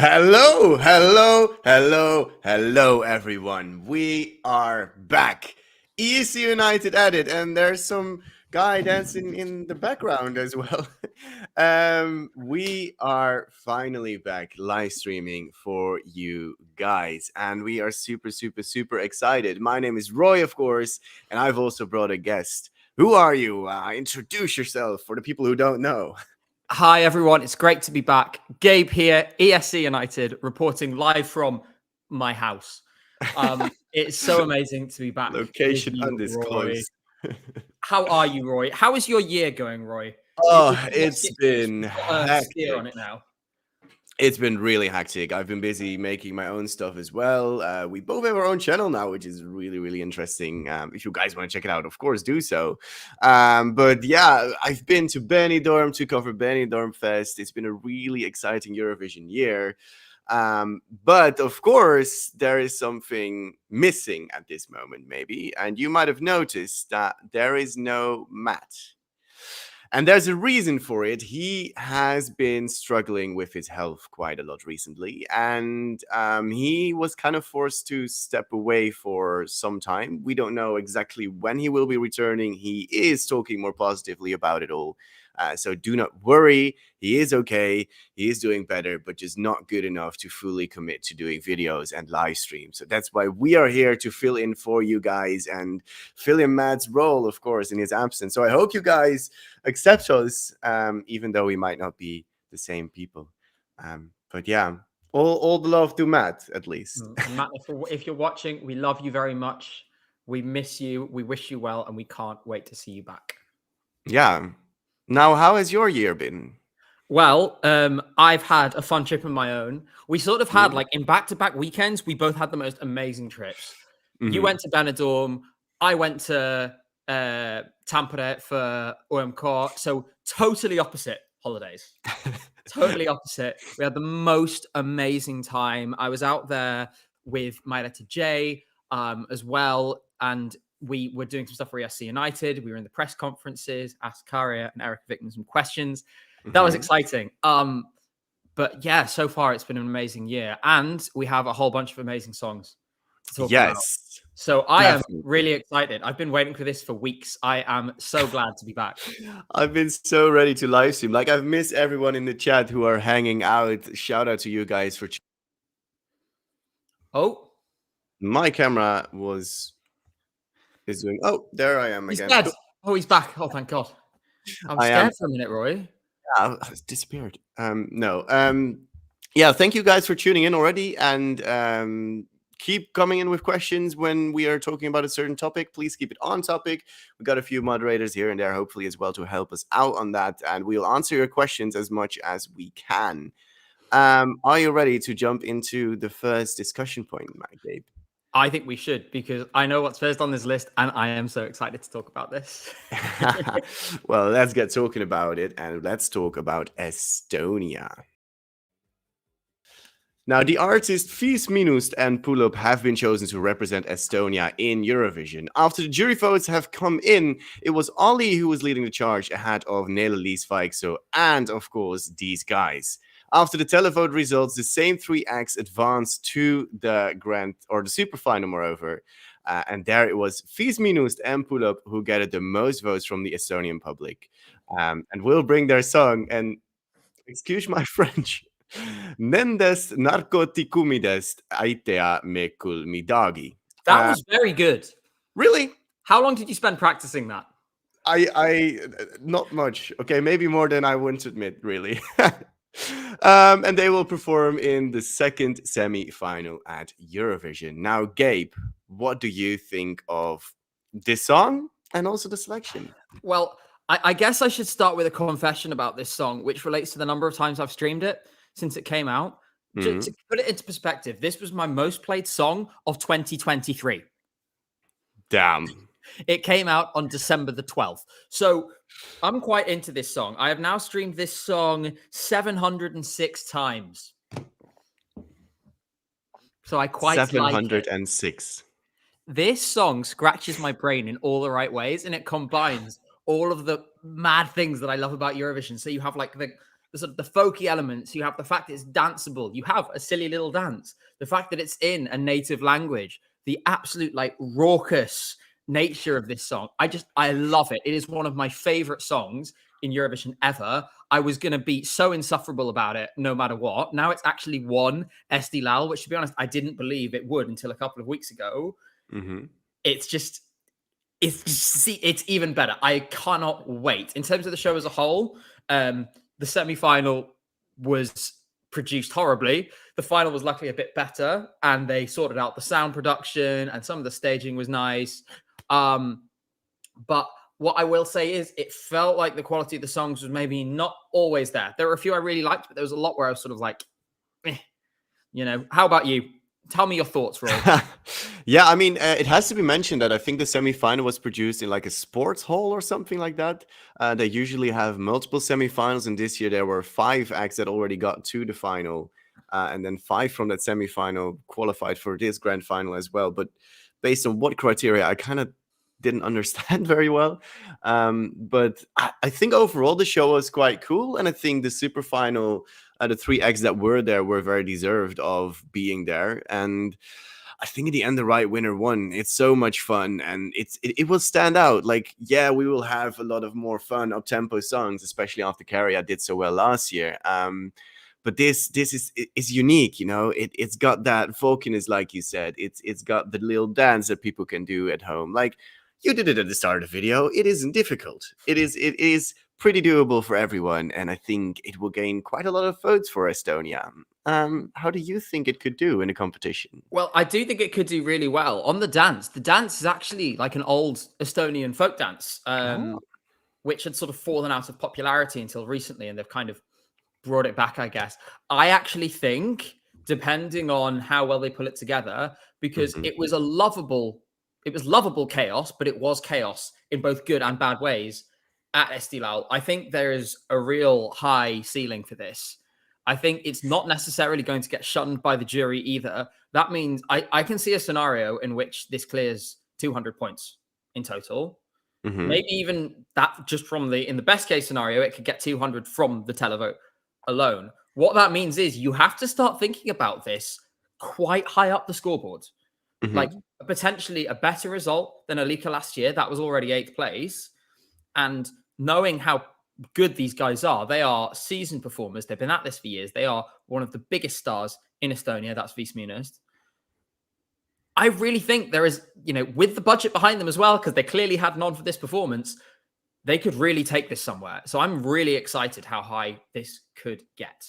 Hello, hello, hello, hello, everyone. We are back. ESCUnited added, and there's some guy dancing in the background as well. We are finally back live streaming for you guys, and we are super, super, super excited. My name is Roy, of course, and I've also brought a guest. Who are you? Introduce yourself for the people who don't know. Hi, everyone. It's great to be back. Gabe here, ESCUnited, reporting live from my house. It's so amazing to be back with Location you, Roy. undisclosed. How are you, Roy? How is your year going, Roy? Oh, it's been You've got a steer hectic. on it now. It's been really hectic. I've been busy making my own stuff as well. We both have our own channel now, which is really, really interesting. If you guys want to check it out, of course, do so. But yeah, I've been to Benidorm to cover Benidorm Fest. It's been a really exciting Eurovision year. But of course, there is something missing at this moment, maybe. And you might have noticed that there is no Matt. And there's a reason for it. He has been struggling with his health quite a lot recently, and he was kind of forced to step away for some time. We don't know exactly when he will be returning. He is talking more positively about it all. So do not worry. He is okay. He is doing better, but just not good enough to fully commit to doing videos and live streams. So that's why we are here to fill in for you guys and fill in Matt's role, of course, in his absence. So I hope you guys accept us, even though we might not be the same people. But yeah, all the love to Matt, at least. And Matt, if you're watching, we love you very much. We miss you. We wish you well, and we can't wait to see you back. Yeah. Now, how has your year been? Well, I've had a fun trip of my own. We sort of had, like, in back-to-back weekends, we both had the most amazing trips. You went to Benidorm. I went to Tampere for OMK. So totally opposite holidays. Totally opposite. We had the most amazing time. I was out there with my letter J as well. And we were doing some stuff for ESCUnited. We were in the press conferences, asked Karia and Eric Vickman some questions. That was exciting. But yeah, so far it's been an amazing year. And we have a whole bunch of amazing songs to talk about. So I am really excited. I've been waiting for this for weeks. I am so glad to be back. I've been so ready to live stream. Like, I've missed everyone in the chat who are hanging out. Shout out to you guys for... Oh. My camera is doing... Oh, there I am again. He's dead. Oh, he's back. Oh, thank God. I'm scared for a minute, Roy. Yeah, it's disappeared. No. Yeah, thank you guys for tuning in already. And keep coming in with questions when we are talking about a certain topic. Please keep it on topic. We got a few moderators here and there, hopefully, as well, to help us out on that. And we'll answer your questions as much as we can. Are you ready to jump into the first discussion point, Gabe? I think we should, because I know what's first on this list, and I am so excited to talk about this. Well, let's get talking about it, and let's talk about Estonia. Now, the artists Viis Miinust and Pull-Up have been chosen to represent Estonia in Eurovision. After the jury votes have come in, it was Ollie who was leading the charge ahead of Nele-Liis Vaikso and, of course, these guys. After the televote results, the same three acts advanced to the super final, moreover. And there it was Viis Miinust and Pull-Up who gathered the most votes from the Estonian public. And will bring their song, and excuse my French, Nendest narkotikumidest aitea me küll midagi. That was very good. Really? How long did you spend practicing that? I not much. Okay, maybe more than I want to admit, really. And they will perform in the second semi-final at Eurovision. Now, Gabe, what do you think of this song and also the selection? Well, I guess I should start with a confession about this song, which relates to the number of times I've streamed it since it came out. To put it into perspective, this was my most played song of 2023. Damn. It came out on December the 12th. So I'm quite into this song. I have now streamed this song 706 times. So I quite 706. Like it. This song scratches my brain in all the right ways, and it combines all of the mad things that I love about Eurovision. So you have like the the sort of the folky elements, you have the fact that it's danceable, you have a silly little dance, the fact that it's in a native language, the absolute like raucous nature of this song. I love it. It is one of my favorite songs in Eurovision ever. I was going to be so insufferable about it no matter what. Now it's actually won ESCUnited, which to be honest, I didn't believe it would until a couple of weeks ago. It's just, it's even better. I cannot wait. In terms of the show as a whole, the semi-final was produced horribly. The final was luckily a bit better, and they sorted out the sound production, and some of the staging was nice. But what I will say is it felt like the quality of the songs was maybe not always there. There were a few I really liked, but there was a lot where I was sort of like, how about you? Tell me your thoughts, Roy. Yeah, I mean, it has to be mentioned that I think the semi-final was produced in like a sports hall or something like that. They usually have multiple semi-finals, and this year there were 5 acts that already got to the final, and then 5 from that semi-final qualified for this grand final as well. But based on what criteria, I kind of didn't understand very well. But I think overall the show was quite cool, and I think the super final, the 3 acts that were there were very deserved of being there. And I think in the end the right winner won. It's so much fun, and it will stand out. Like, yeah, we will have a lot of more fun up-tempo songs, especially after Carrie did so well last year. But this is unique, It's got that folkiness, like you said. It's got the little dance that people can do at home. Like you did it at the start of the video. It isn't difficult. It is pretty doable for everyone, and I think it will gain quite a lot of votes for Estonia. How do you think it could do in a competition? Well, I do think it could do really well on the dance. The dance is actually like an old Estonian folk dance, which had sort of fallen out of popularity until recently, and they've kind of brought it back, I guess. I actually think, depending on how well they pull it together, because it was lovable chaos, but it was chaos in both good and bad ways at ESCUnited. I think there is a real high ceiling for this. I think it's not necessarily going to get shunned by the jury either. That means I can see a scenario in which this clears 200 points in total. Maybe even that just in the best case scenario, it could get 200 from the televote alone. What that means is you have to start thinking about this quite high up the scoreboard. Like potentially a better result than Alika last year. That was already 8th place. And knowing how good these guys are, they are seasoned performers. They've been at this for years. They are one of the biggest stars in Estonia. That's ESCUnited. I really think there is, with the budget behind them as well, because they clearly had none for this performance, they could really take this somewhere. So I'm really excited how high this could get.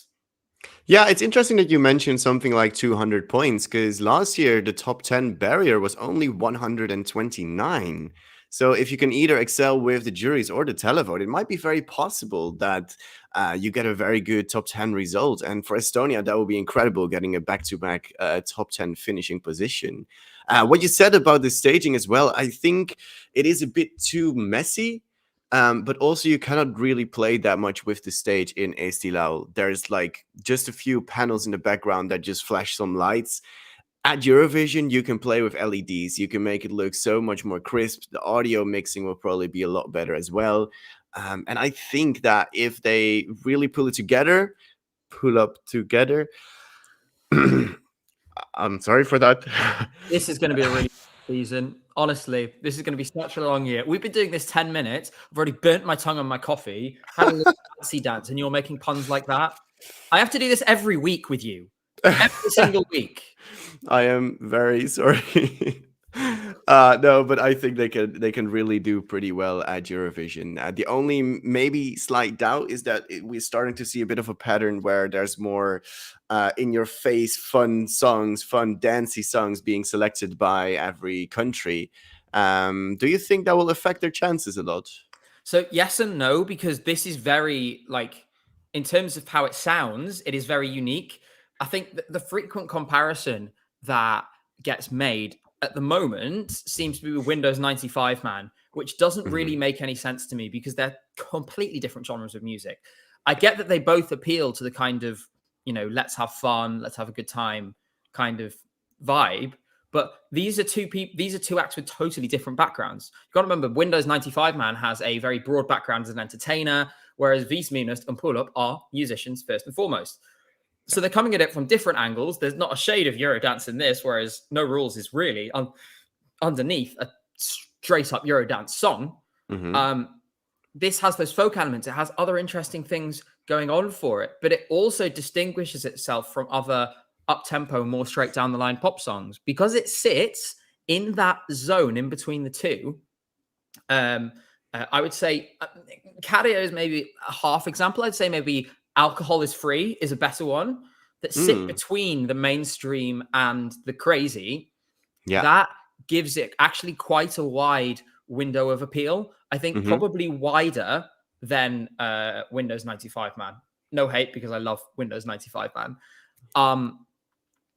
Yeah, it's interesting that you mentioned something like 200 points, because last year the top 10 barrier was only 129. So if you can either excel with the juries or the televote, it might be very possible that you get a very good top 10 result. And for Estonia, that would be incredible, getting a back-to-back top 10 finishing position. What you said about the staging as well, I think it is a bit too messy. But also you cannot really play that much with the stage in ESCUnited. There's like just a few panels in the background that just flash some lights. At Eurovision, you can play with LEDs. You can make it look so much more crisp. The audio mixing will probably be a lot better as well. And I think that if they really pull up together, I'm sorry for that. This is going to be a really season. Honestly, this is going to be such a long year. We've been doing this 10 minutes. I've already burnt my tongue on my coffee, had a little fancy dance, and you're making puns like that. I have to do this every week with you. Every single week. I am very sorry. No, but I think they can really do pretty well at Eurovision. The only maybe slight doubt is that we're starting to see a bit of a pattern where there's more in-your-face fun songs, fun dancey songs being selected by every country. Do you think that will affect their chances a lot? So yes and no, because this is very, in terms of how it sounds, it is very unique. I think the frequent comparison that gets made at the moment seems to be with Windows 95 Man, which doesn't really make any sense to me because they're completely different genres of music. I get that they both appeal to the kind of, let's have fun, let's have a good time kind of vibe. But these are two acts with totally different backgrounds. You've got to remember, Windows 95 Man has a very broad background as an entertainer, whereas Vis Minus and Pull Up are musicians first and foremost. So they're coming at it from different angles. There's not a shade of Eurodance in this, whereas No Rules is really underneath a straight up Eurodance song. This has those folk elements. It has other interesting things going on for it, but it also distinguishes itself from other up-tempo, more straight down the line pop songs because it sits in that zone in between the two. I would say Carrier is maybe a half example. I'd say maybe Alcohol is Free is a better one that sit between the mainstream and the crazy. Yeah. That gives it actually quite a wide window of appeal. I think probably wider than Windows 95 Man. No hate because I love Windows 95 Man.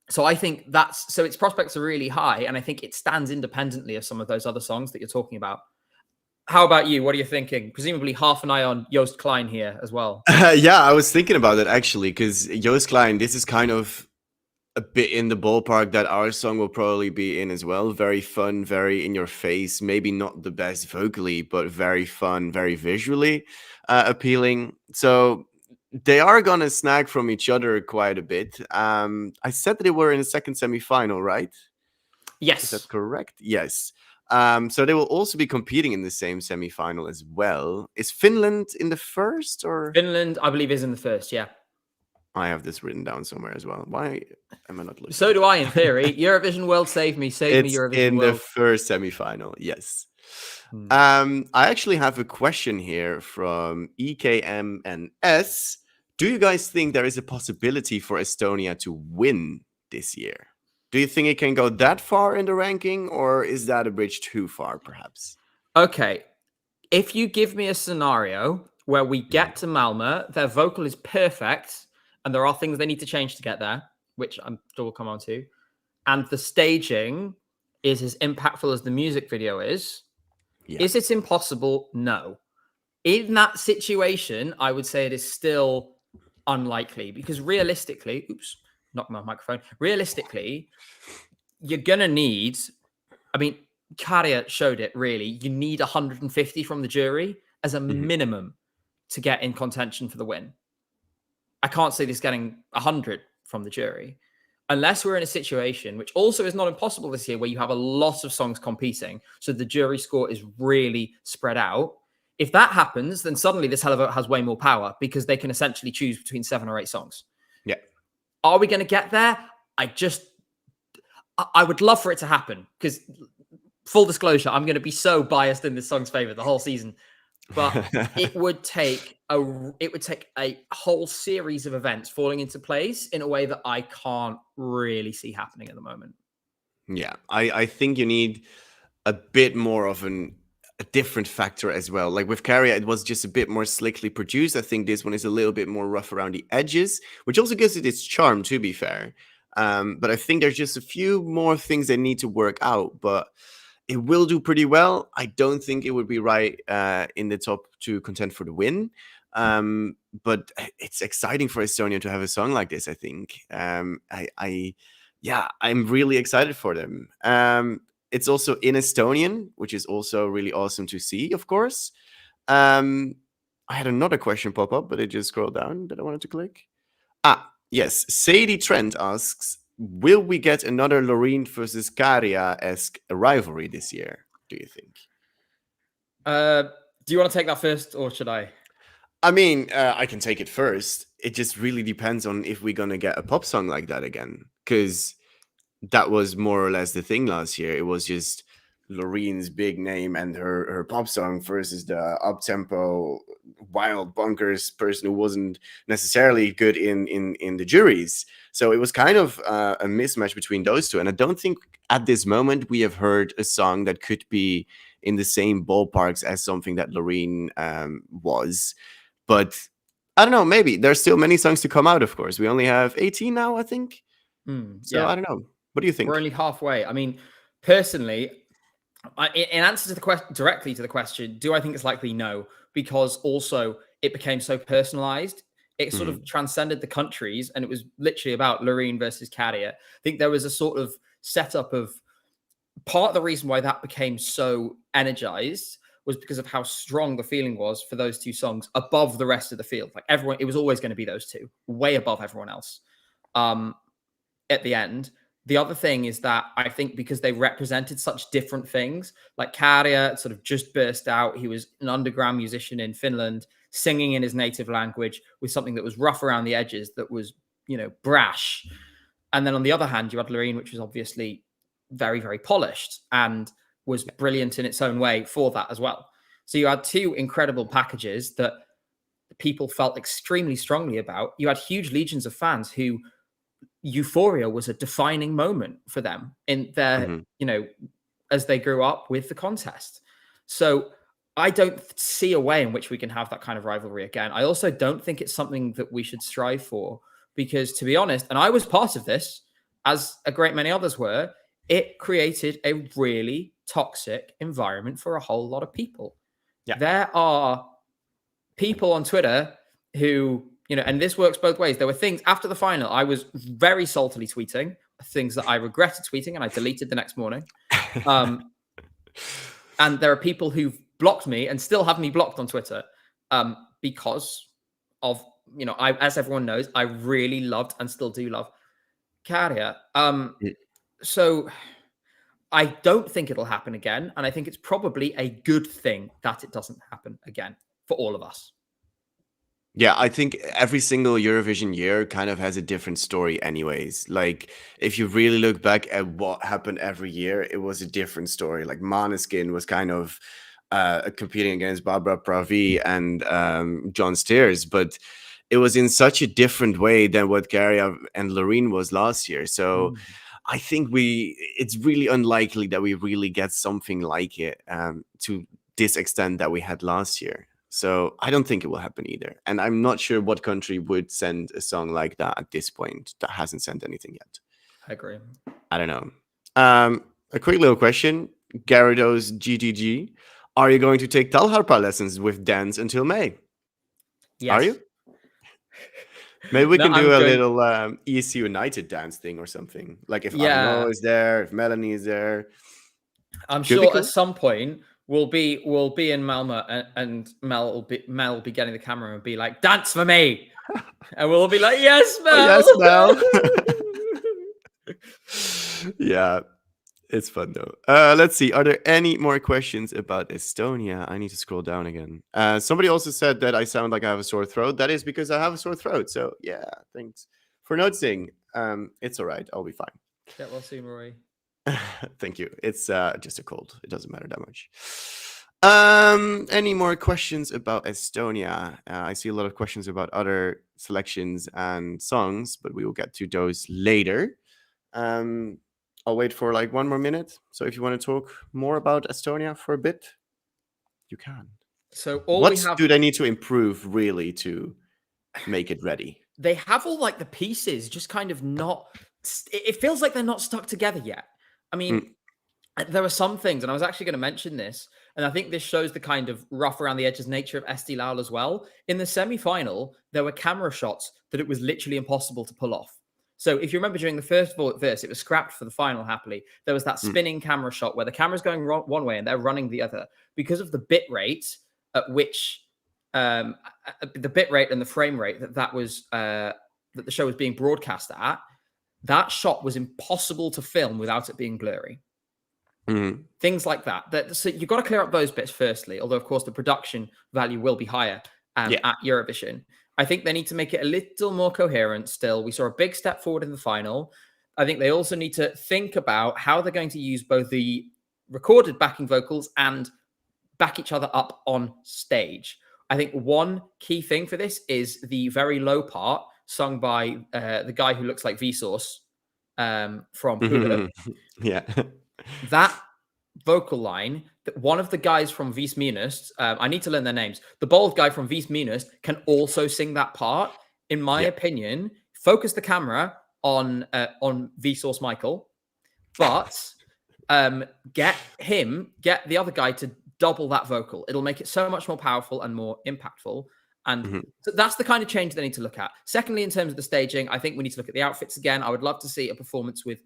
So I think so its prospects are really high, and I think it stands independently of some of those other songs that you're talking about. How about you? What are you thinking? Presumably half an eye on Joost Klein here as well. Yeah, I was thinking about it actually, because Joost Klein, this is kind of a bit in the ballpark that our song will probably be in as well. Very fun, very in your face, maybe not the best vocally, but very fun, very visually appealing. So they are going to snag from each other quite a bit. I said that they were in the second semifinal, right? Yes. Is that correct? Yes. So they will also be competing in the same semifinal as well. Is Finland in the first, or? Finland, I believe, is in the first, yeah. I have this written down somewhere as well. Why am I not looking? So do I, in theory. Eurovision World, save me, Eurovision in World. The first semifinal, yes. I actually have a question here from EKMNS. Do you guys think there is a possibility for Estonia to win this year? Do you think it can go that far in the ranking, or is that a bridge too far, perhaps? Okay. If you give me a scenario where we get to Malmö, their vocal is perfect, and there are things they need to change to get there, which I'm sure we'll come on to, and the staging is as impactful as the music video is, is it impossible? No. In that situation, I would say it is still unlikely, because realistically, knocked my microphone. Realistically, you're going to need, I mean, Karja showed it really. You need 150 from the jury as a minimum to get in contention for the win. I can't see this getting 100 from the jury unless we're in a situation, which also is not impossible this year, where you have a lot of songs competing. So the jury score is really spread out. If that happens, then suddenly this televote has way more power because they can essentially choose between 7 or 8 songs. Yeah. Are we going to get there? I would love for it to happen, because full disclosure, I'm going to be so biased in this song's favor the whole season. But it would take a whole series of events falling into place in a way that I can't really see happening at the moment. Yeah, I think you need a bit more of a different factor as well. Like with Karja, it was just a bit more slickly produced. I think this one is a little bit more rough around the edges, which also gives it its charm, to be fair. But I think there's just a few more things that need to work out, but it will do pretty well. I don't think it would be right in the top to contend for the win. But it's exciting for Estonia to have a song like this, I think. I'm really excited for them. It's also in Estonian, which is also really awesome to see, of course. I had another question pop up, but it just scrolled down that I wanted to click. Yes. Sadie Trent asks, will we get another Loreen versus Karja-esque rivalry this year, do you think? Do you want to take that first, or should I? I mean, I can take it first. It just really depends on if we're going to get a pop song like that again, because that was more or less the thing last year. It was just Loreen's big name and her pop song versus the up-tempo, wild, bonkers person who wasn't necessarily good in the juries. So it was kind of a mismatch between those two. And I don't think at this moment we have heard a song that could be in the same ballparks as something that Loreen was. But I don't know, maybe. There's still many songs to come out, of course. We only have 18 now, I think. So I don't know. What do you think? We're only halfway. I mean, personally, in answer to the question, directly to the question, do I think it's likely? No, because also it became so personalized. It sort of transcended the countries, and it was literally about Loreen versus Karja. I think there was a sort of setup of part of the reason why that became so energized was because of how strong the feeling was for those two songs above the rest of the field. Like everyone, it was always going to be those two, way above everyone else. At the end, the other thing is that I think because they represented such different things, like Käärijä sort of just burst out. He was an underground musician in Finland, singing in his native language with something that was rough around the edges, that was, brash. And then on the other hand, you had Loreen, which was obviously very, very polished and was brilliant in its own way for that as well. So you had two incredible packages that people felt extremely strongly about. You had huge legions of fans who Euphoria was a defining moment for them in their, as they grew up with the contest. So I don't see a way in which we can have that kind of rivalry again. I also don't think it's something that we should strive for, because to be honest, and I was part of this, as a great many others were, it created a really toxic environment for a whole lot of people. Yeah. There are people on Twitter who, and this works both ways. There were things after the final, I was very saltily tweeting things that I regretted tweeting and I deleted the next morning. And there are people who've blocked me and still have me blocked on Twitter because of, as everyone knows, I really loved and still do love Käärijä. So I don't think it'll happen again. And I think it's probably a good thing that it doesn't happen again for all of us. Yeah, I think every single Eurovision year kind of has a different story anyways. Like, if you really look back at what happened every year, it was a different story. Like, Måneskin was kind of competing against Barbara Pravi and John Steers, but it was in such a different way than what Käärijä and Loreen was last year. So I think it's really unlikely that we really get something like it to this extent that we had last year. So I don't think it will happen either. And I'm not sure what country would send a song like that at this point that hasn't sent anything yet. I agree. I don't know. A quick little question. Gyarados GGG. Are you going to take Talharpa lessons with Dance until May? Yes. Are you? Maybe we can do a little ESCUnited dance thing or something. Like if Arnaud is there, if Melanie is there. I'm sure at some point we'll be in Malmö and Mel will be getting the camera and be like, dance for me. And we'll be like, yes, Mel. Oh, yes, Mel. Yeah, it's fun though. Let's see. Are there any more questions about Estonia? I need to scroll down again. Somebody also said that I sound like I have a sore throat. That is because I have a sore throat. So yeah, thanks for noticing. It's all right. I'll be fine. Get well soon, Roy. Thank you. It's just a cold. It doesn't matter that much. Any more questions about Estonia? I see a lot of questions about other selections and songs, but we will get to those later. I'll wait for like 1 more minute. So if you want to talk more about Estonia for a bit, you can. So what do they need to improve really to make it ready? They have all like the pieces, just kind of not. It feels like they're not stuck together yet. I mean, there are some things, and I was actually going to mention this, and I think this shows the kind of rough around the edges nature of Eesti Laul as well. In the semi-final, there were camera shots that it was literally impossible to pull off. So if you remember during the first verse, it was scrapped for the final, happily. There was that spinning camera shot where the camera's going one way and they're running the other. Because of the bit rate at which, the bit rate and the frame rate that the show was being broadcast at, that shot was impossible to film without it being blurry. Things like that. So you've got to clear up those bits firstly, although of course the production value will be higher at Eurovision. I think they need to make it a little more coherent still. We saw a big step forward in the final. I think they also need to think about how they're going to use both the recorded backing vocals and back each other up on stage. I think one key thing for this is the very low part sung by the guy who looks like Vsauce from Pula. Yeah. That vocal line, that one of the guys from Vis Minus, I need to learn their names. The bald guy from Vis Minus can also sing that part. In my opinion, focus the camera on Vsauce Michael, but get the other guy to double that vocal. It'll make it so much more powerful and more impactful. And so that's the kind of change they need to look at. Secondly, in terms of the staging, I think we need to look at the outfits again. I would love to see a performance with,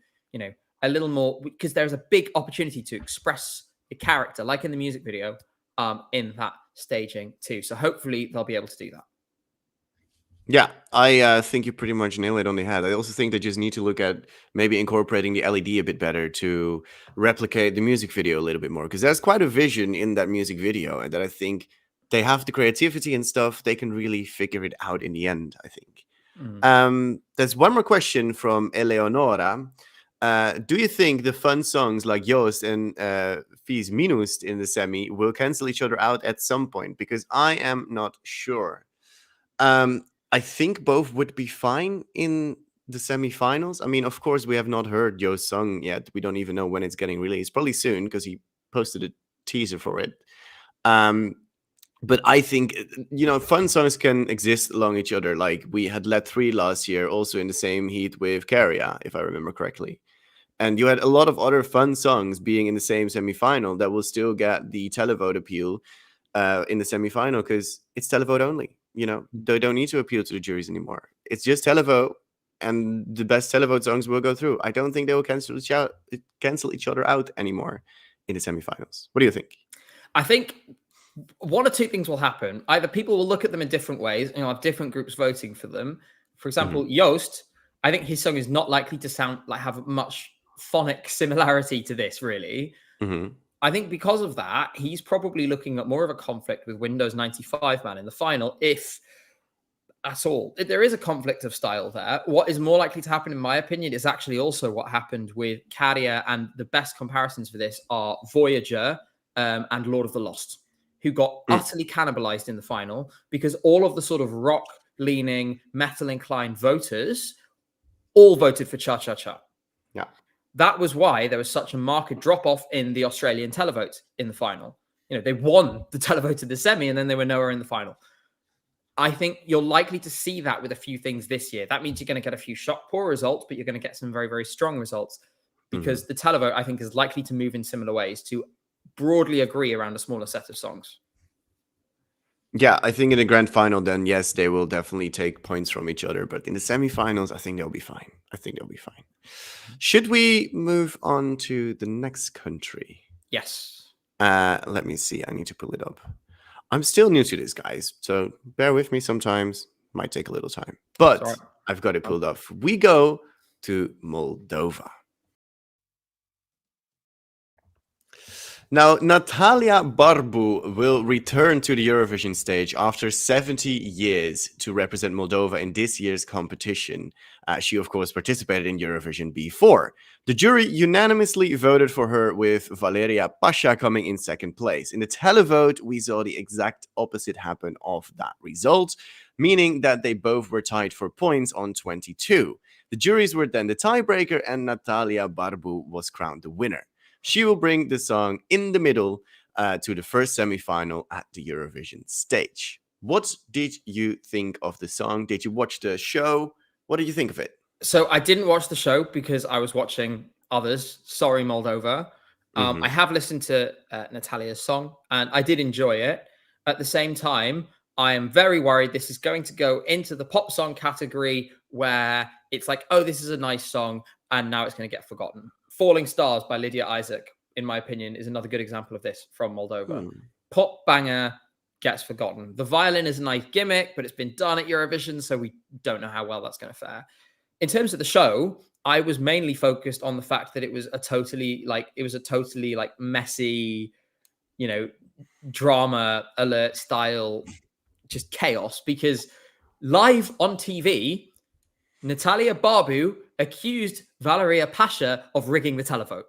a little more, because there's a big opportunity to express a character, like in the music video, in that staging too. So hopefully they'll be able to do that. Yeah, I think you pretty much nail it on the head. I also think they just need to look at maybe incorporating the LED a bit better to replicate the music video a little bit more, because there's quite a vision in that music video, and that I think they have the creativity and stuff. They can really figure it out in the end, I think. There's one more question from Eleonora. Do you think the fun songs like Yost and Fies Minust in the semi will cancel each other out at some point? Because I am not sure. I think both would be fine in the semifinals. I mean, of course, we have not heard Yo's song yet. We don't even know when it's getting released. Probably soon, because he posted a teaser for it. But I think, fun songs can exist along each other. Like we had Let 3 last year, also in the same heat with Carrier, if I remember correctly. And you had a lot of other fun songs being in the same semifinal that will still get the televote appeal in the semifinal, because it's televote only. They don't need to appeal to the juries anymore. It's just televote, and the best televote songs will go through. I don't think they will cancel each other out anymore in the semifinals. What do you think? I think one or two things will happen. Either people will look at them in different ways, and you'll have different groups voting for them. For example, Yost, I think his song is not likely to have much phonic similarity to this, really. I think because of that, he's probably looking at more of a conflict with Windows 95 Man in the final, if at all. There is a conflict of style there. What is more likely to happen, in my opinion, is actually also what happened with Carrier, and the best comparisons for this are Voyager and Lord of the Lost, who got utterly cannibalized in the final because all of the sort of rock-leaning, metal-inclined voters all voted for Cha Cha Cha. Yeah. That was why there was such a marked drop-off in the Australian televote in the final. They won the televote in the semi, and then they were nowhere in the final. I think you're likely to see that with a few things this year. That means you're going to get a few poor results, but you're going to get some very, very strong results, because the televote, I think, is likely to move in similar ways to broadly agree around a smaller set of songs. Yeah, I think in the grand final, then, yes, they will definitely take points from each other. But in the semifinals, I think they'll be fine. Should we move on to the next country? Yes. Let me see. I need to pull it up. I'm still new to this, guys, so bear with me sometimes. Might take a little time. But I've got it pulled up. We go to Moldova. Now, Natalia Barbu will return to the Eurovision stage after 70 years to represent Moldova in this year's competition. She, of course, participated in Eurovision before. The jury unanimously voted for her, with Valeria Pasha coming in second place. In the televote, we saw the exact opposite happen of that result, meaning that they both were tied for points on 22. The juries were then the tiebreaker, and Natalia Barbu was crowned the winner. She will bring the song In the Middle to the first semifinal at the Eurovision stage. What did you think of the song? Did you watch the show? What did you think of it? So I didn't watch the show because I was watching others. Sorry, Moldova. I have listened to Natalia's song, and I did enjoy it. At the same time, I am very worried this is going to go into the pop song category, where it's like, oh, this is a nice song, and now it's going to get forgotten. Falling Stars by Lydia Isaac, in my opinion, is another good example of this from Moldova. Pop banger gets forgotten. The violin is a nice gimmick, but it's been done at Eurovision, so we don't know how well that's going to fare. In terms of the show, I was mainly focused on the fact that it was a totally messy, drama alert style, just chaos, because live on TV, Natalia Barbu accused Valeria Pasha of rigging the televote.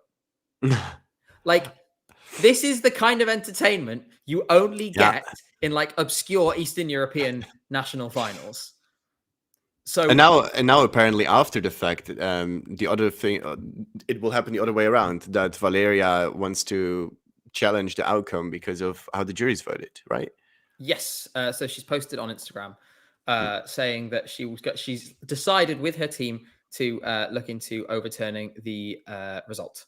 This is the kind of entertainment you only get in obscure Eastern European national finals. So and now apparently after the fact, the other thing, it will happen the other way around, that Valeria wants to challenge the outcome because of how the juries voted, right? Yes. So she's posted on Instagram saying that she's decided with her team to look into overturning the result.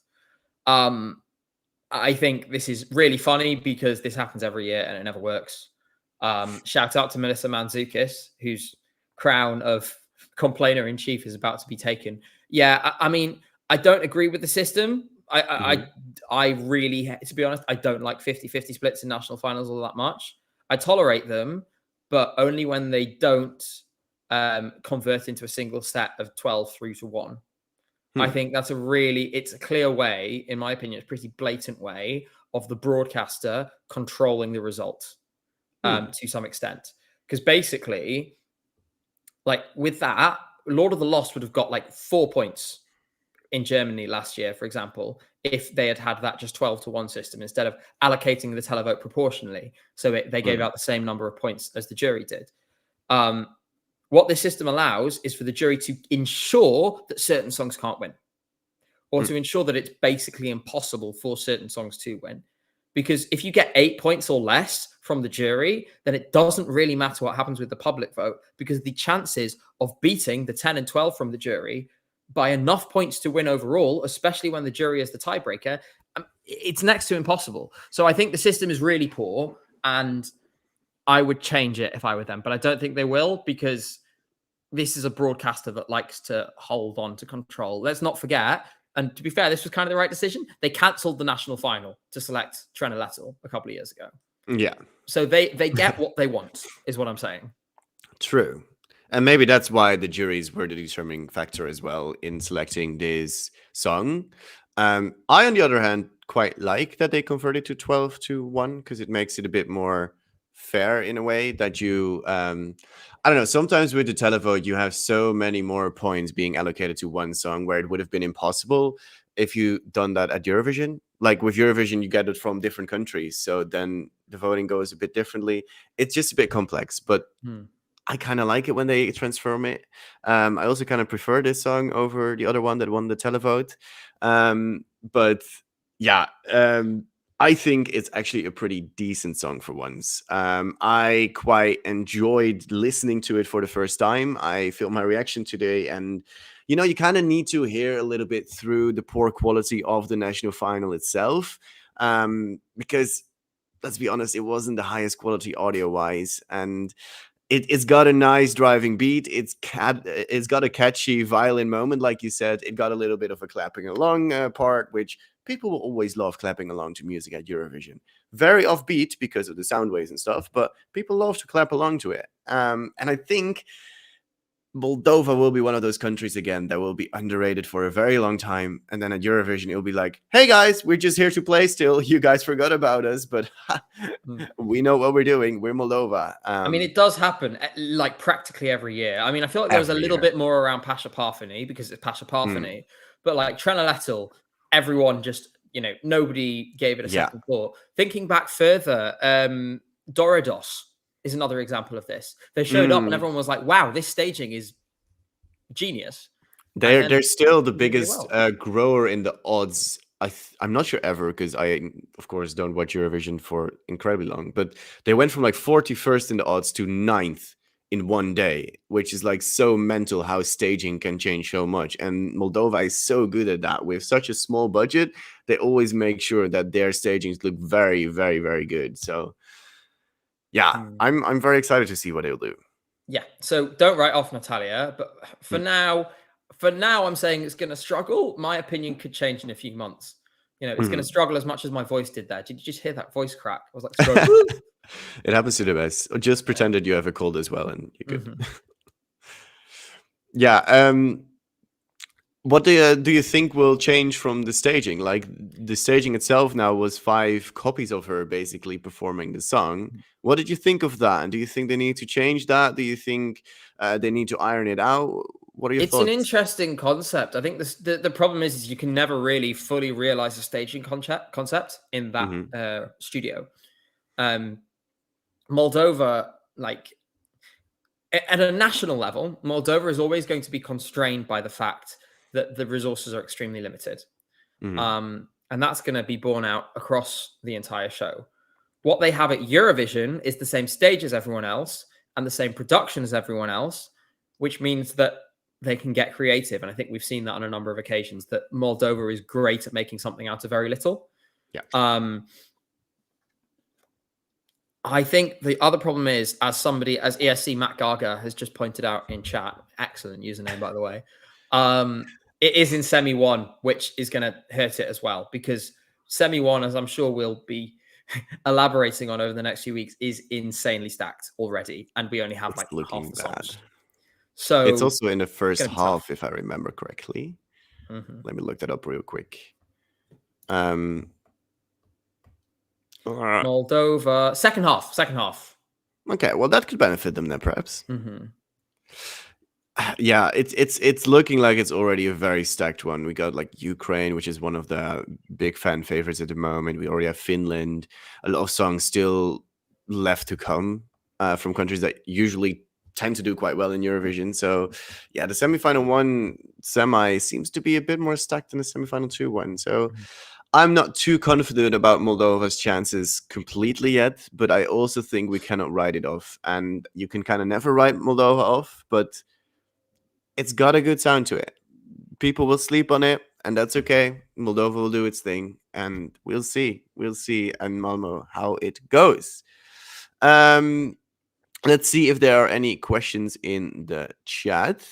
I think this is really funny because this happens every year and it never works. Shout out to Melissa Mantzoukas, whose crown of complainer in chief is about to be taken. Yeah, I mean, I don't agree with the system. I really, to be honest, I don't like 50-50 splits in national finals all that much. I tolerate them, but only when they don't convert into a single set of 12 through to 1. I think that's it's a clear way, in my opinion, it's a pretty blatant way of the broadcaster controlling the result to some extent. Because basically, like with that, Lord of the Lost would have got like 4 points in Germany last year, for example, if they had that just 12-1 system instead of allocating the televote proportionally. So they gave out the same number of points as the jury did. What this system allows is for the jury to ensure that certain songs can't win, or to ensure that it's basically impossible for certain songs to win. Because if you get 8 points or less from the jury, then it doesn't really matter what happens with the public vote, because the chances of beating the 10 and 12 from the jury by enough points to win overall, especially when the jury is the tiebreaker, it's next to impossible. So I think the system is really poor, and I would change it if I were them, but I don't think they will, because this is a broadcaster that likes to hold on to control. Let's not forget, and to be fair, this was kind of the right decision. They cancelled the national final to select Trena Lettel a couple of years ago. Yeah. So they get what they want, is what I'm saying. True. And maybe that's why the juries were the determining factor as well in selecting this song. I, on the other hand, quite like that they converted to 12-1, because it makes it a bit more fair in a way that you, I don't know, sometimes with the televote, you have so many more points being allocated to one song where it would have been impossible if you done that at Eurovision. Like with Eurovision, you get it from different countries. So then the voting goes a bit differently. It's just a bit complex, but I kind of like it when they transform it. I also kind of prefer this song over the other one that won the televote. But yeah, I think it's actually a pretty decent song for once. I quite enjoyed listening to it for the first time. I filmed my reaction today, and you kind of need to hear a little bit through the poor quality of the national final itself, because let's be honest, it wasn't the highest quality audio-wise, and it's got a nice driving beat. It's got a catchy violin moment, like you said. It got a little bit of a clapping along part, which people will always love clapping along to music at Eurovision. Very offbeat because of the sound waves and stuff, but people love to clap along to it. And I think Moldova will be one of those countries again that will be underrated for a very long time. And then at Eurovision, it'll be like, hey guys, we're just here to play still. You guys forgot about us, but we know what we're doing. We're Moldova. I mean, it does happen like practically every year. I mean, I feel like there was a little bit more around Pasha Parfeny because it's Pasha Parfeny, but like Trena Lettel, everyone just, nobody gave it a second thought. Thinking back further, Doridos is another example of this. They showed up and everyone was like, wow, this staging is genius. They're still the biggest grower in the odds. I'm not sure ever, because I, of course, don't watch Eurovision for incredibly long, but they went from like 41st in the odds to 9th in one day, which is like so mental how staging can change so much. And Moldova is so good at that. With such a small budget, they always make sure that their stagings look very, very, very good. So yeah, I'm very excited to see what they'll do. Yeah. So don't write off Natalia, but for now, I'm saying it's going to struggle. My opinion could change in a few months. It's going to struggle as much as my voice did there. Did you just hear that voice crack? I was like, struggling. It happens to the best. Just pretend that you have a cold as well, and you're good. Yeah. What do you think will change from the staging? Like, the staging itself now was 5 copies of her basically performing the song. What did you think of that? And do you think they need to change that? Do you think they need to iron it out? What are your thoughts? It's an interesting concept. I think the problem is you can never really fully realize a staging concept in that studio. Moldova, like at a national level, Moldova is always going to be constrained by the fact that the resources are extremely limited. And that's going to be borne out across the entire show. What they have at Eurovision is the same stage as everyone else and the same production as everyone else, which means that they can get creative. And I think we've seen that on a number of occasions, that Moldova is great at making something out of very little. Yeah. I think the other problem is, as ESC Matt Gaga has just pointed out in chat, excellent username, by the way. it is in semi one, which is going to hurt it as well, because semi one, as I'm sure we'll be elaborating on over the next few weeks, is insanely stacked already, and we only have It's like half looking the bad. songs. So It's also in the first gonna be half, tough. if I remember correctly. Mhm. Let me look that up real quick. Moldova, second half. Okay, well that could benefit them then, perhaps. Mhm. Yeah, it's looking like it's already a very stacked one. We got like Ukraine, which is one of the big fan favorites at the moment. We already have Finland. A lot of songs still left to come from countries that usually tend to do quite well in Eurovision. So, yeah, the semifinal one semi seems to be a bit more stacked than the semifinal two one. So, Mhm. I'm not too confident about Moldova's chances completely yet, but I also think we cannot write it off. And you can kind of never write Moldova off, but it's got a good sound to it. People will sleep on it, and that's okay. Moldova will do its thing, and we'll see. We'll see in Malmo how it goes. Let's see if there are any questions in the chat.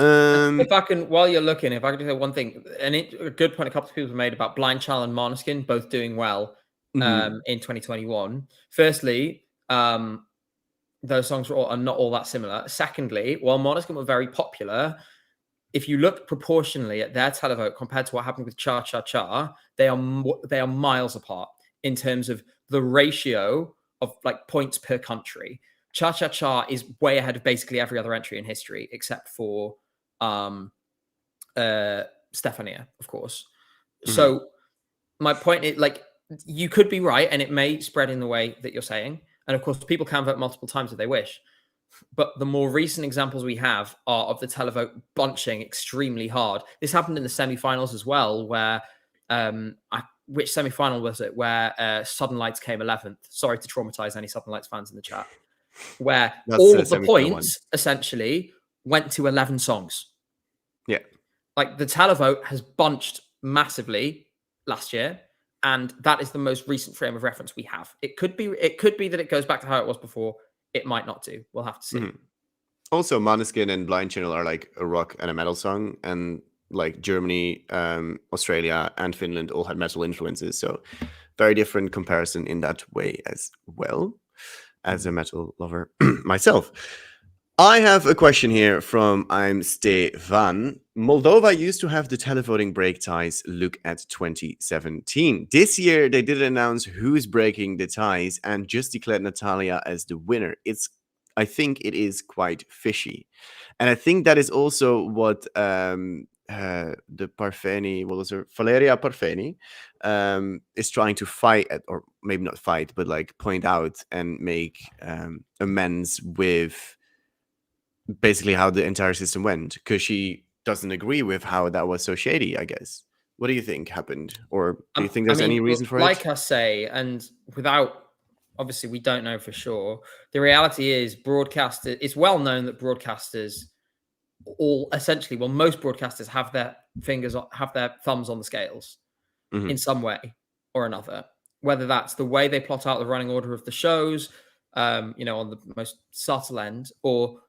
If I can, while you're looking, if I can just say one thing, and a good point a couple of people have made about Blind Child and Måneskin both doing well Mhm. in 2021. Firstly, those songs are not all that similar. Secondly, while Måneskin were very popular, if you look proportionally at their televote compared to what happened with Cha Cha Cha, they are miles apart in terms of the ratio of like points per country. Cha Cha Cha is way ahead of basically every other entry in history except for Stefania, of course. Mhm. So my point is, like, you could be right, and it may spread in the way that you're saying. And of course, people can vote multiple times if they wish. But the more recent examples we have are of the televote bunching extremely hard. This happened in the semi-finals as well, where which semi-final was it? Where Southern Lights came 11th. Sorry to traumatize any Southern Lights fans in the chat. Where That's all the of the semifinal one. points essentially went to 11 songs. Yeah. Like the televote has bunched massively last year, and that is the most recent frame of reference we have. It could be that it goes back to how it was before. It might not do. We'll have to see. Mhm. Also, Måneskin and Blind Channel are like a rock and a metal song, and like Germany, Australia, and Finland all had metal influences. So, very different comparison in that way as well. As a metal lover myself, I have a question here from I'm Stefan. Moldova used to have the televoting break ties. Look at 2017. This year, they didn't announce who's breaking the ties and just declared Natalia as the winner. I think it is quite fishy. And I think that is also what the Parfeni, what was her? Valeria Parfeni, is trying to fight, or maybe not fight, but like point out and make amends with basically how the entire system went, because she doesn't agree with how that was so shady, I guess. What do you think happened? Or do you think I there's any mean, reason for it? like I say, and without obviously we don't know for sure. The reality is, it's well known that broadcasters all essentially, well, most broadcasters have their thumbs on the scales Mhm. in some way or another. Whether that's the way they plot out the running order of the shows, on the most subtle end, or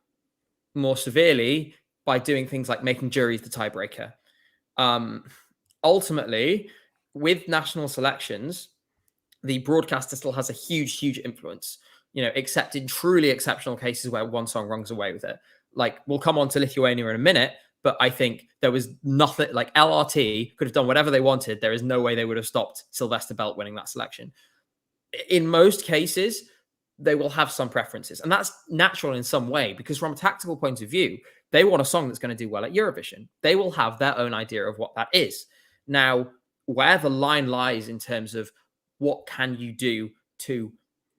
more severely by doing things like making juries the tiebreaker. Ultimately, with national selections, the broadcaster still has a huge influence, except in truly exceptional cases where one song runs away with it. Like, we'll come on to Lithuania in a minute, but I think there was nothing, like LRT could have done whatever they wanted. There is no way they would have stopped Sylvester Belt winning that selection. In most cases, they will have some preferences, and that's natural in some way, because from a tactical point of view, they want a song that's going to do well at Eurovision. They will have their own idea of what that is. Now, where the line lies in terms of what can you do to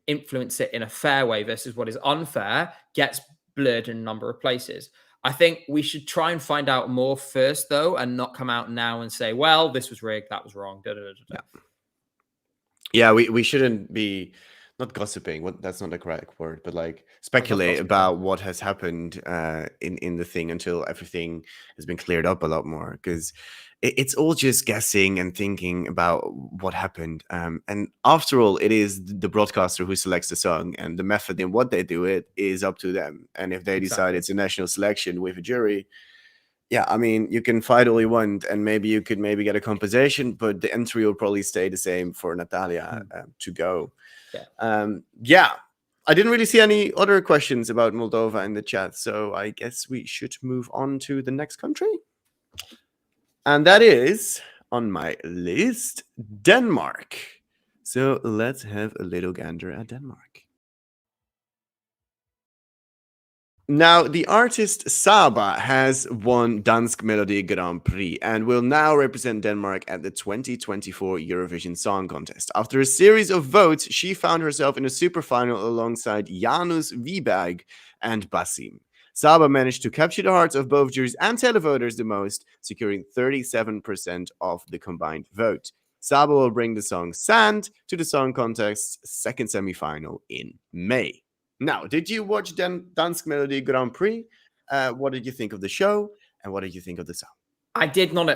influence it in a fair way versus what is unfair gets blurred in a number of places. I think we should try and find out more first, though, and not come out now and say, well, this was rigged, that was wrong. Yeah. Yeah, we shouldn't be not gossiping. That's not the correct word, but like I love speculate gossip, though. about what has happened in the thing until everything has been cleared up a lot more. Because it's all just guessing and thinking about what happened. And after all, it is the broadcaster who selects the song, and the method in what they do it is up to them. And if they decide Exactly. it's a national selection with a jury, Yeah, I mean, you can fight all you want, and maybe you could maybe get a compensation, but the entry will probably stay the same for Natalia to go. Yeah, I didn't really see any other questions about Moldova in the chat, so I guess we should move on to the next country. And that is, on my list, Denmark. So let's have a little gander at Denmark. Now, the artist Saba has won Dansk Melodi Grand Prix and will now represent Denmark at the 2024 Eurovision Song Contest. After a series of votes, she found herself in a super final alongside Janus Wiberg and Basim. Saba managed to capture the hearts of both juries and televoters the most, securing 37% of the combined vote. Saba will bring the song Sand to the song contest's second semifinal in May. Now, did you watch Dansk Melodi Grand Prix? What did you think of the show? And what did you think of the song? I did not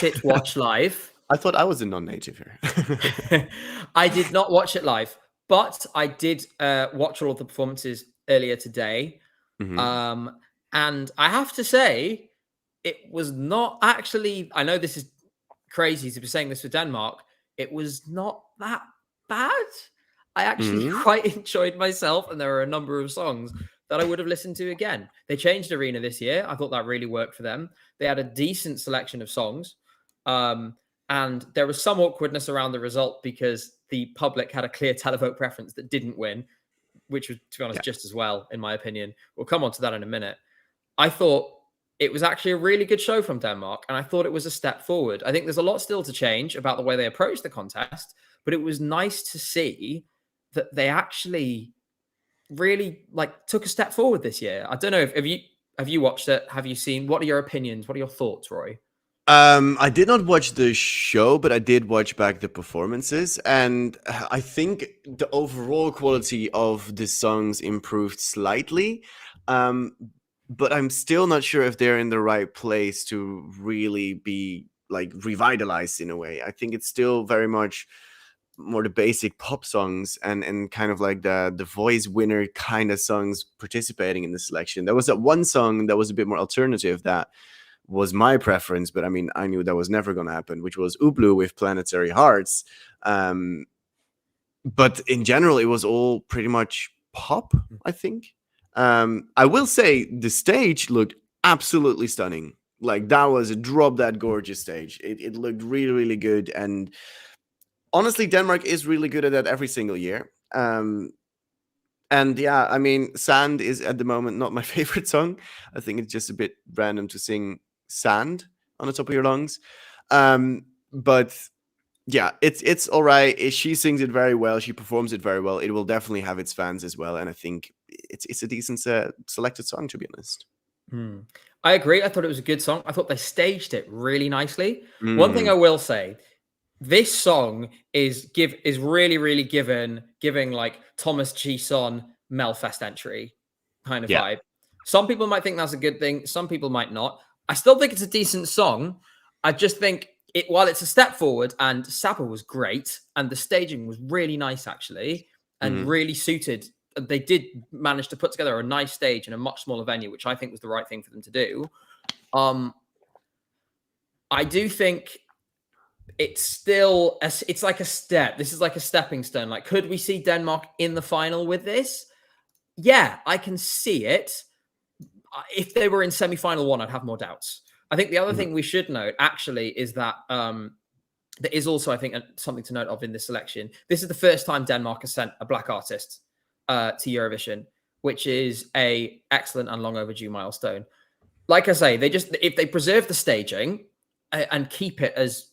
it watch live. I thought I was a non-native here. I did not watch it live, but I did watch all of the performances earlier today. Mm-hmm. And I have to say, it was not actually, I know this is crazy to be saying this for Denmark, it was not that bad. I actually quite enjoyed myself, and there are a number of songs that I would have listened to again. They changed Arena this year. I thought that really worked for them. They had a decent selection of songs. And there was some awkwardness around the result because the public had a clear televote preference that didn't win, which was, to be honest, just as well, in my opinion. We'll come on to that in a minute. I thought it was actually a really good show from Denmark, and I thought it was a step forward. I think there's a lot still to change about the way they approach the contest, but it was nice to see that they actually really took a step forward this year. I don't know if have you watched it? Have you seen? What are your opinions? What are your thoughts, Roy? I did not watch the show, but I did watch back the performances, and I think the overall quality of the songs improved slightly. But I'm still not sure if they're in the right place to really be revitalized in a way. I think it's still very much more the basic pop songs and kind of like the voice winner kind of songs participating in the selection. There was that one song that was a bit more alternative that was my preference, but I mean, I knew that was never going to happen, which was Ublu with Planetary Hearts. But in general, it was all pretty much pop, I think. I will say the stage looked absolutely stunning. Like, that was a drop dead gorgeous stage. It looked really, really good. And honestly, Denmark is really good at that every single year. And yeah, I mean, Sand is at the moment not my favorite song. I think it's just a bit random to sing sand on the top of your lungs. But yeah, it's all right. She sings it very well. She performs it very well. It will definitely have its fans as well. And I think it's a decent selected song, to be honest. I agree. I thought it was a good song. I thought they staged it really nicely. One thing I will say, this song is really, really giving like Thomas Gison Melfest entry kind of vibe. Some people might think that's a good thing. Some people might not. I still think it's a decent song. I just think while it's a step forward, and Saba was great, and the staging was really nice actually, and really suited. They did manage to put together a nice stage in a much smaller venue, which I think was the right thing for them to do. I do think it's still it's like a step. This is like a stepping stone. Like, could we see Denmark in the final with this? Yeah, I can see it. If they were in semi-final one, I'd have more doubts. I think the other thing we should note actually is that there is also, I think, something to note of in this selection. This is the first time Denmark has sent a black artist to Eurovision, which is a excellent and long overdue milestone. Like I say, if they preserve the staging and keep it as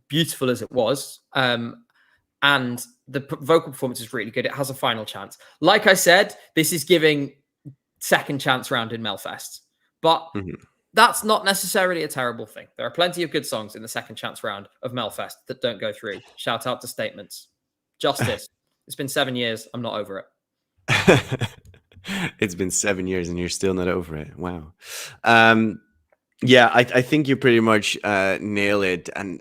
beautiful as it was, and the vocal performance is really good, it has a final chance. Like I said, this is giving second chance round in Melfest, but that's not necessarily a terrible thing. There are plenty of good songs in the second chance round of Melfest that don't go through. Shout out to Statements. Justice. It's been 7 years. I'm not over it. It's been 7 years and you're still not over it. Wow. Yeah, I think you pretty much nail it. And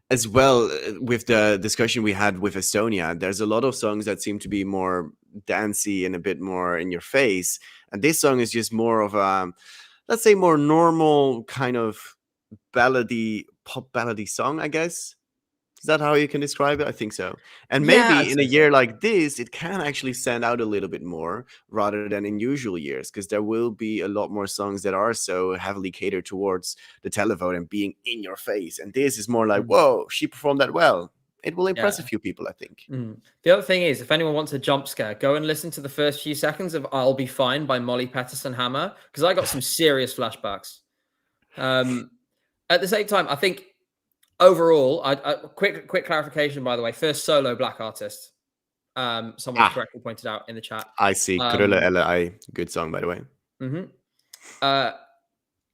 as well, with the discussion we had with Estonia, there's a lot of songs that seem to be more dancey and a bit more in your face. And this song is just more of let's say, more normal kind of pop ballady song, I guess. Is that how you can describe it? I think so. And Yeah, I'd maybe in a say so. year like this, it can actually stand out a little bit more rather than in usual years, because there will be a lot more songs that are so heavily catered towards the televote and being in your face. And this is more like, whoa, she performed that well. It will impress a few people, I think. The other thing is, if anyone wants a jump scare, go and listen to the first few seconds of I'll Be Fine by Molly Patterson Hammer, because I got some serious flashbacks. At the same time, I think overall, quick clarification, by the way, first solo black artist. Someone's correctly pointed out in the chat. I see. Krulle L.I. Good song, by the way.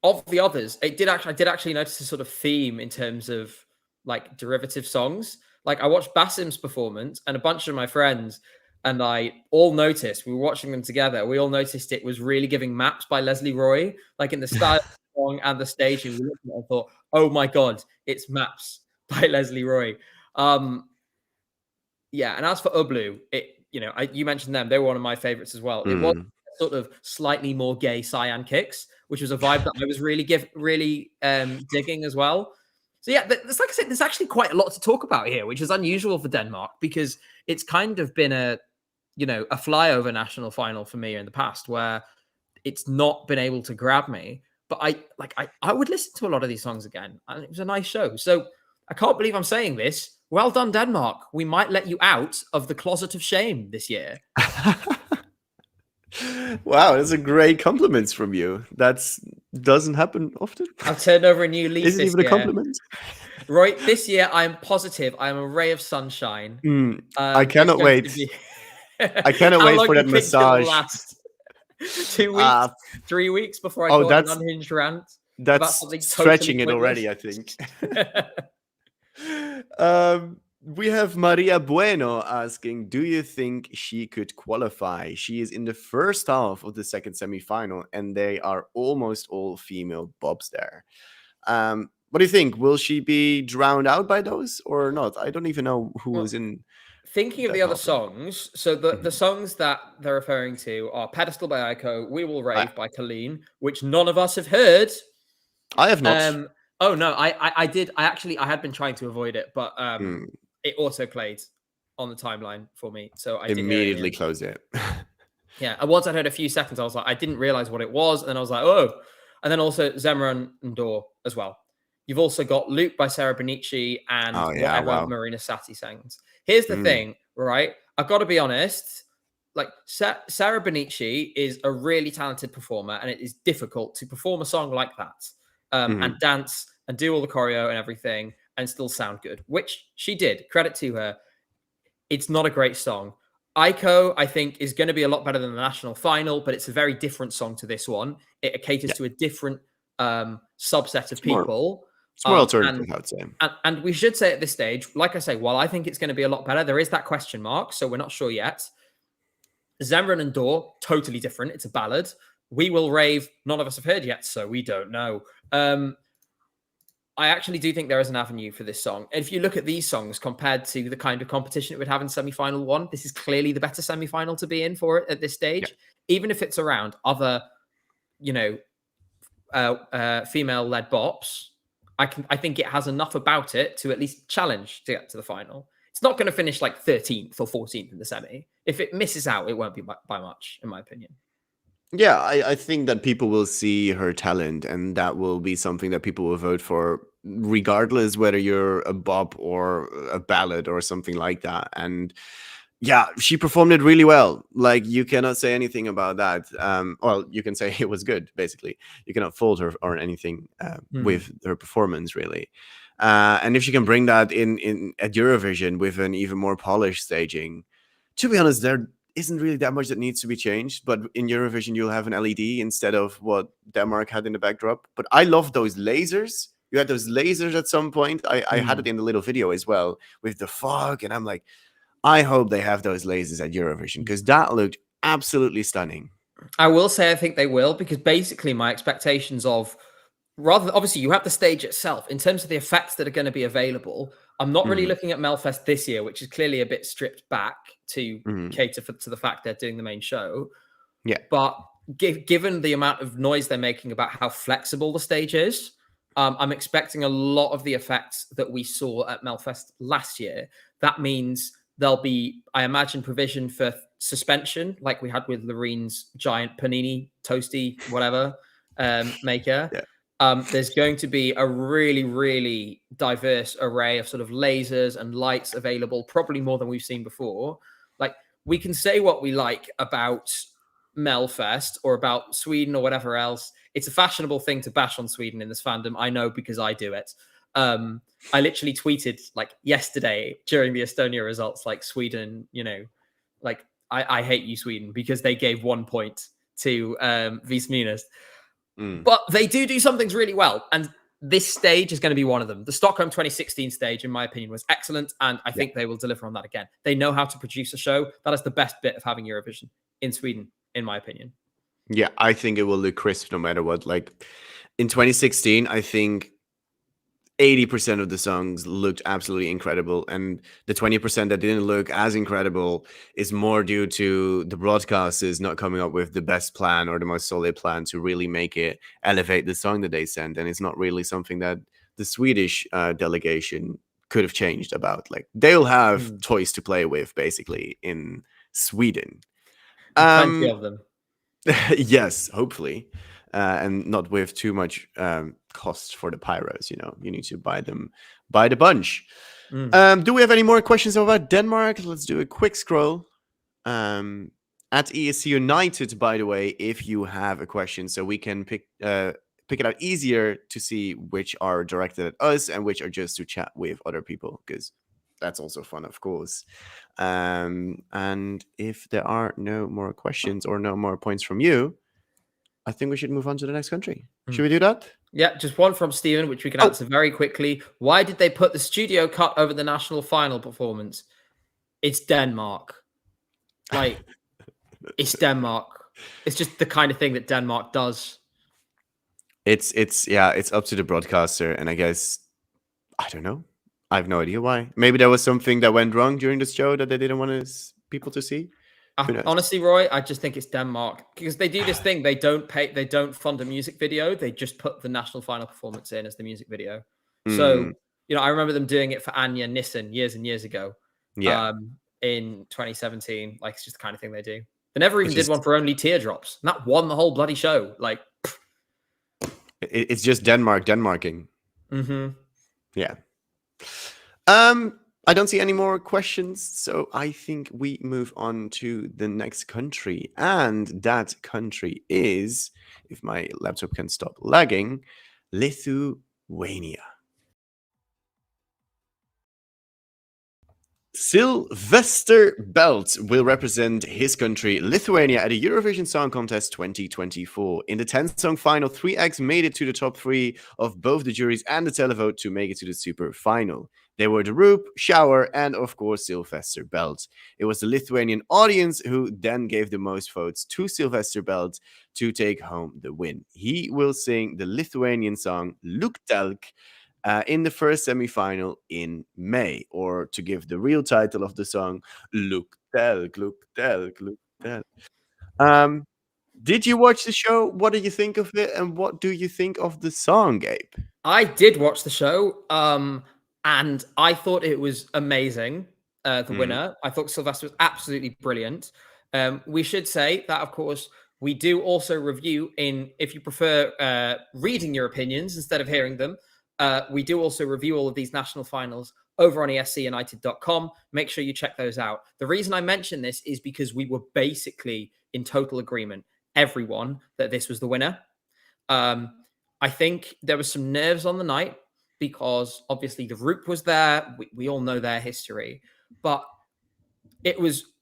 Of the others, I did actually notice a sort of theme in terms of like derivative songs. Like I watched Basim's performance and a bunch of my friends and I all noticed, we were watching them together, we all noticed it was really giving Maps by Leslie Roy, like in the style of the song and the staging. We looked at it and thought, oh my God, it's Maps by Leslie Roy. Yeah, and as for Ublu, you mentioned them, they were one of my favorites as well. It was sort of slightly more gay cyan kicks, which was a vibe that I was really digging as well. So yeah, like I said, there's actually quite a lot to talk about here, which is unusual for Denmark because it's kind of been a flyover national final for me in the past where it's not been able to grab me. But I would listen to a lot of these songs again, and it was a nice show. So I can't believe I'm saying this. Well done, Denmark. We might let you out of the closet of shame this year. Wow, that's a great compliments from you. That doesn't happen often. I've turned over a new leaf. Isn't even a compliment. Roy, this year I'm positive. I am a ray of sunshine. I cannot wait. I cannot wait for that massage. Last 2 weeks, 3 weeks before I go on an unhinged rant. That's stretching totally it already, I think. We have Maria Bueno asking, do you think she could qualify? She is in the first half of the second semifinal, and they are almost all female bobs there. What do you think? Will she be drowned out by those or not? I don't even know who was in. Thinking of the other songs, so the songs that they're referring to are Pedestal by Aiko, We Will Rave by Colleen, which none of us have heard. I have not. Oh no, I did. I had been trying to avoid it, but it auto played on the timeline for me, so I immediately closed it. Yeah, and once I heard a few seconds, I was like, I didn't realize what it was, and then I was like, oh, and then also Zemran and Dor as well. You've also got Loop by Sarah Benici and whatever Marina Sati sings. Here's the thing, right? I've got to be honest. Like Sarah Benici is a really talented performer, and it is difficult to perform a song like that and dance and do all the choreo and everything and still sound good, which she did. Credit to her. It's not a great song. Aiko, I think, is going to be a lot better than the national final, but it's a very different song to this one. It caters to a different subset of people. It's more alternative, I would say. And we should say at this stage, like I say, while I think it's going to be a lot better, there is that question mark, so we're not sure yet. Zemran and Dor, totally different. It's a ballad. We Will Rave, none of us have heard yet, so we don't know. I actually do think there is an avenue for this song. If you look at these songs compared to the kind of competition it would have in semi-final one, this is clearly the better semi-final to be in for it at this stage. Yeah. Even if it's around other, female-led bops, I think it has enough about it to at least challenge to get to the final. It's not going to finish like 13th or 14th in the semi. If it misses out, it won't be by much, in my opinion. Yeah, I think that people will see her talent, and that will be something that people will vote for, regardless whether you're a bop or a ballad or something like that. And yeah, she performed it really well. Like, you cannot say anything about that. Well, you can say it was good, basically. You cannot fault her or anything with her performance, really. And if she can bring that in at Eurovision with an even more polished staging, to be honest, there isn't really that much that needs to be changed. But in Eurovision, you'll have an LED instead of what Denmark had in the backdrop. But I love those lasers. You had those lasers at some point. I had it in the little video as well with the fog. And I'm like, I hope they have those lasers at Eurovision, because that looked absolutely stunning. I will say I think they will, because basically my expectations of, rather, obviously you have the stage itself, in terms of the effects that are going to be available, I'm not really looking at Melfest this year, which is clearly a bit stripped back to cater to the fact they're doing the main show. Yeah. But given the amount of noise they're making about how flexible the stage is, I'm expecting a lot of the effects that we saw at Melfest last year. That means there'll be, I imagine, provision for suspension, like we had with Lorene's giant panini toasty whatever maker. Yeah. There's going to be a really, really diverse array of sort of lasers and lights available, probably more than we've seen before. Like, we can say what we like about Melfest or about Sweden or whatever else. It's a fashionable thing to bash on Sweden in this fandom. I know, because I do it. I literally tweeted like yesterday during the Estonia results, like, Sweden, like, I hate you, Sweden, because they gave 1 point to Vismunus. But they do some things really well. And this stage is going to be one of them. The Stockholm 2016 stage, in my opinion, was excellent. And I think they will deliver on that again. They know how to produce a show. That is the best bit of having Eurovision in Sweden, in my opinion. Yeah, I think it will look crisp no matter what. Like, in 2016, I think 80% of the songs looked absolutely incredible, and the 20% that didn't look as incredible is more due to the broadcasters not coming up with the best plan or the most solid plan to really make it elevate the song that they sent. And it's not really something that the Swedish delegation could have changed about. Like, they'll have toys to play with, basically, in Sweden. Plenty of them. Yes, hopefully. And not with too much cost for the pyros. You need to buy them by the bunch. Do we have any more questions about Denmark? Let's do a quick scroll. At ESCUnited, by the way, if you have a question, so we can pick it out easier to see which are directed at us and which are just to chat with other people, because that's also fun, of course. And if there are no more questions or no more points from you, I think we should move on to the next country. Should we do that? Yeah, just one from Steven, which we can answer very quickly. Why did they put the studio cut over the national final performance? It's Denmark. Like, it's Denmark. It's just the kind of thing that Denmark does. It's up to the broadcaster, and I guess, I don't know. I have no idea why. Maybe there was something that went wrong during the show that they didn't want people to see. Honestly, Roy, I just think it's Denmark, because they do this thing. They don't fund a music video. They just put the national final performance in as the music video. So, I remember them doing it for Anya Nissen years and years ago. Yeah. In 2017, like, it's just the kind of thing they do. They never even did one for Only Teardrops. And that won the whole bloody show. Like, it's just Denmarking. Yeah. I don't see any more questions, so I think we move on to the next country. And that country is, if my laptop can stop lagging, Lithuania. Sylvester Belt will represent his country, Lithuania, at the Eurovision Song Contest 2024. In the 10-song final, 3 acts made it to the top 3 of both the juries and the televote to make it to the super final. They were The Roop, Shower, and of course Sylvester Belt. It was the Lithuanian audience who then gave the most votes to Sylvester Belt to take home the win. He will sing the Lithuanian song Luktelk in the first semi-final in May, or to give the real title of the song, Luktelk, Luktelk, Luktelk. Did you watch the show? What did you think of it? And what do you think of the song, Gabe? I did watch the show, and I thought it was amazing, the winner. I thought Sylvester was absolutely brilliant. We should say that, of course, we do also review if you prefer reading your opinions instead of hearing them, we do also review all of these national finals over on ESCUnited.com. Make sure you check those out. The reason I mention this is because we were basically in total agreement, everyone, that this was the winner. I think there was some nerves on the night because obviously the Roop was there. We all know their history, but it was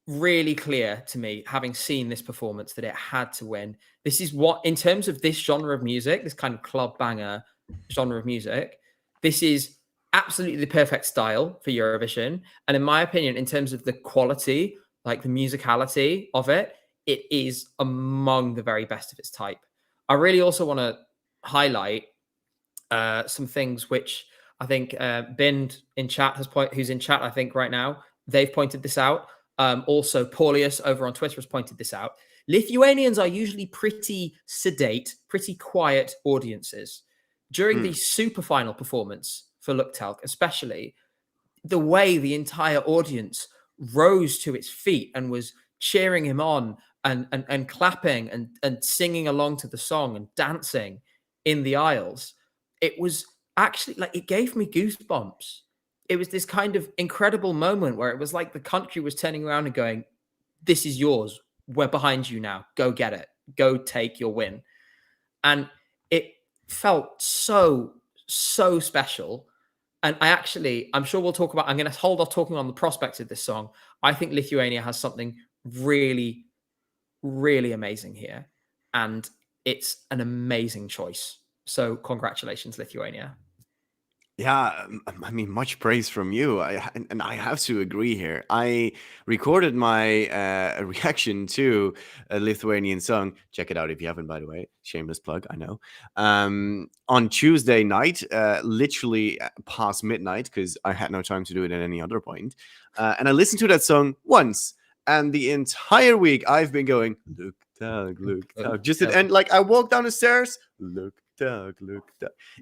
really clear to me, having seen this performance, that it had to win. This is what, in terms of this genre of music, this kind of club banger genre of music, this is absolutely the perfect style for Eurovision. And in my opinion, in terms of the quality, like the musicality of it, it is among the very best of its type. I really also want to highlight some things which I think Bind in chat who's in chat, I think right now, they've pointed this out. Also, Paulius over on Twitter has pointed this out. Lithuanians are usually pretty sedate, pretty quiet audiences. During the super final performance for Luktelk, especially, the way the entire audience rose to its feet and was cheering him on and clapping and singing along to the song and dancing in the aisles, it was actually like, it gave me goosebumps. It was this kind of incredible moment where it was like the country was turning around and going, this is yours. We're behind you now. Go get it. Go take your win. And it felt so special. And I'm sure we'll talk about, I'm going to hold off talking on the prospects of this song. I think Lithuania has something really, really amazing here. And it's an amazing choice. So congratulations, Lithuania. Yeah, I mean, much praise from you. And I have to agree here. I recorded my reaction to a Lithuanian song. Check it out if you haven't, by the way. Shameless plug, I know. On Tuesday night, literally past midnight, because I had no time to do it at any other point. And I listened to that song once. And the entire week, I've been going, look, Doug, look, Doug. Just and like I walk down the stairs, look, Doug.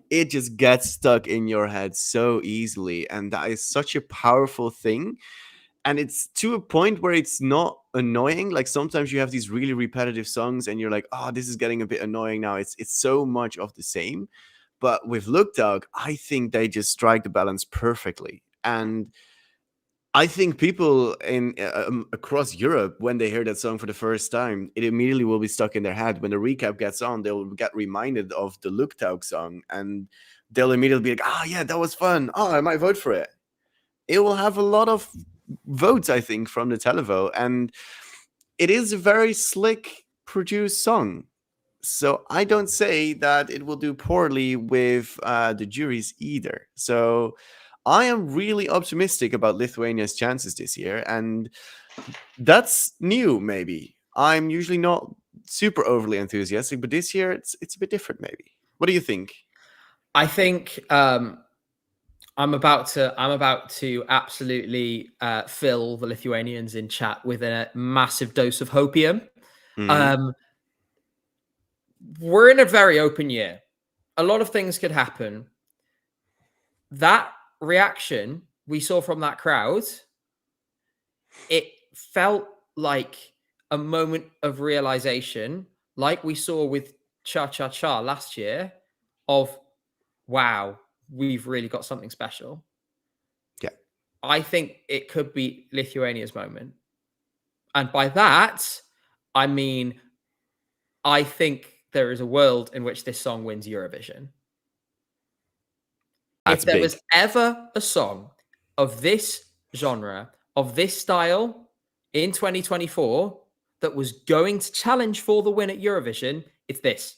It just gets stuck in your head so easily, and that is such a powerful thing. And it's to a point where it's not annoying. Like sometimes you have these really repetitive songs, and you're like, "Oh, this is getting a bit annoying now." It's so much of the same. But with Look Doug, I think they just strike the balance perfectly. And I think people in across Europe, when they hear that song for the first time, it immediately will be stuck in their head. When the recap gets on, they'll get reminded of the Luktaug song, and they'll immediately be like, "Ah, yeah, that was fun. Oh, I might vote for it." It will have a lot of votes, I think, from the televote, and it is a very slick produced song. So I don't say that it will do poorly with the juries either. So I am really optimistic about Lithuania's chances this year, and that's new. Maybe I'm usually not super overly enthusiastic, but this year it's a bit different. Maybe. What do you think? I think I'm about to absolutely fill the Lithuanians in chat with a massive dose of hopium. We're in a very open year. A lot of things could happen. That reaction we saw from that crowd, it felt like a moment of realization, like we saw with Cha Cha Cha last year, of wow, we've really got something special. Yeah. I think it could be Lithuania's moment. And by that, I mean, I think there is a world in which this song wins Eurovision. That's if there big. was ever a song of this genre, of this style in 2024 that was going to challenge for the win at Eurovision, it's this.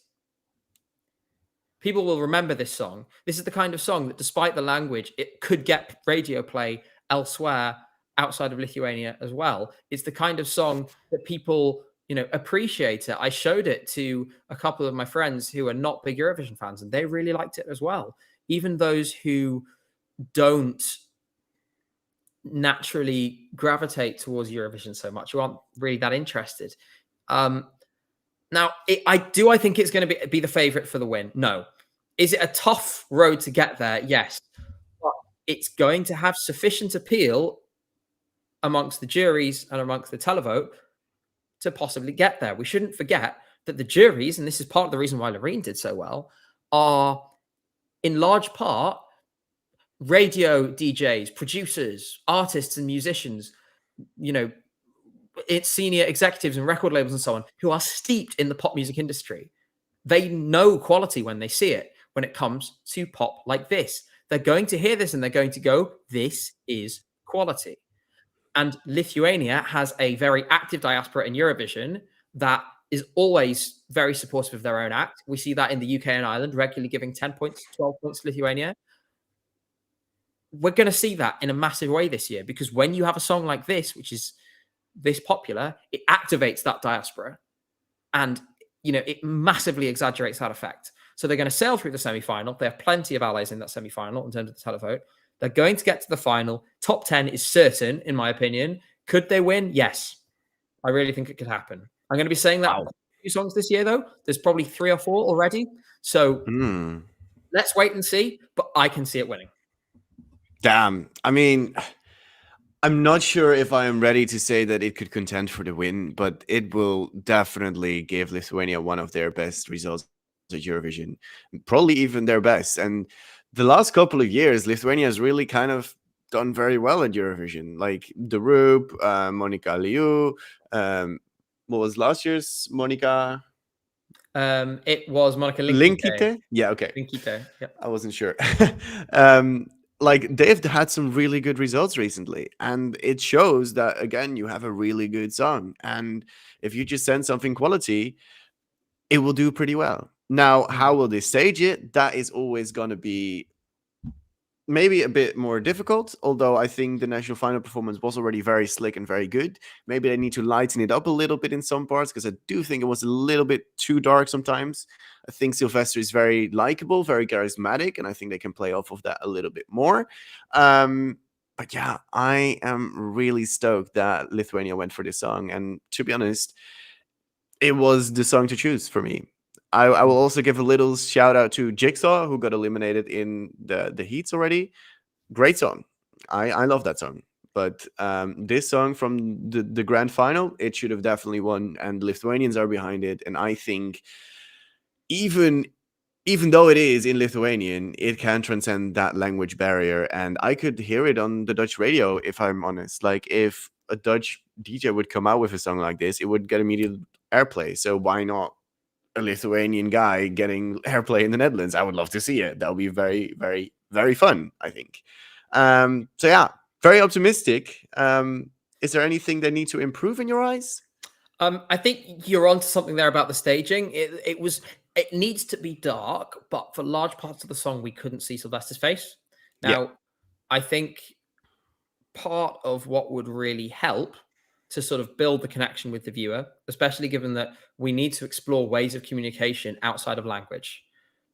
People will remember this song. This is the kind of song that, despite the language, it could get radio play elsewhere outside of Lithuania as well. It's the kind of song that people, appreciate it. I showed it to a couple of my friends who are not big Eurovision fans, and they really liked it as well. Even those who don't naturally gravitate towards Eurovision so much, who aren't really that interested. Now, I think it's going to be the favorite for the win? No. Is it a tough road to get there? Yes. But it's going to have sufficient appeal amongst the juries and amongst the televote to possibly get there. We shouldn't forget that the juries, and this is part of the reason why Loreen did so well, are in large part radio DJs, producers, artists and musicians, it's senior executives and record labels and so on, who are steeped in the pop music industry. They know quality when they see it, when it comes to pop like this. They're going to hear this and they're going to go, this is quality. And Lithuania has a very active diaspora in Eurovision that is always very supportive of their own act. We see that in the UK and Ireland, regularly giving 10 points, 12 points to Lithuania. We're going to see that in a massive way this year, because when you have a song like this, which is this popular, it activates that diaspora, and it massively exaggerates that effect. So they're going to sail through the semi-final. They have plenty of allies in that semi-final in terms of the televote. They're going to get to the final. Top 10 is certain, in my opinion. Could they win? Yes. I really think it could happen. I'm going to be saying that Wow. a few songs this year, though. There's probably 3 or 4 already. So let's wait and see. But I can see it winning. Damn. I mean, I'm not sure if I am ready to say that it could contend for the win, but it will definitely give Lithuania one of their best results at Eurovision, probably even their best. And the last couple of years, Lithuania has really kind of done very well at Eurovision, like the Roop, Monica Liu. What was last year's Monica? It was Monica Linkite? Yeah, okay. Linkite, yeah. I wasn't sure. Like they've had some really good results recently, and it shows that again you have a really good song, and if you just send something quality, it will do pretty well. Now, how will they stage it? That is always going to be maybe a bit more difficult, although I think the national final performance was already very slick and very good. Maybe they need to lighten it up a little bit in some parts, because I do think it was a little bit too dark sometimes. I think Sylvester is very likable, very charismatic, and I think they can play off of that a little bit more. But yeah, I am really stoked that Lithuania went for this song, and to be honest, it was the song to choose for me. I will also give a little shout out to Jigsaw, who got eliminated in the heats already. Great song. I love that song. But this song from the grand final, it should have definitely won, and Lithuanians are behind it. And I think even though it is in Lithuanian, it can transcend that language barrier. And I could hear it on the Dutch radio, if I'm honest. Like if a Dutch DJ would come out with a song like this, it would get immediate airplay. So why not a Lithuanian guy getting airplay in the Netherlands? I would love to see it. That would be very, very, very fun, I think. So yeah, very optimistic. Is there anything they need to improve in your eyes? I think you're onto something there about the staging. It needs to be dark, but for large parts of the song, we couldn't see Sylvester's face. Now, I think part of what would really help to sort of build the connection with the viewer, especially given that we need to explore ways of communication outside of language.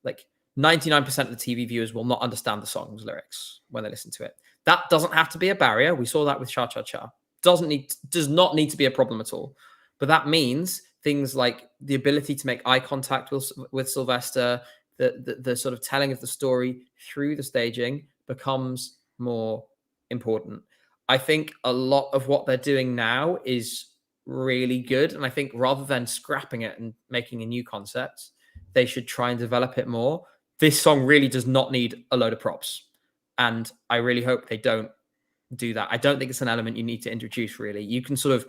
Like 99% of the TV viewers will not understand the song's lyrics when they listen to it. That doesn't have to be a barrier. We saw that with Cha Cha Cha. Does not need to be a problem at all. But that means things like the ability to make eye contact with Sylvester, the sort of telling of the story through the staging becomes more important. I think a lot of what they're doing now is really good. And I think rather than scrapping it and making a new concept, they should try and develop it more. This song really does not need a load of props. And I really hope they don't do that. I don't think it's an element you need to introduce, really. You can sort of,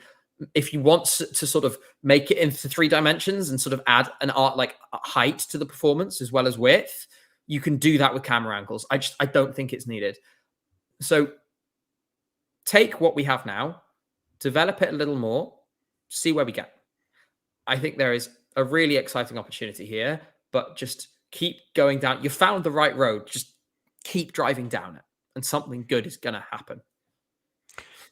if you want to sort of make it into 3 dimensions and sort of add an art like height to the performance as well as width, you can do that with camera angles. I don't think it's needed. So take what we have now, develop it a little more, see where we get. I think there is a really exciting opportunity here, but just keep going down. You found the right road. Just keep driving down it, and something good is going to happen.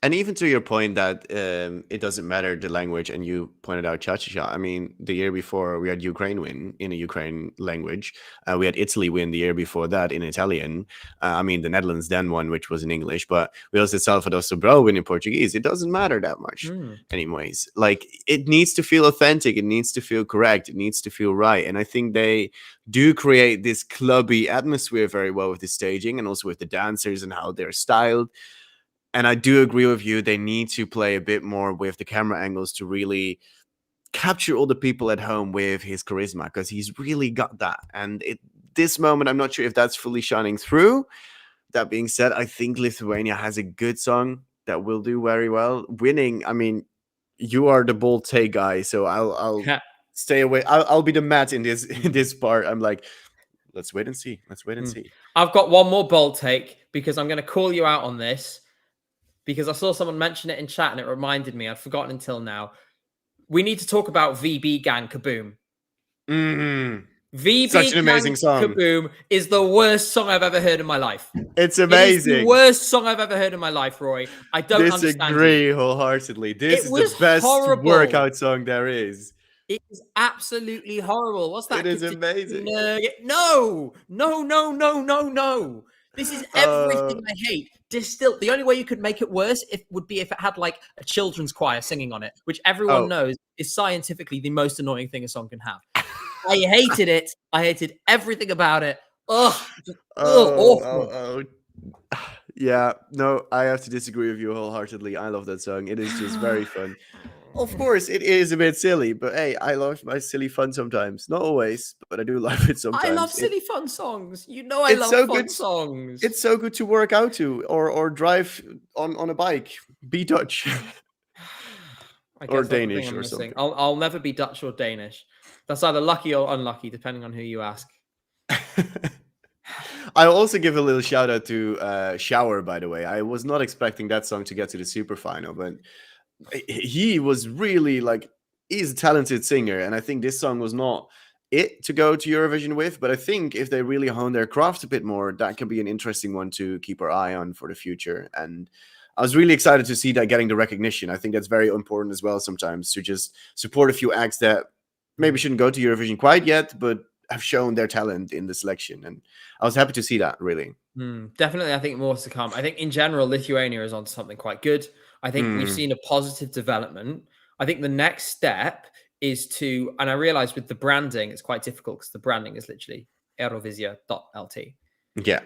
And even to your point that it doesn't matter the language, and you pointed out Cha-Cha-Cha. I mean, the year before we had Ukraine win in a Ukraine language. We had Italy win the year before that in Italian. I mean, the Netherlands then won, which was in English. But we also had Salvador Sobral win in Portuguese. It doesn't matter that much anyways. Like, it needs to feel authentic. It needs to feel correct. It needs to feel right. And I think they do create this clubby atmosphere very well with the staging and also with the dancers and how they're styled. And I do agree with you. They need to play a bit more with the camera angles to really capture all the people at home with his charisma, because he's really got that. And at this moment, I'm not sure if that's fully shining through. That being said, I think Lithuania has a good song that will do very well. Winning, I mean, you are the bold take guy, so I'll stay away. I'll be the Matt in this part. I'm like, let's wait and see. Let's wait and see. I've got one more bold take because I'm going to call you out on this, because I saw someone mention it in chat and it reminded me. I'd forgotten until now. We need to talk about VB Gang Kaboom. VB Such an amazing song. Kaboom is the worst song I've ever heard in my life. It's amazing. It is the worst song I've ever heard in my life, Roy. I don't understand. Disagree wholeheartedly. This is the best workout song there is. It is absolutely horrible. What's that? It is amazing. No. This is everything I hate. distill. The only way you could make it worse would be if it had like a children's choir singing on it, which everyone knows is scientifically the most annoying thing a song can have. I hated it. I hated everything about it. Awful. Yeah, no, I have to disagree with you wholeheartedly. I love that song. It is just very fun. Of course, it is a bit silly, but hey, I love my silly fun sometimes. Not always, but I do love it sometimes. I love silly fun songs. You know I love fun songs. It's so good to work out to or drive on a bike. Be Dutch. Or Danish or something. I'll never be Dutch or Danish. That's either lucky or unlucky, depending on who you ask. I'll also give a little shout out to Shower, by the way. I was not expecting that song to get to the super final, but he was really like, he's a talented singer. And I think this song was not it to go to Eurovision with, but I think if they really hone their craft a bit more, that can be an interesting one to keep our eye on for the future. And I was really excited to see that getting the recognition. I think that's very important as well sometimes, to just support a few acts that maybe shouldn't go to Eurovision quite yet, but have shown their talent in the selection. And I was happy to see that, really. Definitely, I think more to come. I think in general, Lithuania is on something quite good. I think we've seen a positive development. I think the next step is to, and I realize with the branding, it's quite difficult because the branding is literally Eurovisia.lt. Yeah.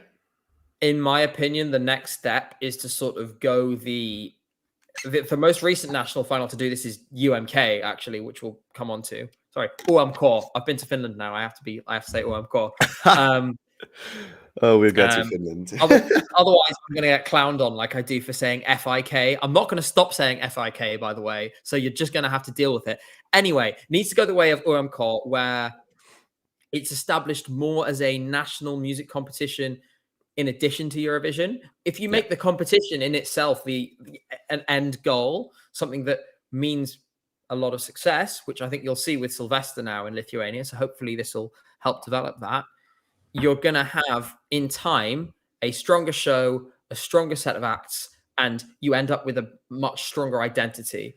In my opinion, the next step is to sort of go the most recent national final to do this is UMK, actually, which we'll come on to. Sorry, UMK. I've been to Finland now. I have to say UMK. We'll get to Finland. Otherwise, I'm going to get clowned on like I do for saying FIK. I'm not going to stop saying FIK, by the way. So you're just going to have to deal with it. Anyway, needs to go the way of UMK, where it's established more as a national music competition in addition to Eurovision. If you make the competition in itself an end goal, something that means a lot of success, which I think you'll see with Sylvester now in Lithuania. So hopefully this will help develop that. You're going to have, in time, a stronger show, a stronger set of acts, and you end up with a much stronger identity.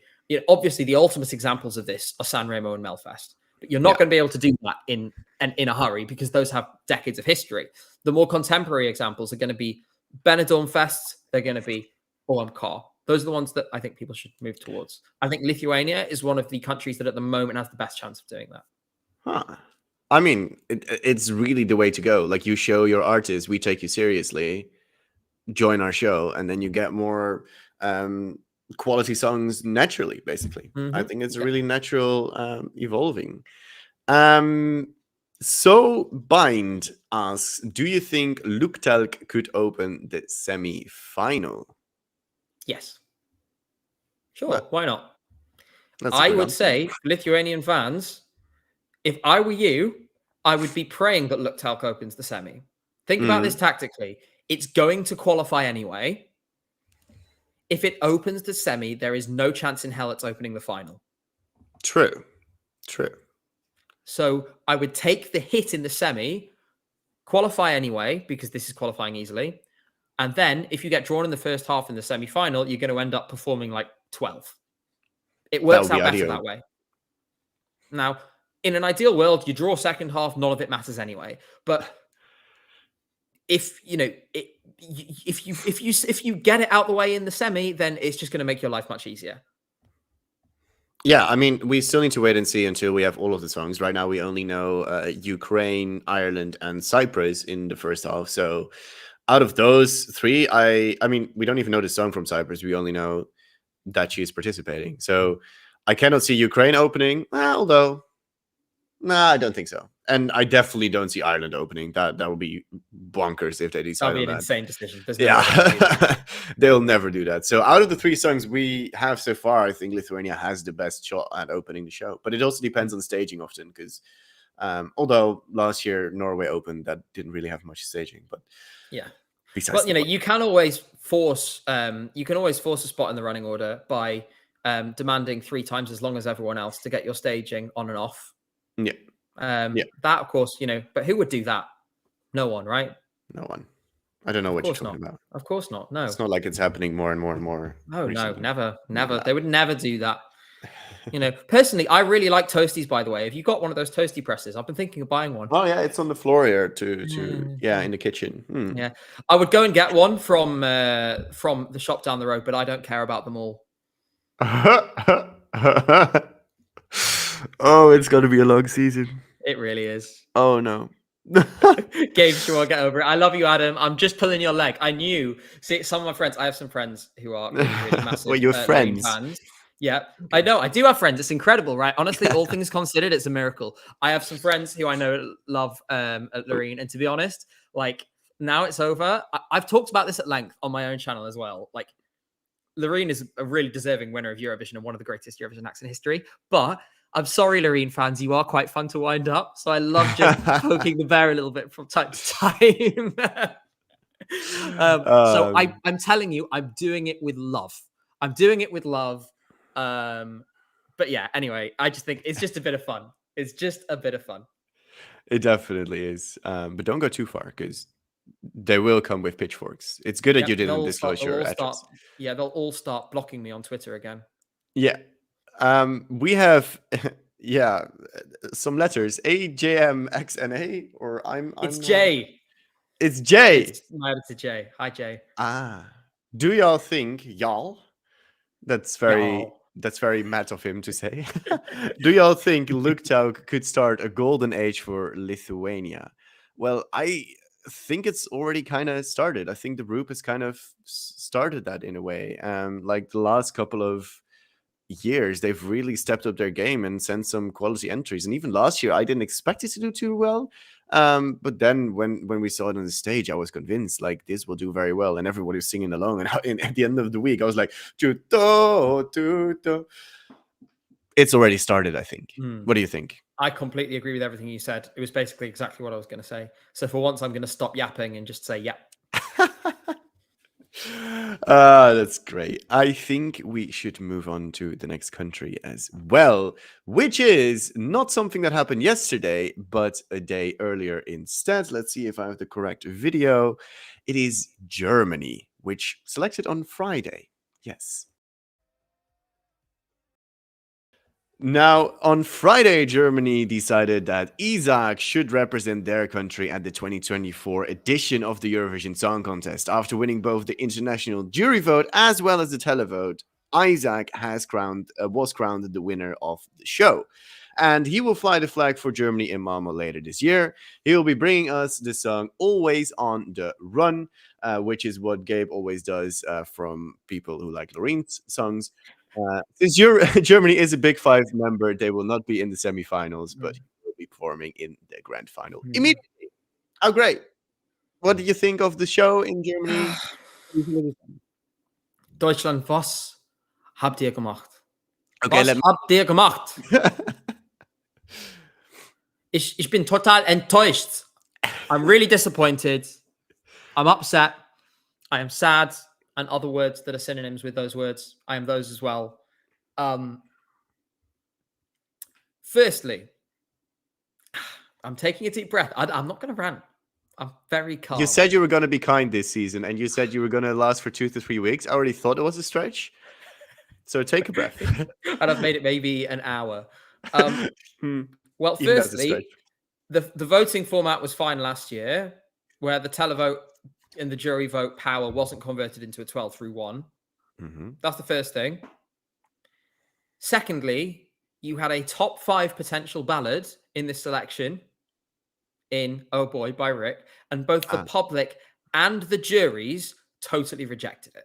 Obviously, the ultimate examples of this are Sanremo and Melfest. But you're not going to be able to do that in a hurry because those have decades of history. The more contemporary examples are going to be Benidorm Fest. They're going to be OMK. Those are the ones that I think people should move towards. I think Lithuania is one of the countries that at the moment has the best chance of doing that. Huh. I mean, it's really the way to go. Like, you show your artists, we take you seriously, join our show, and then you get more quality songs naturally, basically. I think it's really natural evolving. So Bind asks, do you think Luktelk could open the semi-final? Yes. Sure, why not? That's I would say, Lithuanian fans, if I were you, I would be praying that Luktelk opens the semi. Think about this tactically. It's going to qualify anyway. If it opens the semi, there is no chance in hell it's opening the final. True. So I would take the hit in the semi, qualify anyway, because this is qualifying easily. And then if you get drawn in the first half in the semi-final, you're going to end up performing like 12. It works out better that way. Now, in an ideal world, you draw second half, none of it matters anyway. But if you get it out the way in the semi, then it's just going to make your life much easier. Yeah, I mean, we still need to wait and see until we have all of the songs. Right now, we only know Ukraine, Ireland, and Cyprus in the first half. So out of those three, I mean, we don't even know the song from Cyprus. We only know that she's participating. So I cannot see Ukraine opening, although, I don't think so. And I definitely don't see Ireland opening. That would be bonkers if they decide on that. That would be an insane decision. They'll never do that. So out of the three songs we have so far, I think Lithuania has the best shot at opening the show. But it also depends on staging often, because although last year Norway opened, that didn't really have much staging. But yeah. But you can always force a spot in the running order by demanding 3 times as long as everyone else to get your staging on and off. Yeah. That, of course, but who would do that? No one, right? No one. I don't know what you're talking about. Of course not. No. It's not like it's happening more and more and more. No, recently. No, never. They would never do that. Personally, I really like toasties, by the way. If you got one of those toasty presses, I've been thinking of buying one. Oh yeah, it's on the floor here in the kitchen. Yeah. I would go and get one from the shop down the road, but I don't care about them all. Oh, it's gonna be a long season. It really is. Oh no. Gabe, sure, get over it. I love you, Adam. I'm just pulling your leg. I knew. See, some of my friends, I have some friends who are really, really massive Well, your friends. fans. Yeah, I know. I do have friends. It's incredible, right? Honestly, all things considered, it's a miracle. I have some friends who I know love Loreen, and to be honest, like now it's over. I've talked about this at length on my own channel as well. Like Loreen is a really deserving winner of Eurovision and one of the greatest Eurovision acts in history. But I'm sorry, Loreen fans, you are quite fun to wind up. So I love just poking the bear a little bit from time to time. So I'm telling you, I'm doing it with love. I'm doing it with love. But yeah, anyway, I just think it's just a bit of fun. It's just a bit of fun. It definitely is. But don't go too far because they will come with pitchforks. It's good that you didn't disclose your address. They'll all start blocking me on Twitter again. Yeah. We have some letters. AJMXNA or It's J. It's J. It's my editor J. Hi J. Do y'all think y'all? That's very mad of him to say. Do y'all think Luktauk could start a golden age for Lithuania? Well, I think it's already kind of started. I think the group has kind of started that in a way. Like the last couple of years, they've really stepped up their game and sent some quality entries. And even last year, I didn't expect it to do too well. But then when we saw it on the stage, I was convinced like this will do very well. And everybody was singing along. And at the end of the week, I was like, it's already started, I think. What do you think? I completely agree with everything you said. It was basically exactly what I was going to say. So for once, I'm going to stop yapping and just say, yeah. That's great. I think we should move on to the next country as well, which is not something that happened yesterday, but a day earlier instead. Let's see if I have the correct video. It is Germany, which selected on Friday. Yes. Now, on Friday, Germany decided that Isaac should represent their country at the 2024 edition of the Eurovision Song Contest. After winning both the international jury vote as well as the televote, Isaac was crowned the winner of the show. And he will fly the flag for Germany in Malmo later this year. He will be bringing us the song Always on the Run, which is what Gabe always does from people who like Loreen's songs. Since Germany is a Big Five member, they will not be in the semifinals, but he will be performing in the grand final immediately. How great! What do you think of the show in Germany? Deutschland, was habt ihr gemacht? Okay, was habt ihr gemacht? Ich bin total enttäuscht. I'm really disappointed. I'm upset. I am sad. And other words that are synonyms with those words. I am those as well. Firstly, I'm taking a deep breath. I'm not going to rant. I'm very calm. You said you were going to be kind this season, and you said you were going to last for 2 to 3 weeks. I already thought it was a stretch. So take a breath. And I've made it maybe an hour. Well, firstly, the voting format was fine last year, where the televote and the jury vote power wasn't converted into a 12-1. That's the first thing. Secondly, you had a top 5 potential ballad in this selection in Oh Boy by Rick, and both the public and the juries totally rejected it.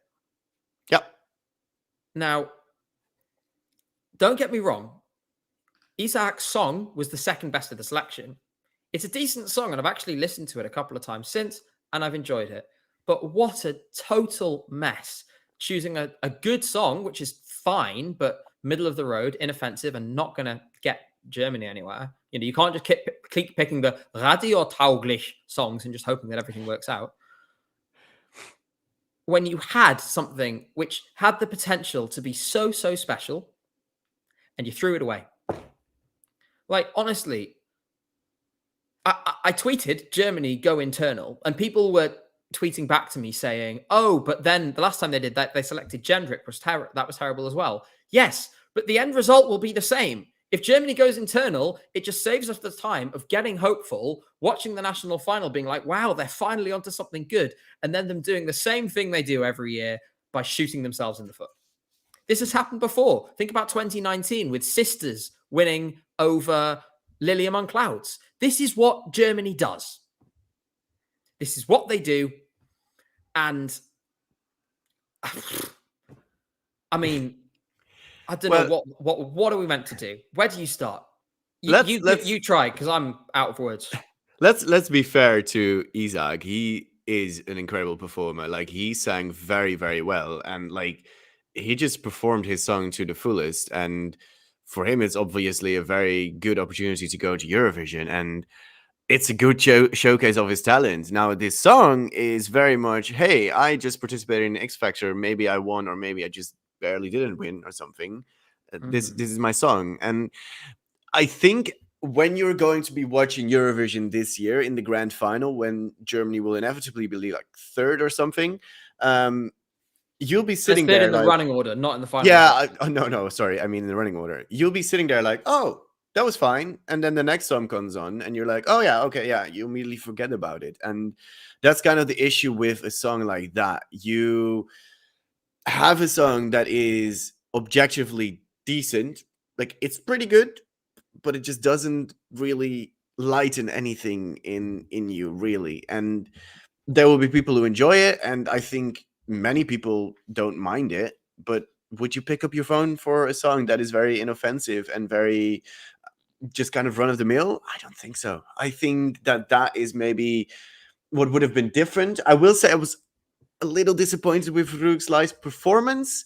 Yep. Now, don't get me wrong. Isaac's song was the second best of the selection. It's a decent song, and I've actually listened to it a couple of times since, and I've enjoyed it. But what a total mess. Choosing a good song, which is fine, but middle of the road, inoffensive, and not going to get Germany anywhere. You can't just keep picking the radiotauglich songs and just hoping that everything works out. When you had something which had the potential to be so, so special, and you threw it away. Like, honestly, I tweeted Germany go internal, and people were tweeting back to me saying, oh, but then the last time they did that, they selected Gendrick, that was terrible as well. Yes, but the end result will be the same. If Germany goes internal, it just saves us the time of getting hopeful, watching the national final, being like, wow, they're finally onto something good. And then them doing the same thing they do every year by shooting themselves in the foot. This has happened before. Think about 2019 with Sisters winning over Lily Among Clouds. This is what Germany does. This is what they do. And I mean, I don't know what are we meant to do? Where do you start? You try, because I'm out of words. Let's be fair to Isaac. He is an incredible performer. Like, he sang very, very well, and like, he just performed his song to the fullest. And for him, it's obviously a very good opportunity to go to Eurovision, and it's a good showcase of his talent. Now, this song is very much, hey, I just participated in X Factor. Maybe I won, or maybe I just barely didn't win, or something. This is my song, and I think when you're going to be watching Eurovision this year in the grand final, when Germany will inevitably be like third or something, you'll be sitting there in the like, running order, not in the final. Yeah, no, sorry, I mean in the running order. You'll be sitting there like, oh, that was fine, and then the next song comes on, and you're like, oh yeah, okay, yeah. You immediately forget about it, and that's kind of the issue with a song like that. You have a song that is objectively decent, like it's pretty good, but it just doesn't really lighten anything in you, really. And there will be people who enjoy it, and I think many people don't mind it. But would you pick up your phone for a song that is very inoffensive and very just kind of run of the mill? I don't think so. I think that is maybe what would have been different. I will say I was a little disappointed with Rook's live performance.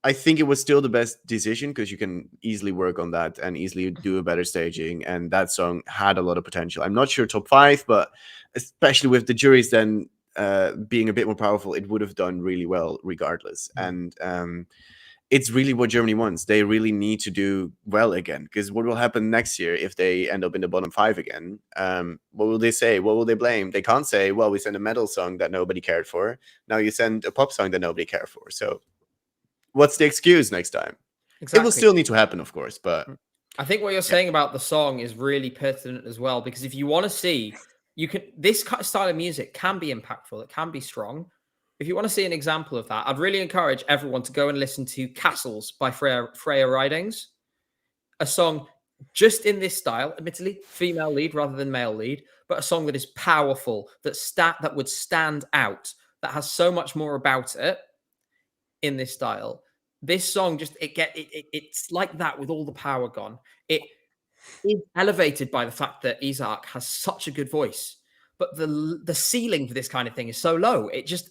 I think it was still the best decision, because you can easily work on that and easily do a better staging. And that song had a lot of potential. I'm not sure top 5, but especially with the juries then being a bit more powerful, it would have done really well regardless. And it's really what Germany wants. They really need to do well again, because what will happen next year if they end up in the bottom 5 again? What will they say? What will they blame? They can't say, well, we sent a metal song that nobody cared for. Now you send a pop song that nobody cared for. So what's the excuse next time? Exactly. It will still need to happen, of course, but I think what you're saying about the song is really pertinent as well, because if you want to see, this style of music can be impactful, it can be strong. If you want to see an example of that, I'd really encourage everyone to go and listen to Castles by Freya Ridings, a song just in this style, admittedly female lead rather than male lead, but a song that is powerful, that would stand out, that has so much more about it in this style. This song it's like that, with all the power gone. It is elevated by the fact that Isaac has such a good voice, but the ceiling for this kind of thing is so low. It just,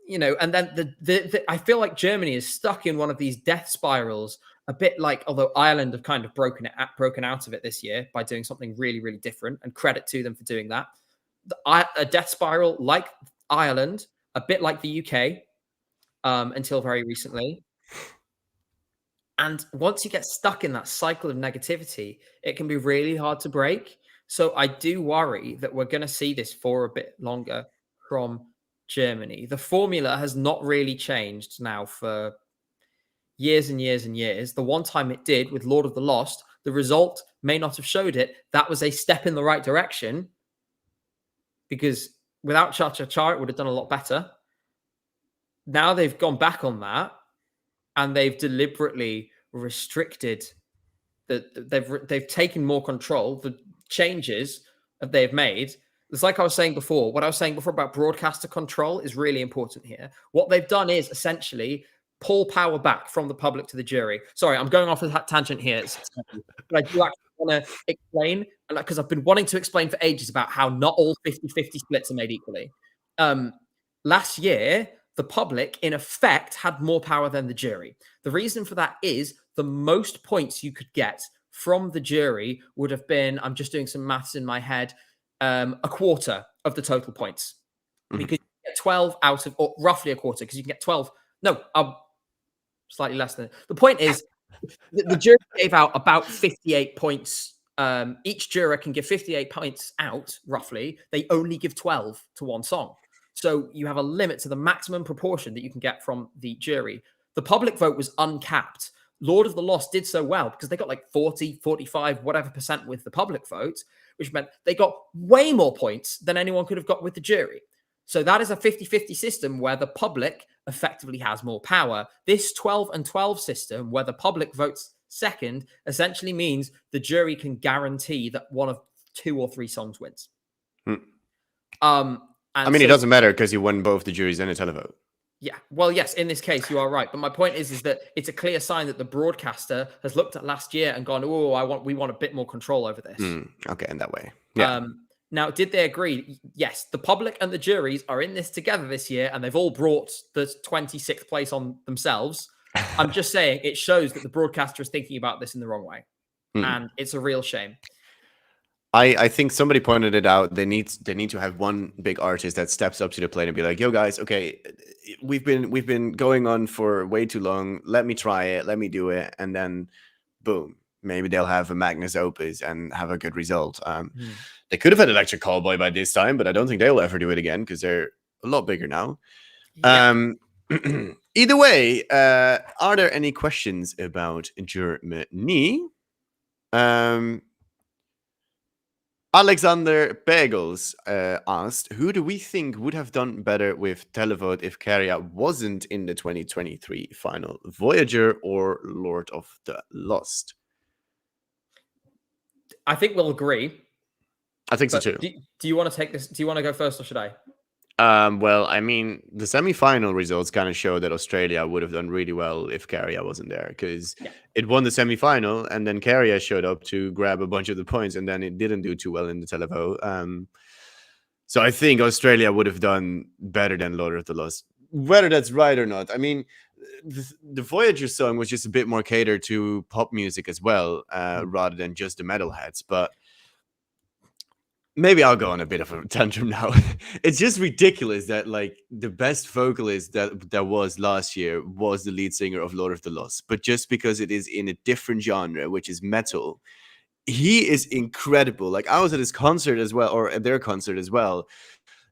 and then I feel like Germany is stuck in one of these death spirals, a bit like, although Ireland have kind of broken out of it this year by doing something really, really different, and credit to them for doing that. A death spiral like Ireland, a bit like the UK, until very recently. And once you get stuck in that cycle of negativity, it can be really hard to break. So I do worry that we're going to see this for a bit longer from Germany. The formula has not really changed now for years and years and years. The one time it did with Lord of the Lost, the result may not have showed it. That was a step in the right direction, because without Cha Cha Cha, it would have done a lot better. Now they've gone back on that, and they've deliberately restricted they've taken more control. The changes that they've made, it's like I was saying before, what I was saying before about broadcaster control is really important here. What they've done is essentially pull power back from the public to the jury. Sorry, I'm going off a tangent here, but I do actually want to explain, because I've been wanting to explain for ages about how not all 50-50 splits are made equally. Last year, the public, in effect, had more power than the jury. The reason for that is the most points you could get from the jury would have been, I'm just doing some maths in my head, a quarter of the total points. Because you get 12 out of, or roughly a quarter, because you can get 12. No, slightly less than. The point is, the jury gave out about 58 points. Each juror can give 58 points out, roughly. They only give 12 to one song. So you have a limit to the maximum proportion that you can get from the jury. The public vote was uncapped. Lord of the Lost did so well because they got like 40, 45, whatever percent with the public vote, which meant they got way more points than anyone could have got with the jury. So that is a 50-50 system where the public effectively has more power. This 12 and 12 system where the public votes second essentially means the jury can guarantee that one of 2 or 3 songs wins. I mean, it doesn't matter because you won both the juries and a televote. Yeah, well, yes, in this case, you are right. But my point is that it's a clear sign that the broadcaster has looked at last year and gone, "Oh, we want a bit more control over this." Okay, in that way. Yeah. Now, did they agree? Yes, the public and the juries are in this together this year, and they've all brought the 26th place on themselves. I'm just saying it shows that the broadcaster is thinking about this in the wrong way, and it's a real shame. I think somebody pointed it out. They need to have one big artist that steps up to the plate and be like, "Yo, guys, okay, we've been going on for way too long. Let me try it. Let me do it." And then, boom, maybe they'll have a magnus opus and have a good result. They could have had Electric Callboy by this time, but I don't think they'll ever do it again because they're a lot bigger now. Yeah. Either way, are there any questions about Germany? Alexander Bagels asked, who do we think would have done better with televote if Carrier wasn't in the 2023 final? Voyager or Lord of the Lost? I think we'll agree. I think so too. Do you want to take this? Do you want to go first or should I? Well, I mean, the semi-final results kind of show that Australia would have done really well if Carrier wasn't there because it won the semi-final and then Carrier showed up to grab a bunch of the points and then it didn't do too well in the televote. So I think Australia would have done better than Lord of the Lost. Whether that's right or not, I mean, the Voyager song was just a bit more catered to pop music as well, rather than just the metalheads, but maybe I'll go on a bit of a tantrum now. It's just ridiculous that like the best vocalist that was last year was the lead singer of Lord of the Lost. But just because it is in a different genre, which is metal, he is incredible. Like I was at his concert as well, or at their concert as well.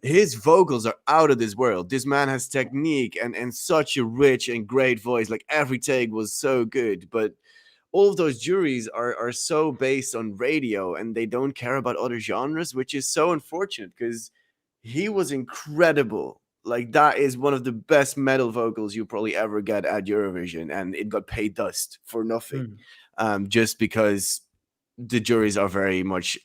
His vocals are out of this world. This man has technique and such a rich and great voice. Like every take was so good, but all of those juries are so based on radio and they don't care about other genres, which is so unfortunate because he was incredible. Like that is one of the best metal vocals you probably ever get at Eurovision, and it got paid dust for nothing, just because the juries are very much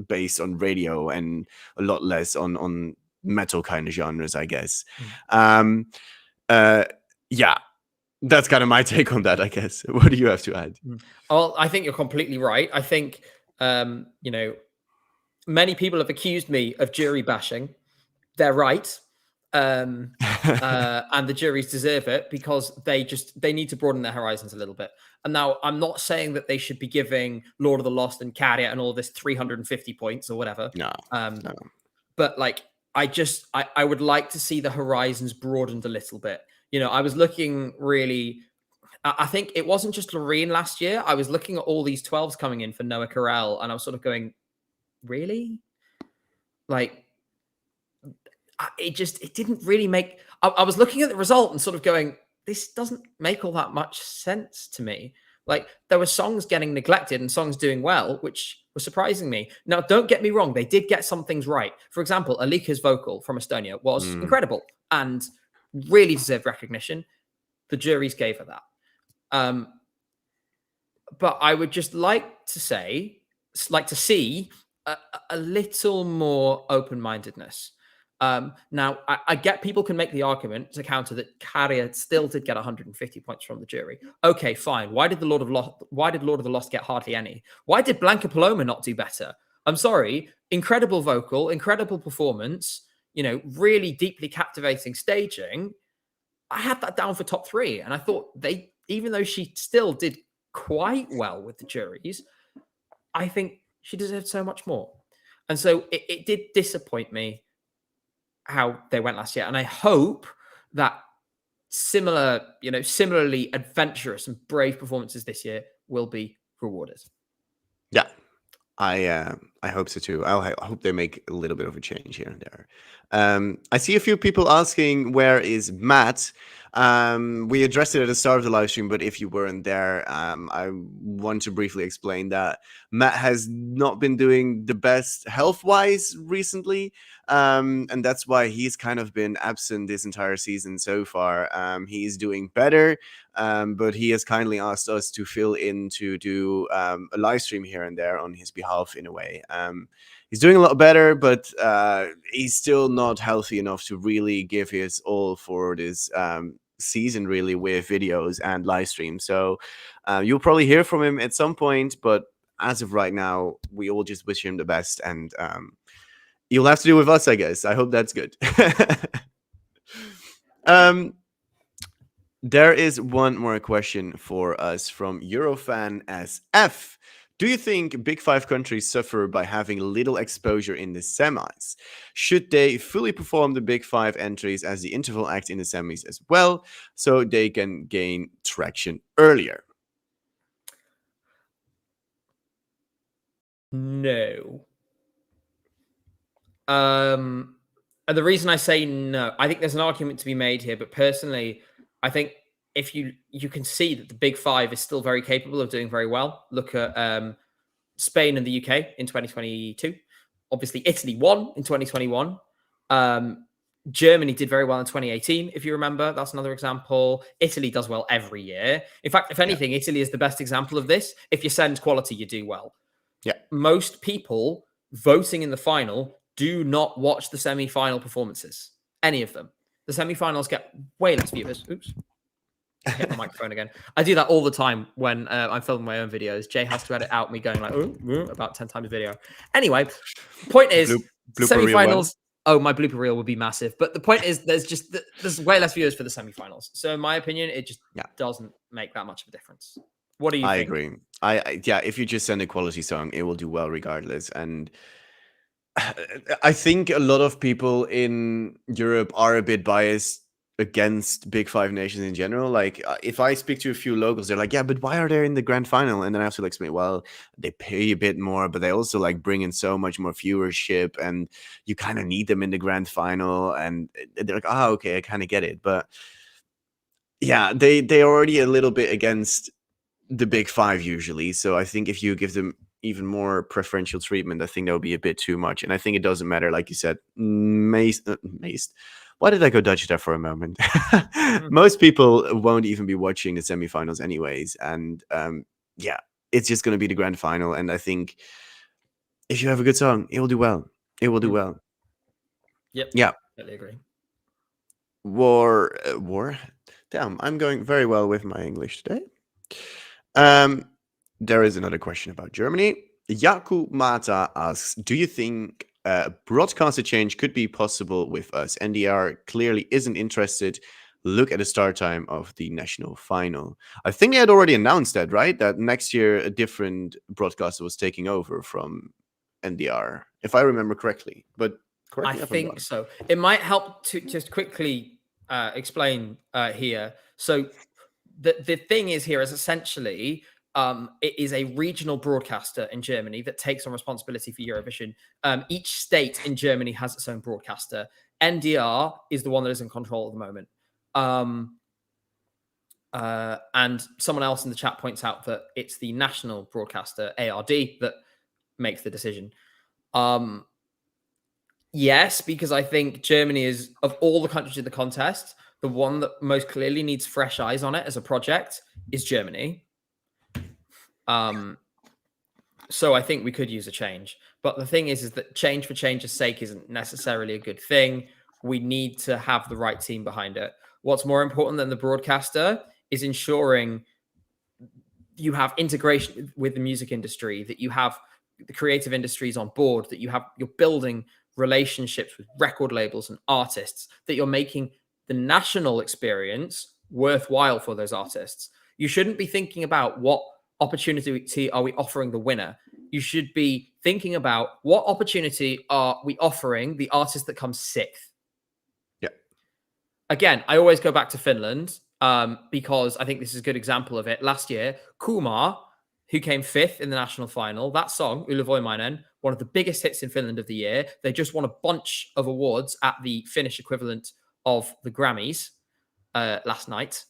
based on radio and a lot less on metal kind of genres, I guess. Yeah. That's kind of my take on that, I guess. What do you have to add? Well, I think you're completely right. I think, many people have accused me of jury bashing. They're right. And the juries deserve it because they need to broaden their horizons a little bit. And now I'm not saying that they should be giving Lord of the Lost and Carrier and all this 350 points or whatever. No. But like, I would like to see the horizons broadened a little bit. I was looking really, I think it wasn't just Loreen last year. I was looking at all these 12s coming in for Noah Carell and I was sort of going, really? Like, it didn't really make, I was looking at the result and sort of going, this doesn't make all that much sense to me. Like there were songs getting neglected and songs doing well, which was surprising me. Now, don't get me wrong. They did get some things right. For example, Alika's vocal from Estonia was incredible and really deserved recognition. The juries gave her that. But I would just like to see a little more open-mindedness. Now, I get people can make the argument to counter that Carrier still did get 150 points from the jury. Okay, fine. Why did Lord of the Lost get hardly any? Why did Blanca Paloma not do better? I'm sorry. Incredible vocal, incredible performance, really deeply captivating staging. I had that down for top 3. And I thought even though she still did quite well with the juries, I think she deserved so much more. And so it did disappoint me how they went last year. And I hope that similarly adventurous and brave performances this year will be rewarded. Yeah. I hope so too. I hope they make a little bit of a change here and there. I see a few people asking, where is Matt? We addressed it at the start of the live stream, but if you weren't there, I want to briefly explain that Matt has not been doing the best health-wise recently, and that's why he's kind of been absent this entire season so far. He's doing better, but he has kindly asked us to fill in to do a live stream here and there on his behalf in a way. He's doing a lot better, but he's still not healthy enough to really give his all for this season, really, with videos and live streams. So you'll probably hear from him at some point, but as of right now, we all just wish him the best, and you'll have to do with us, I guess. I hope that's good. There is one more question for us from Eurofan SF. Do you think Big Five countries suffer by having little exposure in the semis? Should they fully perform the Big Five entries as the interval act in the semis as well, so they can gain traction earlier? No. And the reason I say no, I think there's an argument to be made here, but personally, I think if you can see that the Big Five is still very capable of doing very well. Look at Spain and the UK in 2022. Obviously, Italy won in 2021. Germany did very well in 2018, if you remember. That's another example. Italy does well every year. In fact, if anything, Italy is the best example of this. If you send quality, you do well. Yeah. Most people voting in the final do not watch the semi-final performances. Any of them. The semi-finals get way less viewers. Oops. Hit my microphone again. I do that all the time when I'm filming my own videos. Jay has to edit out me going like about 10 times video. Anyway, point is semi-finals. Oh, my blooper reel would be massive. But the point is there's way less viewers for the semi-finals. So in my opinion, it just doesn't make that much of a difference. What do you think? I agree. Yeah, if you just send a quality song, it will do well regardless. And I think a lot of people in Europe are a bit biased against Big Five nations in general. Like, if I speak to a few locals, they're like, yeah, but why are they in the grand final? And then I have to like explain, well, they pay a bit more, but they also like bring in so much more viewership, and you kind of need them in the grand final. And they're like, oh, okay, I kind of get it. But yeah, they're already a little bit against the Big Five usually. So I think if you give them even more preferential treatment, I think that would be a bit too much. And I think it doesn't matter, like you said, Maced. Why did I go Dutch there for a moment? Most people won't even be watching the semifinals anyways. And yeah, it's just going to be the grand final. And I think if you have a good song, it will do well. It will do well. Yep. Yeah. Totally agree. War. Damn, I'm going very well with my English today. There is another question about Germany. Yaku Mata asks, do you think broadcaster change could be possible with us? NDR clearly isn't interested. Look at the start time of the national final. I think they had already announced that, right? That next year a different broadcaster was taking over from NDR, if I remember correctly. But correct me if I'm wrong. I think so. It might help to just quickly explain here. So the thing is here is essentially it is a regional broadcaster in Germany that takes on responsibility for Eurovision. Each state in Germany has its own broadcaster. NDR is the one that is in control at the moment. And someone else in the chat points out that it's the national broadcaster, ARD, that makes the decision. Yes, because I think Germany is, of all the countries in the contest, the one that most clearly needs fresh eyes on it as a project is Germany. So I think we could use a change. But the thing is that change for change's sake isn't necessarily a good thing. We need to have the right team behind it. What's more important than the broadcaster is ensuring you have integration with the music industry, that you have the creative industries on board, that you're building relationships with record labels and artists, that you're making the national experience worthwhile for those artists. You shouldn't be thinking about what opportunity are we offering the winner. You should be thinking about what opportunity are we offering the artist that comes sixth. Yeah. Again, I always go back to Finland because I think this is a good example of it. Last year, Kumar, who came fifth in the national final, that song, Ulla Voimainen, one of the biggest hits in Finland of the year. They just won a bunch of awards at the Finnish equivalent of the Grammys. last night.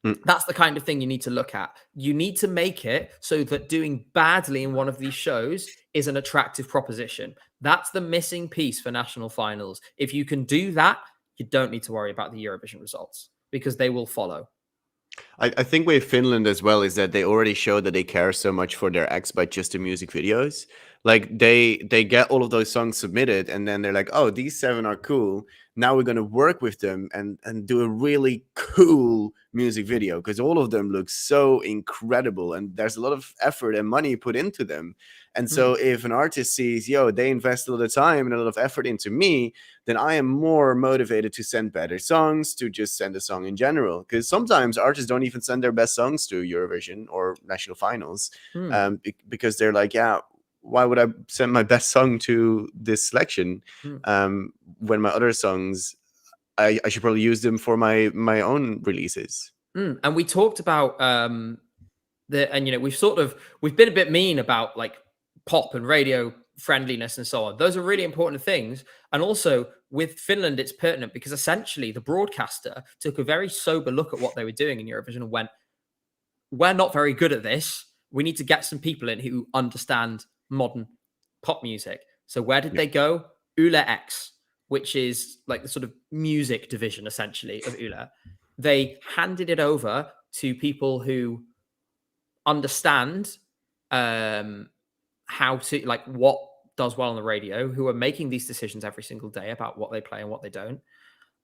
Mm. That's the kind of thing you need to look at. You need to make it so that doing badly in one of these shows is an attractive proposition. That's the missing piece for national finals. If you can do that, you don't need to worry about the Eurovision results because they will follow. I think with Finland as well is that they already showed that they care so much for their acts by just the music videos. Like they get all of those songs submitted and then they're like, oh, these 7 are cool. Now we're gonna work with them and do a really cool music video because all of them look so incredible and there's a lot of effort and money put into them. And so if an artist sees, yo, they invest a lot of time and a lot of effort into me, then I am more motivated to send better songs, to just send a song in general. Because sometimes artists don't even send their best songs to Eurovision or national finals because they're like, yeah, why would I send my best song to this selection when my other songs, I should probably use them for my own releases. And we talked about we've been a bit mean about like pop and radio friendliness and so on. Those are really important things. And also with Finland, it's pertinent because essentially the broadcaster took a very sober look at what they were doing in Eurovision and went, we're not very good at this. We need to get some people in who understand modern pop music. So where did they go? Yle X, which is like the sort of music division essentially of Yle. They handed it over to people who understand how to, like, what does well on the radio, who are making these decisions every single day about what they play and what they don't.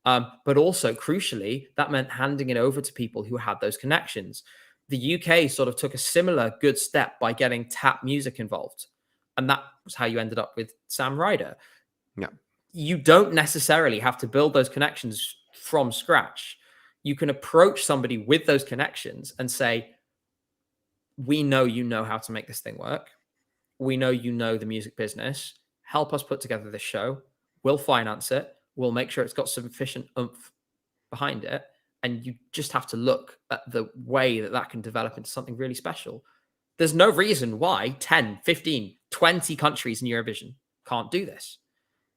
But also, crucially, that meant handing it over to people who had those connections. The UK sort of took a similar good step by getting tap music involved. And that was how you ended up with Sam Ryder. Yeah. You don't necessarily have to build those connections from scratch. You can approach somebody with those connections and say, we know you know how to make this thing work. We know you know the music business. Help us put together this show. We'll finance it. We'll make sure it's got sufficient oomph behind it. And you just have to look at the way that that can develop into something really special. There's no reason why 10, 15, 20 countries in Eurovision can't do this.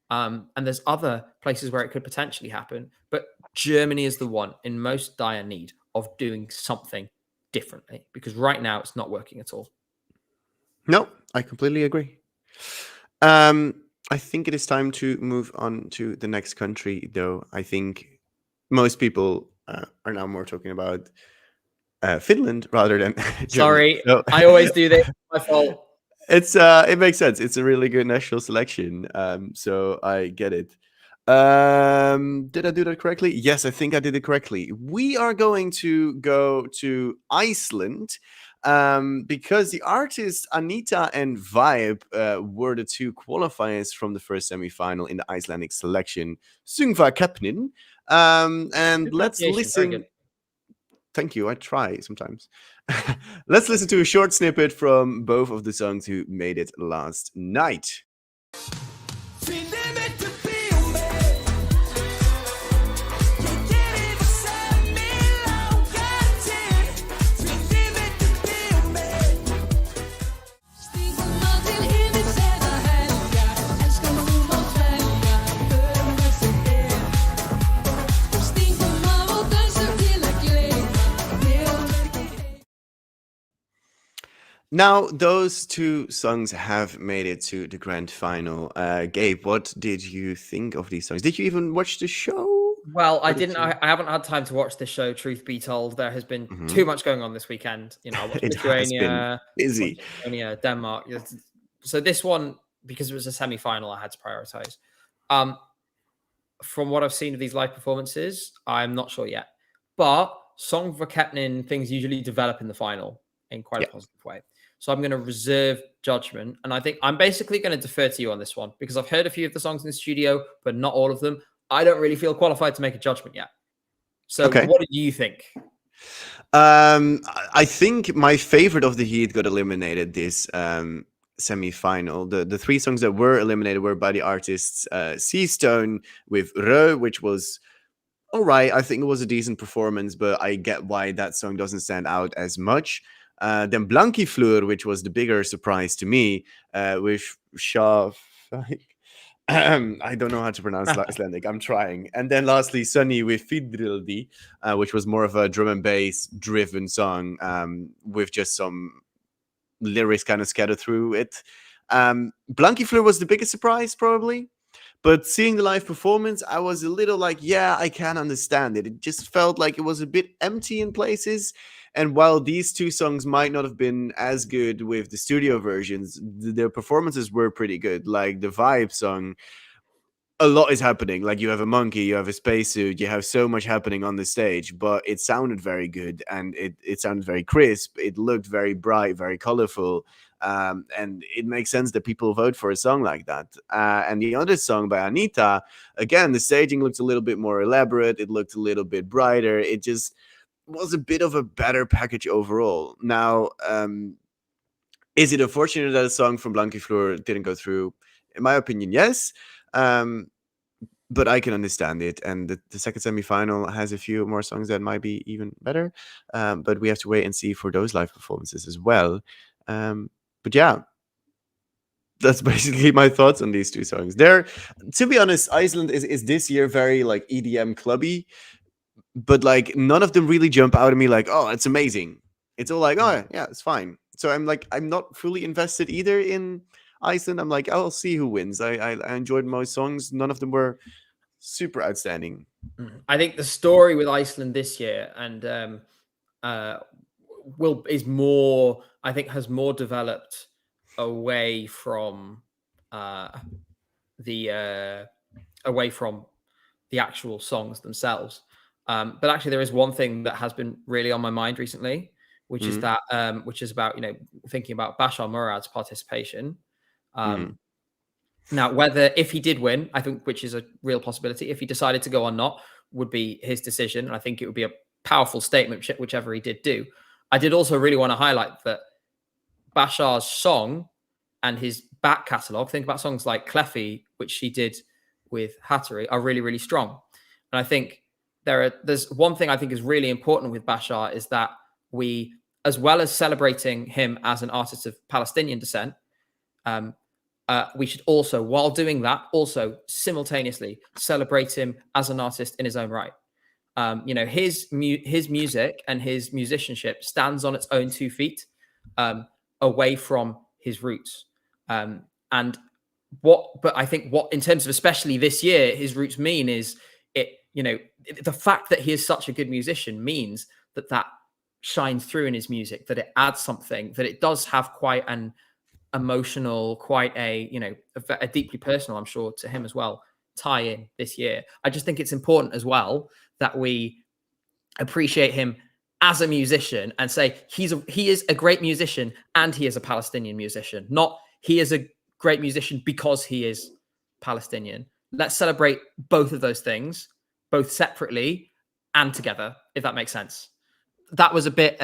And there's other places where it could potentially happen. But Germany is the one in most dire need of doing something differently because right now it's not working at all. No, I completely agree. I think it is time to move on to the next country, though. I think most people are now more talking about Finland rather than Germany. Sorry, so I always do this. My fault. It makes sense. It's a really good national selection, so I get it. Did I do that correctly? Yes, I think I did it correctly. We are going to go to Iceland because the artists Anita and Vibe were the 2 qualifiers from the first semi-final in the Icelandic selection, Söngvakeppnin. And let's listen. Thank you. I try sometimes. Let's listen to a short snippet from both of the songs who made it last night. Now, those 2 songs have made it to the grand final. Gabe, what did you think of these songs? Did you even watch the show? Well, I didn't. I haven't had time to watch the show, truth be told. There has been too much going on this weekend. You know, I watched Lithuania, busy. Lithuania, Denmark. So this one, because it was a semi-final, I had to prioritize. From what I've seen of these live performances, I'm not sure yet. But Söngvakeppnin, things usually develop in the final in quite a positive way. So I'm going to reserve judgment. And I think I'm basically going to defer to you on this one because I've heard a few of the songs in the studio, but not all of them. I don't really feel qualified to make a judgment yet. So what do you think? I think my favorite of the heat got eliminated this semi-final. The 3 songs that were eliminated were by the artists Seastone with Rö, which was all right. I think it was a decent performance, but I get why that song doesn't stand out as much. Then Blankifleur, which was the bigger surprise to me, with Shaf I don't know how to pronounce Icelandic. I'm trying. And then lastly, Sunny with Fidrildi, which was more of a drum and bass driven song with just some lyrics kind of scattered through it. Blankifleur was the biggest surprise, probably. But seeing the live performance, I was a little like, yeah, I can understand it. It just felt like it was a bit empty in places. And while these two songs might not have been as good with the studio versions, their performances were pretty good. Like the Vibe song, a lot is happening. Like you have a monkey, you have a spacesuit, you have so much happening on the stage, but it sounded very good and it sounded very crisp. It looked very bright, very colorful. And it makes sense that people vote for a song like that. And the other song by Anita, again, the staging looked a little bit more elaborate. It looked a little bit brighter. It just was a bit of a better package overall. Now, is it unfortunate that a song from Blankifleur didn't go through? In my opinion, yes. But I can understand it. And the second semifinal has a few more songs that might be even better. But we have to wait and see for those live performances as well. But yeah, that's basically my thoughts on these two songs. They're, to be honest, Iceland is this year very like EDM clubby, but like none of them really jump out at me like, oh, it's amazing. It's all like, oh yeah, it's fine. So I'm like, I'm not fully invested either in Iceland. I'm like, I'll see who wins. I enjoyed most songs. None of them were super outstanding. I think the story with Iceland this year and is more, I think, has more developed away from the actual songs themselves. But actually, there is one thing that has been really on my mind recently, which is that which is about thinking about Bashar Murad's participation. Now, whether if he did win, I think, which is a real possibility, if he decided to go or not, would be his decision. And I think it would be a powerful statement, whichever he did do. I did also really want to highlight that Bashar's song and his back catalogue, think about songs like Cleffy, which he did with Hattery, are really, really strong. And I think there's one thing I think is really important with Bashar is that we, as well as celebrating him as an artist of Palestinian descent, we should also, while doing that, also simultaneously celebrate him as an artist in his own right. His music and his musicianship stands on its own 2 feet, away from his roots. But I think what, in terms of especially this year, his roots mean is the fact that he is such a good musician means that shines through in his music, that it adds something, that it does have quite an emotional, quite a deeply personal, I'm sure, to him as well, tie in this year. I just think it's important as well that we appreciate him as a musician and say he is a great musician and he is a Palestinian musician, not he is a great musician because he is Palestinian. Let's celebrate both of those things, both separately and together, if that makes sense. That was a bit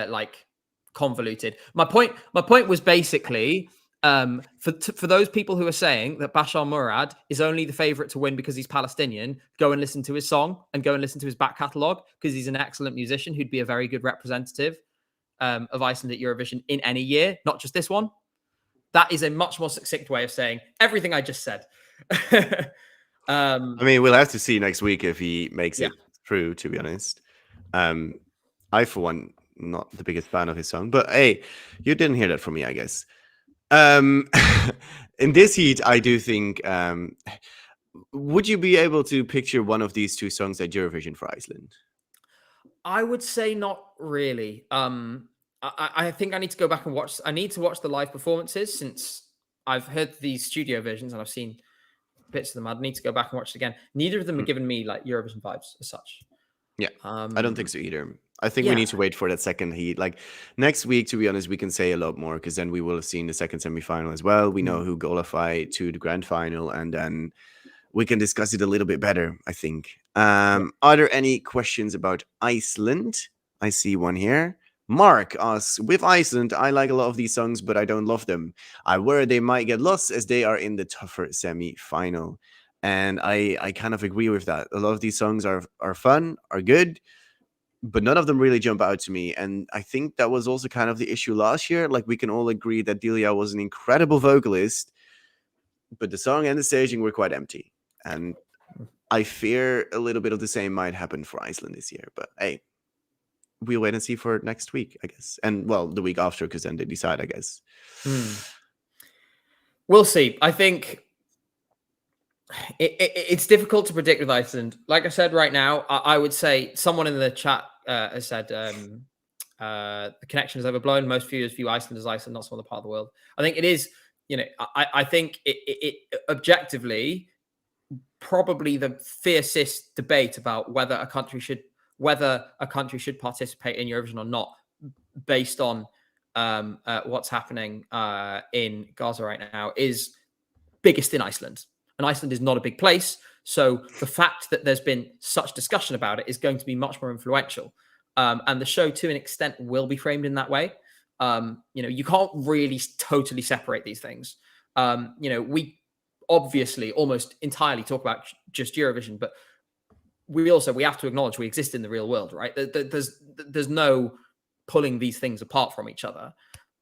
like convoluted. My point was basically for those people who are saying that Bashar Murad is only the favorite to win because he's Palestinian, go and listen to his song and go and listen to his back catalogue, because he's an excellent musician who'd be a very good representative of Iceland at Eurovision in any year, not just this one. That is a much more succinct way of saying everything I just said. I mean, we'll have to see next week if he makes it through, to be honest. I, for one, not the biggest fan of his song, but hey, you didn't hear that from me, I guess. In this heat, I do think, would you be able to picture one of these two songs at Eurovision for Iceland? I would say not really. I think I need to go back and watch. I need to watch the live performances, since I've heard these studio versions and I've seen bits of them. I'd need to go back and watch it again. Neither of them are giving me like Eurovision vibes as such. Yeah, I don't think so either. I think we need to wait for that second heat. Like next week, to be honest, we can say a lot more, because then we will have seen the second semifinal as well. We know who qualify to the grand final, and then we can discuss it a little bit better, I think. Are there any questions about Iceland? I see one here. Mark asks, with Iceland, I like a lot of these songs, but I don't love them. I worry they might get lost as they are in the tougher semi-final. And I kind of agree with that. A lot of these songs are fun, are good, but none of them really jump out to me. And I think that was also kind of the issue last year. Like, we can all agree that Delia was an incredible vocalist, but the song and the staging were quite empty. And I fear a little bit of the same might happen for Iceland this year. But hey, we'll wait and see for next week, I guess. And well, the week after, because then they decide, I guess. We'll see. I think it's difficult to predict with Iceland. Like I said, right now, I would say someone in the chat has said the connection is overblown. Most viewers view Iceland as Iceland, not some other part of the world. I think it is. I think it objectively probably the fiercest debate about whether a country should participate in Eurovision or not, based on what's happening in Gaza right now, is biggest in Iceland. And Iceland is not a big place. So the fact that there's been such discussion about it is going to be much more influential. And the show, to an extent, will be framed in that way. You can't really totally separate these things. We obviously almost entirely talk about just Eurovision, but we have to acknowledge we exist in the real world, right? There's no pulling these things apart from each other.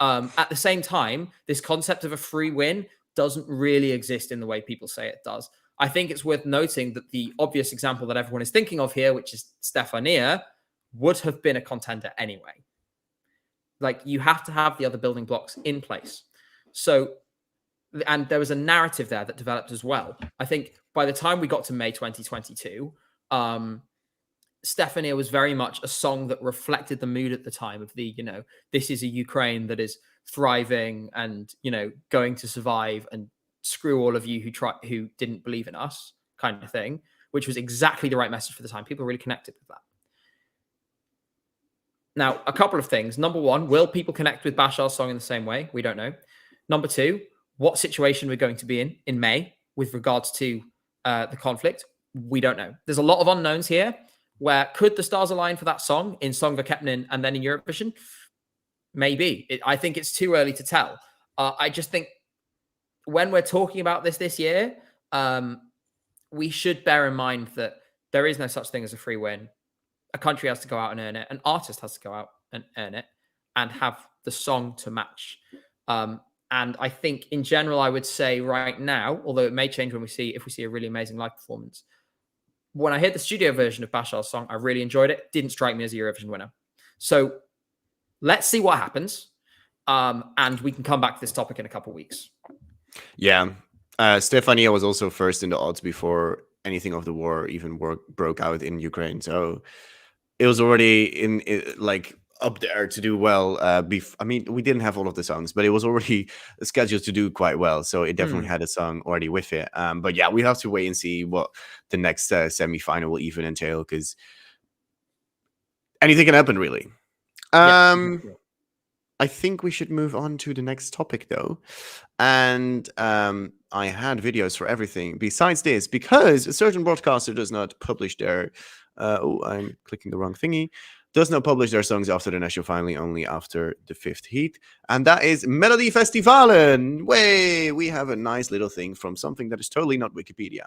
At the same time, this concept of a free win doesn't really exist in the way people say it does. I think it's worth noting that the obvious example that everyone is thinking of here, which is Stefania, would have been a contender anyway. Like, you have to have the other building blocks in place. So, and there was a narrative there that developed as well. I think by the time we got to May 2022, Stefania was very much a song that reflected the mood at the time of the, this is a Ukraine that is thriving and, going to survive, and screw all of you who didn't believe in us, kind of thing, which was exactly the right message for the time. People really connected with that. Now, a couple of things. Number one, will people connect with Bashar's song in the same way? We don't know. Number two, what situation we're going to be in May with regards to the conflict? We don't know. There's a lot of unknowns here. Where could the stars align for that song in Songvakeppnin and then in Eurovision? Maybe. I think it's too early to tell. I just think when we're talking about this year, we should bear in mind that there is no such thing as a free win. A country has to go out and earn it. An artist has to go out and earn it and have the song to match. And I think in general, I would say right now, although it may change if we see a really amazing live performance, when I heard the studio version of Bashar's song, I really enjoyed it. Didn't strike me as a Eurovision winner. So let's see what happens. And we can come back to this topic in a couple of weeks. Yeah. Stefania was also first in the odds before anything of the war even broke out in Ukraine. So it was already up there to do well. We didn't have all of the songs, but it was already scheduled to do quite well. So it definitely had a song already with it. But yeah, we have to wait and see what the next semi-final will even entail, because anything can happen, really. I think we should move on to the next topic, though. And I had videos for everything besides this, because a certain broadcaster does not publish their... I'm clicking the wrong thingy. Does not publish their songs after the national final, only after the 5th heat. And that is Melodifestivalen. We have a nice little thing from something that is totally not Wikipedia.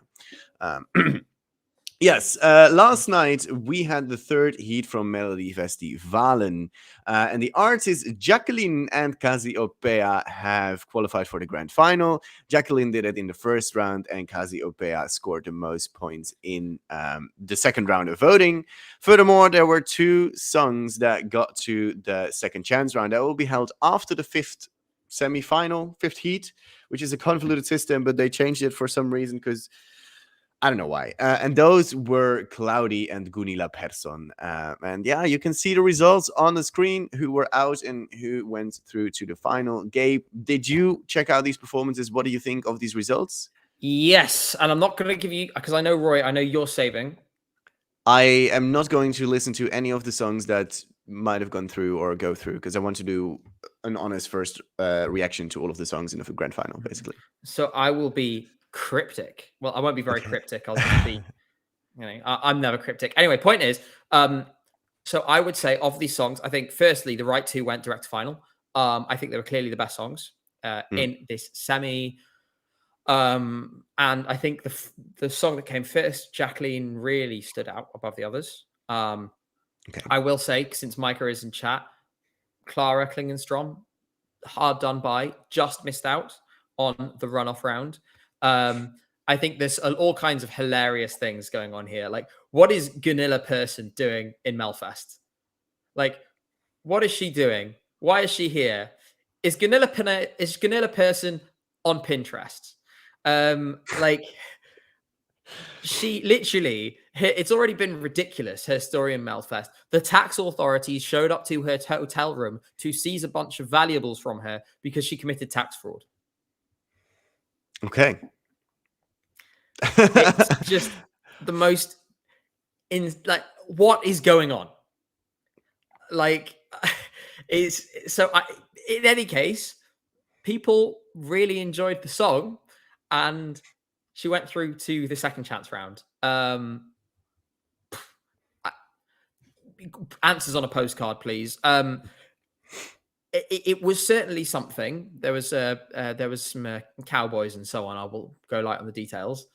Yes, last night we had the 3rd heat from Melodifestivalen. And the artists Jacqueline and Cassiopeia have qualified for the grand final. Jacqueline did it in the first round, and Cassiopeia scored the most points in the second round of voting. Furthermore, there were 2 songs that got to the second chance round that will be held after the 5th semi-final, 5th heat, which is a convoluted system, but they changed it for some reason, because I don't know why. And those were Cloudy and Gunilla Persson. And yeah, you can see the results on the screen, who were out and who went through to the final. Gabe, did you check out these performances? What do you think of these results? Yes. And I'm not going to give you, because I know, Roy, I know you're saving. I am not going to listen to any of the songs that might have gone through or go through, because I want to do an honest first reaction to all of the songs in the grand final, basically. So I will be cryptic. Well, I won't be very cryptic. I'll just be, I'm never cryptic. Anyway, point is, so I would say of these songs, I think firstly, the right 2 went direct to final. I think they were clearly the best songs in this semi. And I think the song that came first, Jacqueline, really stood out above the others. I will say, since Micah is in chat, Clara Klingenstrom, hard done by, just missed out on the runoff round. I think there's all kinds of hilarious things going on here. Like, what is Gunilla Persson doing in Melfest? Like, what is she doing? Why is she here? Is Gunilla Persson on Pinterest? Like, she literally, it's already been ridiculous, her story in Melfest. The tax authorities showed up to her hotel room to seize a bunch of valuables from her because she committed tax fraud. Okay. It's just the most like, what is going on? Like, in any case, people really enjoyed the song, and she went through to the second chance round. Answers on a postcard, please. It was certainly something. There was some cowboys and so on. I will go light on the details.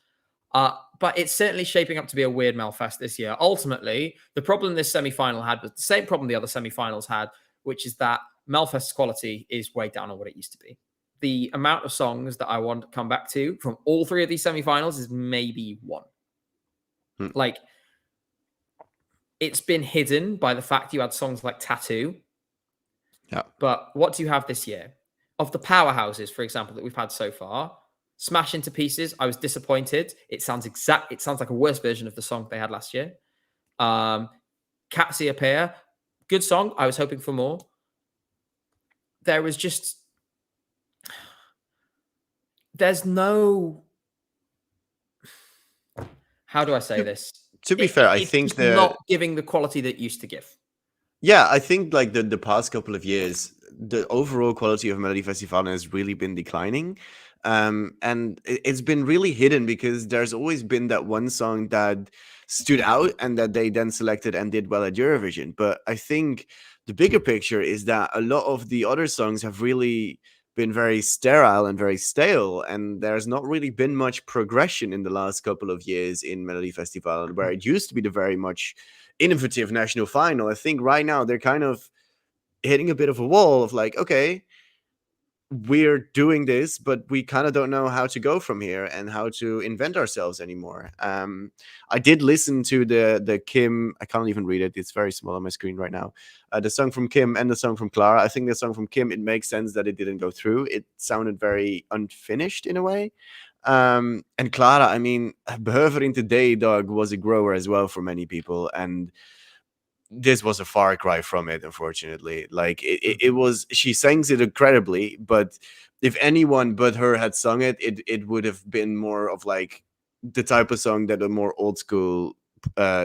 But it's certainly shaping up to be a weird Melfest this year. Ultimately, the problem this semi-final had was the same problem the other semi-finals had, which is that Melfest's quality is way down on what it used to be. The amount of songs that I want to come back to from all three of these semi-finals is maybe one. Like, it's been hidden by the fact you had songs like Tattoo. Yeah. But what do you have this year? Of the powerhouses, for example, that we've had so far, Smash Into Pieces, I was disappointed. It sounds like a worse version of the song they had last year. Cassiopeia, good song. I was hoping for more. There was just... There's no... How do I say this? To be fair, I think they're not giving the quality that it used to give. Yeah, I think like the past couple of years, the overall quality of Melodifestivalen has really been declining. And it's been really hidden because there's always been that one song that stood out and that they then selected and did well at Eurovision. But I think the bigger picture is that a lot of the other songs have really been very sterile and very stale, and there's not really been much progression in the last couple of years in Melodifestivalen, where it used to be the very much innovative national final. I think right now they're kind of hitting a bit of a wall of like, okay, we're doing this, but we kind of don't know how to go from here and how to invent ourselves anymore. I did listen to the Kim, I can't even read it, it's very small on my screen right now, the song from Kim and the song from Clara. I think the song from Kim, it makes sense that it didn't go through. It sounded very unfinished in a way. And Clara, I mean, Behöver Today Dog was a grower as well for many people, and this was a far cry from it, unfortunately. Like, it was, she sings it incredibly, but if anyone but her had sung it, it would have been more of like the type of song that a more old school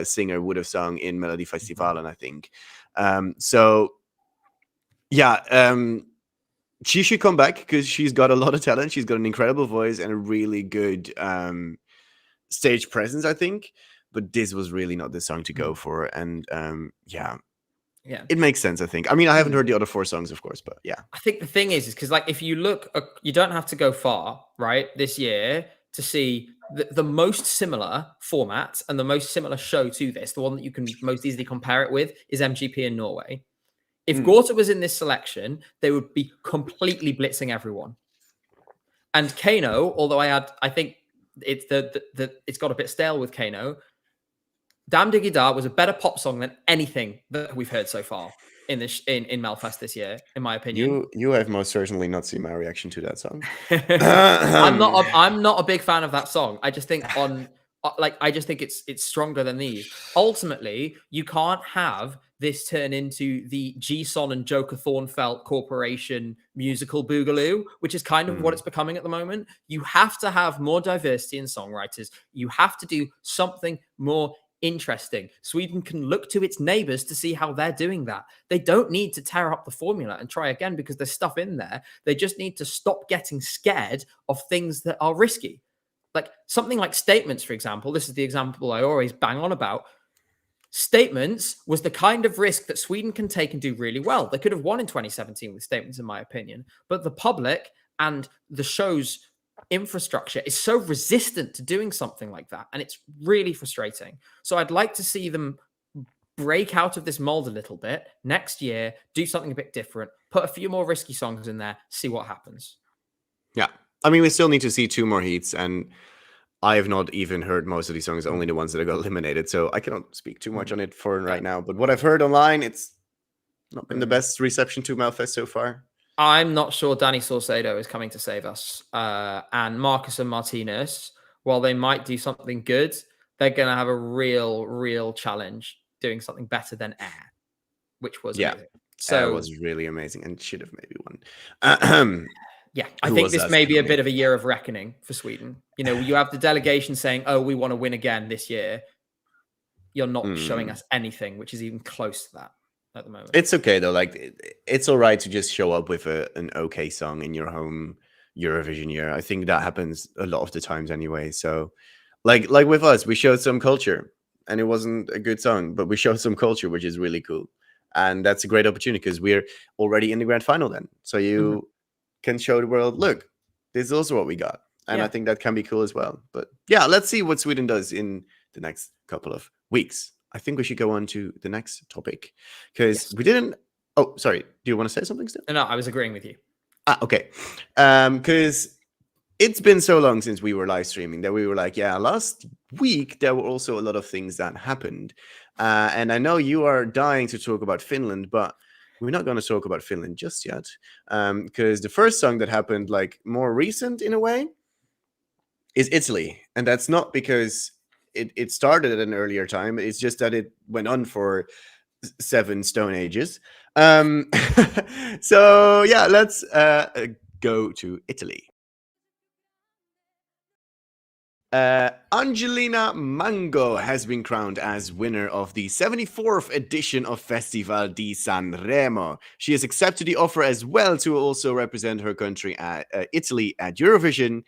singer would have sung in Melodifestivalen, I think. So yeah, she should come back because she's got a lot of talent. She's got an incredible voice and a really good stage presence, I think. But this was really not the song to go for. And yeah, it makes sense, I think. I mean, I haven't heard the other four songs, of course, but yeah. I think the thing is because, like, if you look, you don't have to go far, right, this year to see the most similar format and the most similar show to this, the one that you can most easily compare it with, is MGP in Norway. If Gorta was in this selection, they would be completely blitzing everyone. And Kano, although I think it's it's got a bit stale with Kano, Dam Diggy Da was a better pop song than anything that we've heard so far in Melfest this year, in my opinion. You have most certainly not seen my reaction to that song. I'm not a big fan of that song. I just think I just think it's stronger than these. Ultimately, you can't have this turn into the G-Son and Joker Thornfelt Corporation musical boogaloo, which is kind of what it's becoming at the moment. You have to have more diversity in songwriters. You have to do something more interesting. Sweden can look to its neighbors to see how they're doing that. They don't need to tear up the formula and try again because there's stuff in there. They just need to stop getting scared of things that are risky. Like something like Statements, for example. This is the example I always bang on about. Statements was the kind of risk that Sweden can take and do really well. They could have won in 2017 with Statements, in my opinion. But the public and the show's infrastructure is so resistant to doing something like that. And it's really frustrating. So I'd like to see them break out of this mold a little bit next year, do something a bit different, put a few more risky songs in there, see what happens. Yeah. I mean, we still need to see 2 more heats, and I have not even heard most of these songs, only the ones that got eliminated. So I cannot speak too much on it for right now. But what I've heard online, it's not been the best reception to Malfest so far. I'm not sure Danny Saucedo is coming to save us. And Marcus and Martinez, while they might do something good, they're going to have a real challenge doing something better than Air, which was amazing. So it was really amazing and should have maybe won. Yeah, I think this may be a bit of a year of reckoning for Sweden. You know, you have the delegation saying, "Oh, we want to win again this year." You're not showing us anything which is even close to that at the moment. It's okay though. Like, it's all right to just show up with an okay song in your home Eurovision year. I think that happens a lot of the times anyway. So, like with us, we showed some culture, and it wasn't a good song, but we showed some culture, which is really cool, and that's a great opportunity because we're already in the grand final then. So you can show the world, look, this is also what we got. And I think that can be cool as well. But yeah, let's see what Sweden does in the next couple of weeks. I think we should go on to the next topic because we didn't. Oh, sorry. Do you want to say something still? No, I was agreeing with you. Okay. Because it's been so long since we were live streaming that we were like, yeah, last week there were also a lot of things that happened. And I know you are dying to talk about Finland, but we're not going to talk about Finland just yet. Because the first song that happened, like more recent in a way, is Italy. And that's not because it started at an earlier time. It's just that it went on for 7 stone ages. So yeah, let's go to Italy. Angelina Mango has been crowned as winner of the 74th edition of Festival di Sanremo. She has accepted the offer as well to also represent her country, Italy, at Eurovision.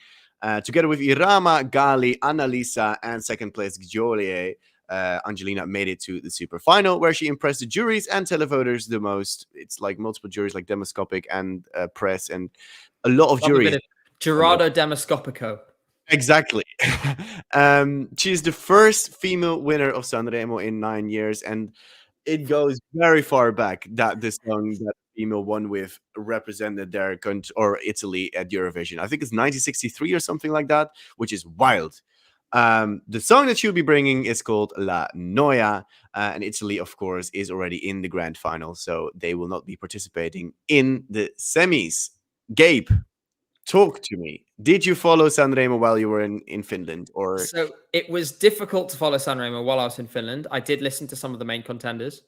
Together with Irama, Gali, Annalisa, and second place Giulie, Angelina made it to the super final, where she impressed the juries and televoters the most. It's like multiple juries, like Demoscopic and press, and a lot of juries. Gerardo Demoscopico. Exactly. She's the first female winner of Sanremo in 9 years, and it goes very far back that the song that female won with represented their country or Italy at Eurovision. I think it's 1963 or something like that, which is wild. The song that she'll be bringing is called La Noia, and Italy, of course, is already in the grand final, so they will not be participating in the semis. Gabe, talk to me. Did you follow Sanremo while you were in Finland? Or so it was difficult to follow Sanremo while I was in Finland. I did listen to some of the main contenders.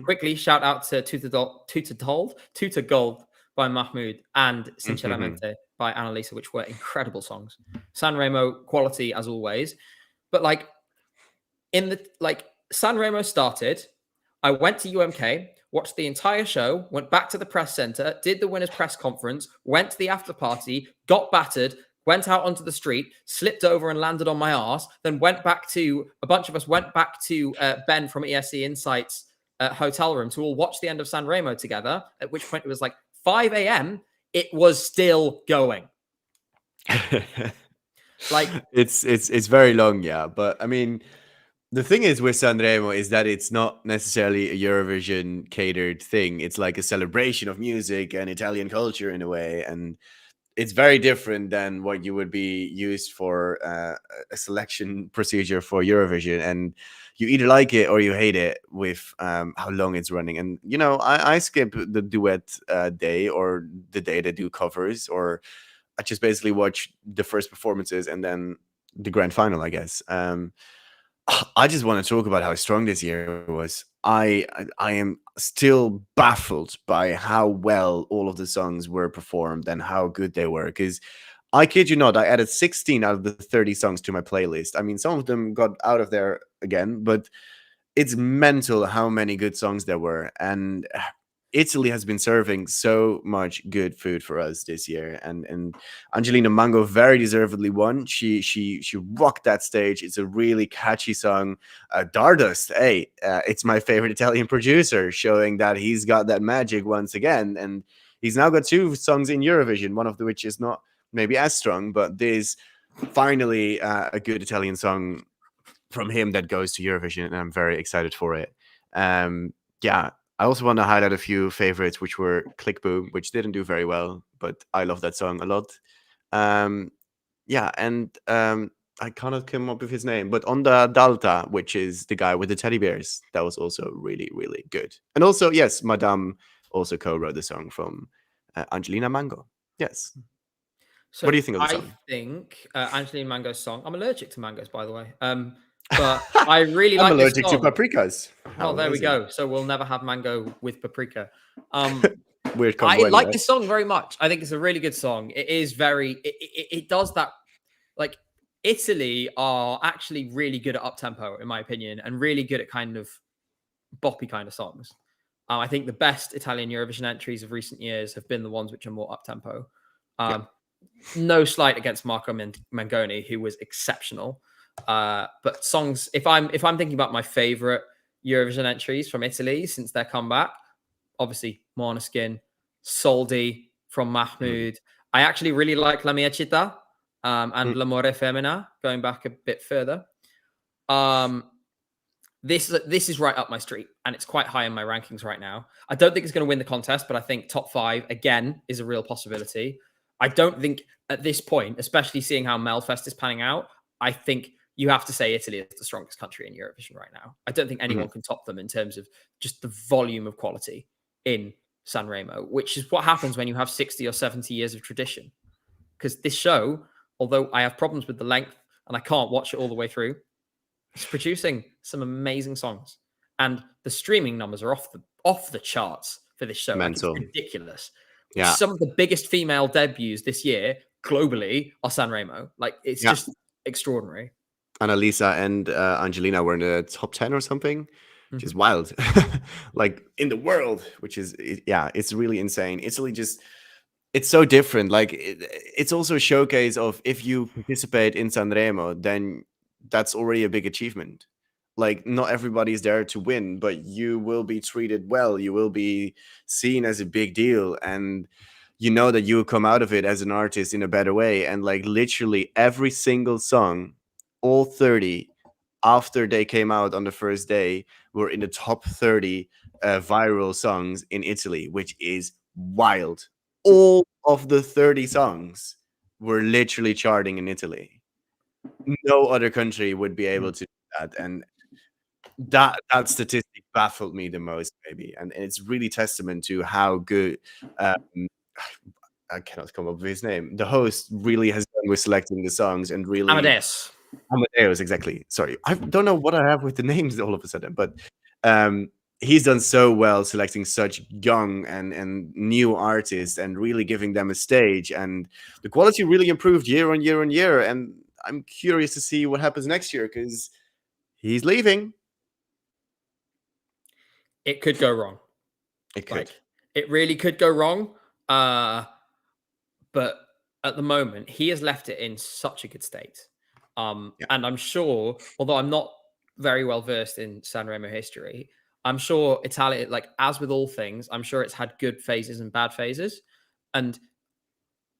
Quickly, shout out to Tuta Gold by Mahmoud and Sinceramente by Annalisa, which were incredible songs. Sanremo quality as always. But like Sanremo started, I went to UMK, watched the entire show, went back to the press center, did the winners' press conference, went to the after party, got battered, went out onto the street, slipped over and landed on my arse, then a bunch of us went back to Ben from ESC Insights hotel room to all watch the end of Sanremo together, at which point it was like 5 a.m. It was still going. Like it's very long, yeah. But I mean, the thing is with Sanremo is that it's not necessarily a Eurovision catered thing. It's like a celebration of music and Italian culture in a way, and it's very different than what you would be used for a selection procedure for Eurovision. And you either like it or you hate it with how long it's running. And you know, I skip the duet day or the day they do covers, or I just basically watch the first performances and then the grand final, I guess. I just want to talk about how strong this year was. I am still baffled by how well all of the songs were performed and how good they were. Because I kid you not, I added 16 out of the 30 songs to my playlist. I mean, some of them got out of there again, but it's mental how many good songs there were. And Italy has been serving so much good food for us this year, and Angelina Mango very deservedly won. She rocked that stage. It's a really catchy song. Dardust, hey, it's my favorite Italian producer, showing that he's got that magic once again, and he's now got 2 songs in Eurovision, one of which is not maybe as strong, but there's finally a good Italian song from him that goes to Eurovision, and I'm very excited for it. Yeah. I also want to highlight a few favorites, which were Click Boom, which didn't do very well, but I love that song a lot. Yeah, and I cannot come up with his name, but Onda Dalta, which is the guy with the teddy bears, that was also really, really good. And also, yes, Madame also co-wrote the song from Angelina Mango. Yes. So What do you think of the I song? think Angelina Mango's song. I'm allergic to mangoes, by the way. But I really I'm like this allergic to song. paprikas. How Well, there we amazing. go. So we'll never have mango with paprika. Weird I combo like anyway. this song very much. I think it's a really good song. It is very. It does that. Like Italy are actually really good at up tempo, in my opinion, and really good at kind of boppy kind of songs. I think the best Italian Eurovision entries of recent years have been the ones which are more up tempo. Yeah. No slight against Marco Mangoni, who was exceptional. But songs, if I'm thinking about my favorite Eurovision entries from Italy since their comeback, obviously Måneskin, Soldi from Mahmoud. I actually really like La Mia Città and L'amore femmina, going back a bit further. This is right up my street, and it's quite high in my rankings right now. I don't think it's going to win the contest, but I think top 5 again is a real possibility. I don't think at this point, especially seeing how Melfest is panning out, I think you have to say Italy is the strongest country in Eurovision right now. I don't think anyone can top them in terms of just the volume of quality in Sanremo, which is what happens when you have 60 or 70 years of tradition. Because this show, although I have problems with the length and I can't watch it all the way through, it's producing some amazing songs, and the streaming numbers are off the charts for this show. Mental. Like, it's ridiculous. Yeah. Some of the biggest female debuts this year globally are Sanremo. Like, it's just extraordinary. Annalisa and Angelina were in the top 10 or something, which is wild. Like in the world, which is, it's really insane. Italy just, it's so different. Like it's also a showcase of if you participate in Sanremo, then that's already a big achievement. Like not everybody is there to win, but you will be treated well. You will be seen as a big deal, and you know that you will come out of it as an artist in a better way. And like literally every single song, all 30, after they came out on the first day, were in the top 30 viral songs in Italy, which is wild. All of the 30 songs were literally charting in Italy. No other country would be able to do that. And that statistic baffled me the most, maybe. And it's really testament to how good I cannot come up with his name. The host really has done with selecting the songs and really Amadeus, exactly. Sorry, I don't know what I have with the names all of a sudden, but he's done so well selecting such young and new artists and really giving them a stage, and the quality really improved year on year on year. And I'm curious to see what happens next year because he's leaving. It could go wrong. It could. Like, it really could go wrong. But at the moment, he has left it in such a good state. And I'm sure, although I'm not very well versed in Sanremo history, I'm sure Italia, like as with all things, I'm sure it's had good phases and bad phases. And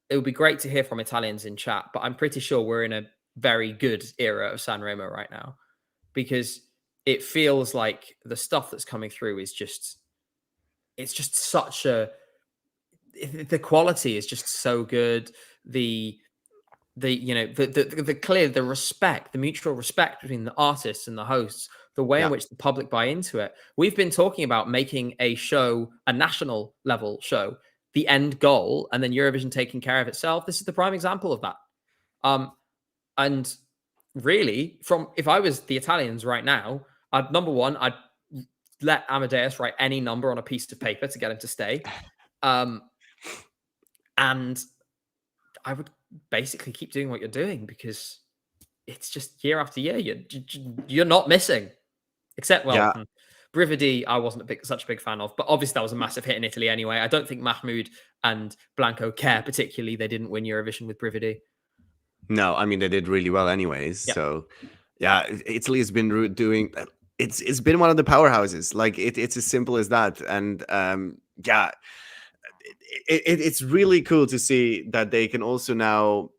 it would be great to hear from Italians in chat, but I'm pretty sure we're in a very good era of Sanremo right now, because it feels like the stuff that's coming through is just, it's just such a, the quality is just so good. The clear, the respect, the mutual respect between the artists and the hosts, the way in which the public buy into it. We've been talking about making a show, a national level show, the end goal, and then Eurovision taking care of itself. This is the prime example of that. And really, if I was the Italians right now, number one, I'd let Amadeus write any number on a piece of paper to get him to stay. And I would basically keep doing what you're doing, because it's just year after year, you're not missing. Except, Brividi, I wasn't such a big fan of, but obviously that was a massive hit in Italy anyway. I don't think Mahmoud and Blanco care particularly. They didn't win Eurovision with Brividi. No, I mean they did really well anyways. Yep. So yeah, Italy has been doing. It's been one of the powerhouses. Like it's as simple as that. And it's really cool to see that they can also now.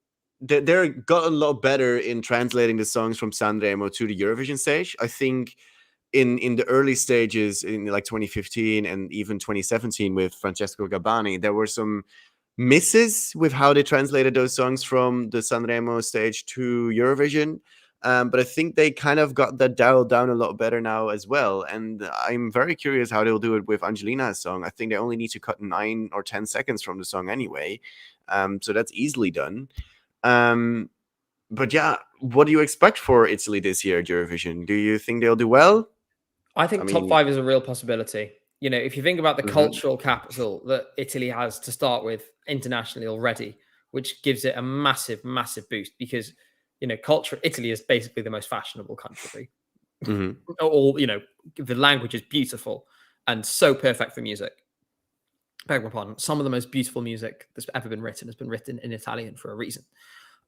They're gotten a lot better in translating the songs from Sanremo to the Eurovision stage. I think in the early stages in like 2015 and even 2017 with Francesco Gabbani, there were some misses with how they translated those songs from the Sanremo stage to Eurovision. But I think they kind of got that dialed down a lot better now as well. And I'm very curious how they'll do it with Angelina's song. I think they only need to cut 9 or 10 seconds from the song anyway. So that's easily done. But yeah, what do you expect for Italy this year at Eurovision? Do you think they'll do well? I think top 5 is a real possibility. You know, if you think about the cultural capital that Italy has to start with internationally already, which gives it a massive, massive boost because, you know, Italy is basically the most fashionable country. All, you know, the language is beautiful and so perfect for music. Beg my pardon. Some of the most beautiful music that's ever been written has been written in Italian for a reason.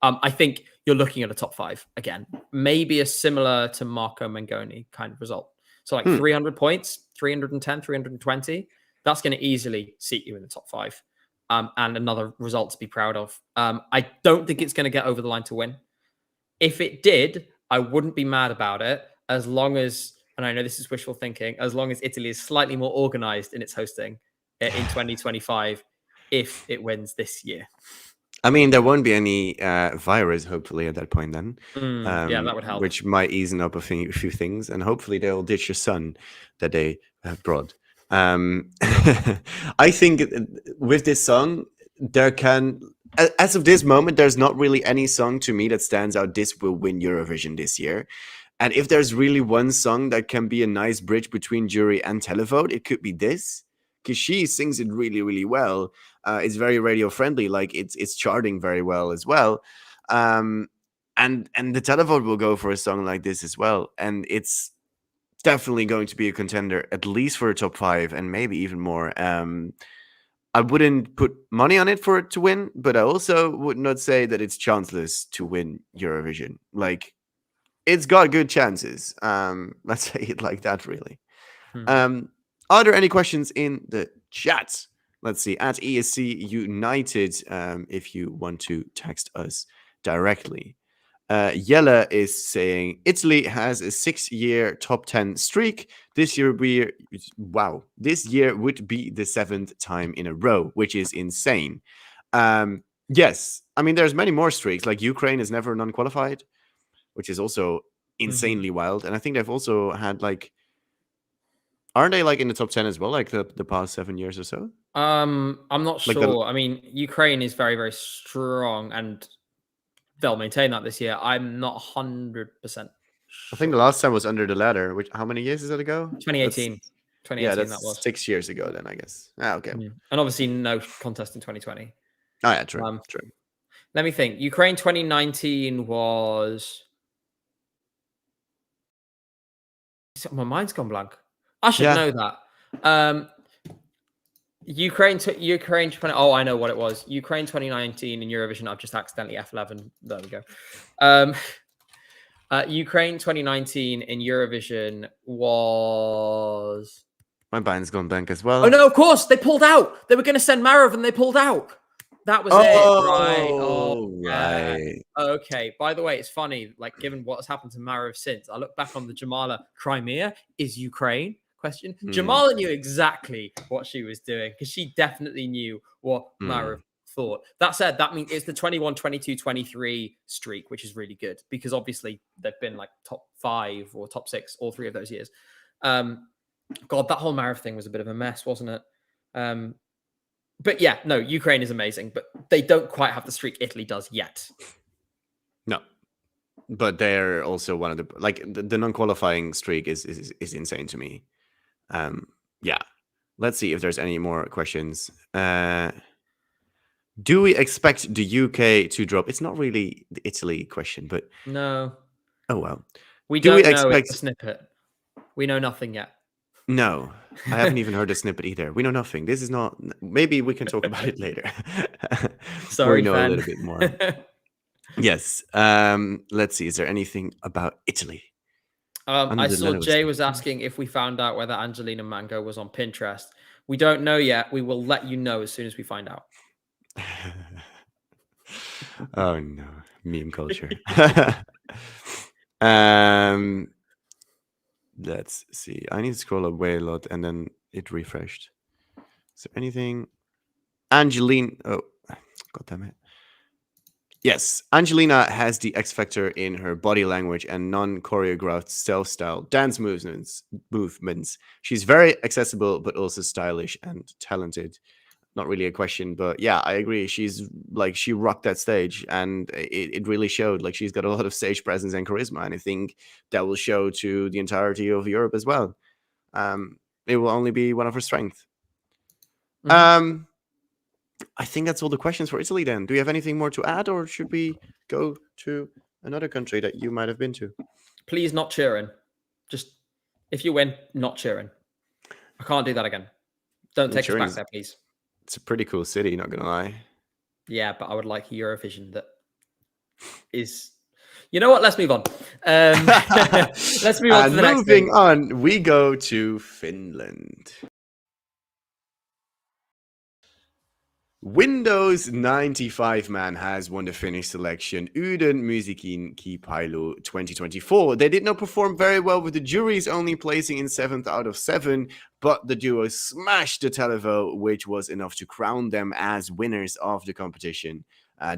I think you're looking at a top 5 again, maybe a similar to Marco Mengoni kind of result. So like 300 points, 310, 320, that's going to easily seat you in the top 5. And another result to be proud of. I don't think it's going to get over the line to win. If it did, I wouldn't be mad about it as long as, and I know this is wishful thinking, as long as Italy is slightly more organized in its hosting in 2025 if it wins this year. I mean, there won't be any virus, hopefully, at that point then. Yeah, that would help. Which might ease up a few things. And hopefully they'll ditch your son that they brought. I think with this song, there can... As of this moment, there's not really any song to me that stands out. This will win Eurovision this year. And if there's really one song that can be a nice bridge between jury and televote, it could be this. Because she sings it really, really well. It's very radio friendly, like it's charting very well as well. And the televote will go for a song like this as well. And it's definitely going to be a contender, at least for a top 5 and maybe even more. I wouldn't put money on it for it to win, but I also would not say that it's chanceless to win Eurovision. Like, it's got good chances. Let's say it like that, really. Are there any questions in the chat? Let's see, at ESCUnited, if you want to text us directly. Yella is saying, Italy has a 6-year top 10 streak. This year would be the 7th time in a row, which is insane. Yes, I mean, there's many more streaks. Like Ukraine is never non-qualified, which is also insanely wild. And I think they've also had like, aren't they like in the top 10 as well, like the past 7 years or so? I'm not sure. I mean, Ukraine is very, very strong and they'll maintain that this year. I'm not 100% sure. I think the last time was under the ladder. Which, how many years is that ago? 2018. 2018, yeah, that's that was 6 years ago then, I guess. Okay. And obviously no contest in 2020. Oh yeah, true. True. Let me think. Ukraine 2019 was... My mind's gone blank. I should know that. Ukraine 20. Oh, I know what it was. Ukraine 2019 in Eurovision. I've just accidentally F11. There we go. Ukraine 2019 in Eurovision was... My mind's gone blank as well. Oh no, of course they pulled out. They were going to send Marov and they pulled out. That was it, right? Oh, right. Okay. By the way, it's funny. Like, given what has happened to Marov since, I look back on the Jamala Crimea is Ukraine question. Jamala knew exactly what she was doing because she definitely knew what Marov thought. That said, that means it's the 21, 22, 23 streak, which is really good because obviously they've been like top 5 or top 6 all 3 of those years. God, that whole Marov thing was a bit of a mess, wasn't it? But yeah, no, Ukraine is amazing, but they don't quite have the streak Italy does yet. No, but they're also one of the the non-qualifying streak is insane to me. Yeah, let's see if there's any more questions. Do we expect the UK to drop? It's not really the Italy question, but no. Oh well, we don't know a snippet. We know nothing yet. No, I haven't even heard a snippet either. We know nothing. This is not... Maybe we can talk about it later. Sorry, we know a little bit more. Yes. Let's see. Is there anything about Italy? I saw Jay was asking if we found out whether Angelina Mango was on Pinterest. We don't know yet. We will let you know as soon as we find out. Oh, no. Meme culture. Let's see. I need to scroll away a lot and then it refreshed. Is there anything? Angeline. Oh, God damn it. Yes, Angelina has the X factor in her body language and non-choreographed self-style dance movements. She's very accessible, but also stylish and talented. Not really a question, but yeah, I agree. She's like, she rocked that stage, and it really showed. Like, she's got a lot of stage presence and charisma, and I think that will show to the entirety of Europe as well. It will only be one of her strengths. Mm-hmm. I think that's all the questions for Italy then. Do you have anything more to add, or should we go to another country that you might have been to? Please, not cheering. Just, if you win, not cheering. I can't do that again. Don't take us back there, please. It's a pretty cool city, not gonna lie. Yeah, but I would like a Eurovision that is... You know what? Let's move on. Let's move on to the next thing. Moving on, we go to Finland. Windows 95 man has won the Finnish selection Yhden musiikin kilpailu 2024. They did not perform very well, with the juries only placing in 7th out of 7, but the duo smashed the televote, which was enough to crown them as winners of the competition.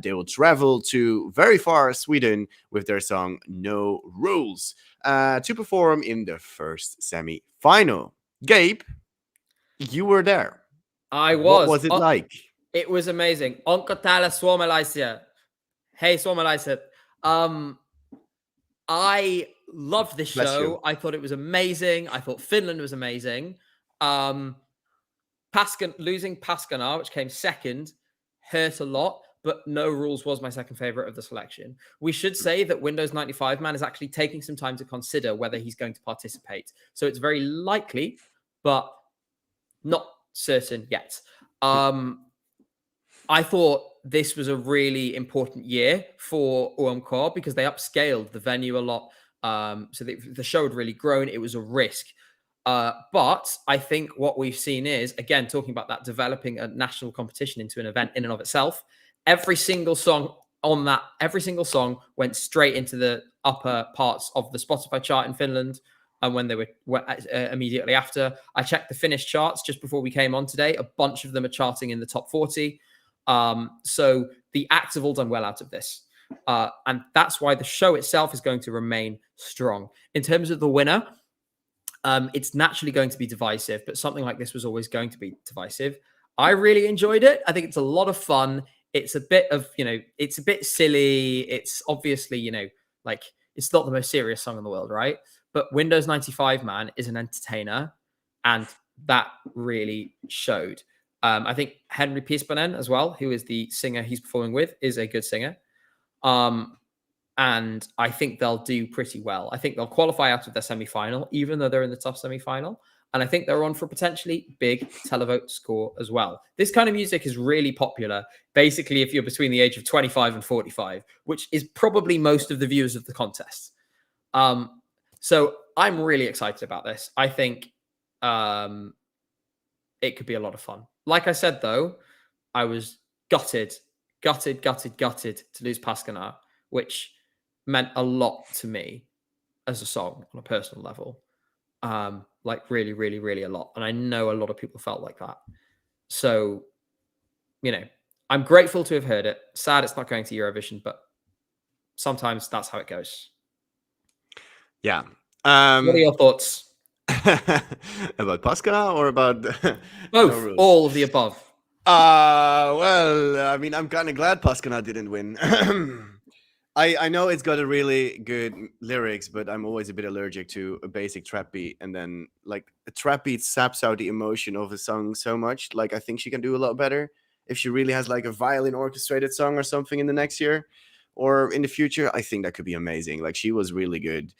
They will travel to very far Sweden with their song No Rules to perform in the first semi-final. Gabe, you were there. I was. What was it like? It was amazing. Onko täällä suomalaisia? Hey, suomalaiset. I loved this show. I thought it was amazing. I thought Finland was amazing. Losing Paskana, which came second, hurt a lot, but No Rules was my second favorite of the selection. We should say that Windows 95 man is actually taking some time to consider whether he's going to participate. So it's very likely, but not certain yet. I thought this was a really important year for UMK because they upscaled the venue a lot. So the show had really grown. It was a risk. But I think what we've seen is, again, talking about that, developing a national competition into an event in and of itself. Every single song went straight into the upper parts of the Spotify chart in Finland. And when they were immediately after, I checked the Finnish charts just before we came on today. A bunch of them are charting in the top 40. So the acts have all done well out of this. And that's why the show itself is going to remain strong. In terms of the winner, it's naturally going to be divisive, but something like this was always going to be divisive. I really enjoyed it. I think it's a lot of fun. It's a bit of, it's a bit silly. It's obviously, like, it's not the most serious song in the world, right? But Windows 95 man is an entertainer, and that really showed. I think Henry Piespanen as well, who is the singer he's performing with, is a good singer. And I think they'll do pretty well. I think they'll qualify out of their semi-final, even though they're in the tough semi-final. And I think they're on for a potentially big televote score as well. This kind of music is really popular, basically, if you're between the age of 25 and 45, which is probably most of the viewers of the contest. So I'm really excited about this. I think it could be a lot of fun. Like I said, though, I was gutted to lose Paskana, which meant a lot to me as a song on a personal level. Like really, really, really a lot. And I know a lot of people felt like that. So, I'm grateful to have heard it. Sad it's not going to Eurovision, but sometimes that's how it goes. Yeah. What are your thoughts? About Paskana or about both? No, all of the above. Well, I mean, I'm kind of glad Paskana didn't win. I know it's got a really good lyrics, but I'm always a bit allergic to a basic trap beat. And then, like, a trap beat saps out the emotion of a song so much. Like, I think she can do a lot better if she really has, like, a violin orchestrated song or something in the next year or in the future. I think that could be amazing. Like, she was really good.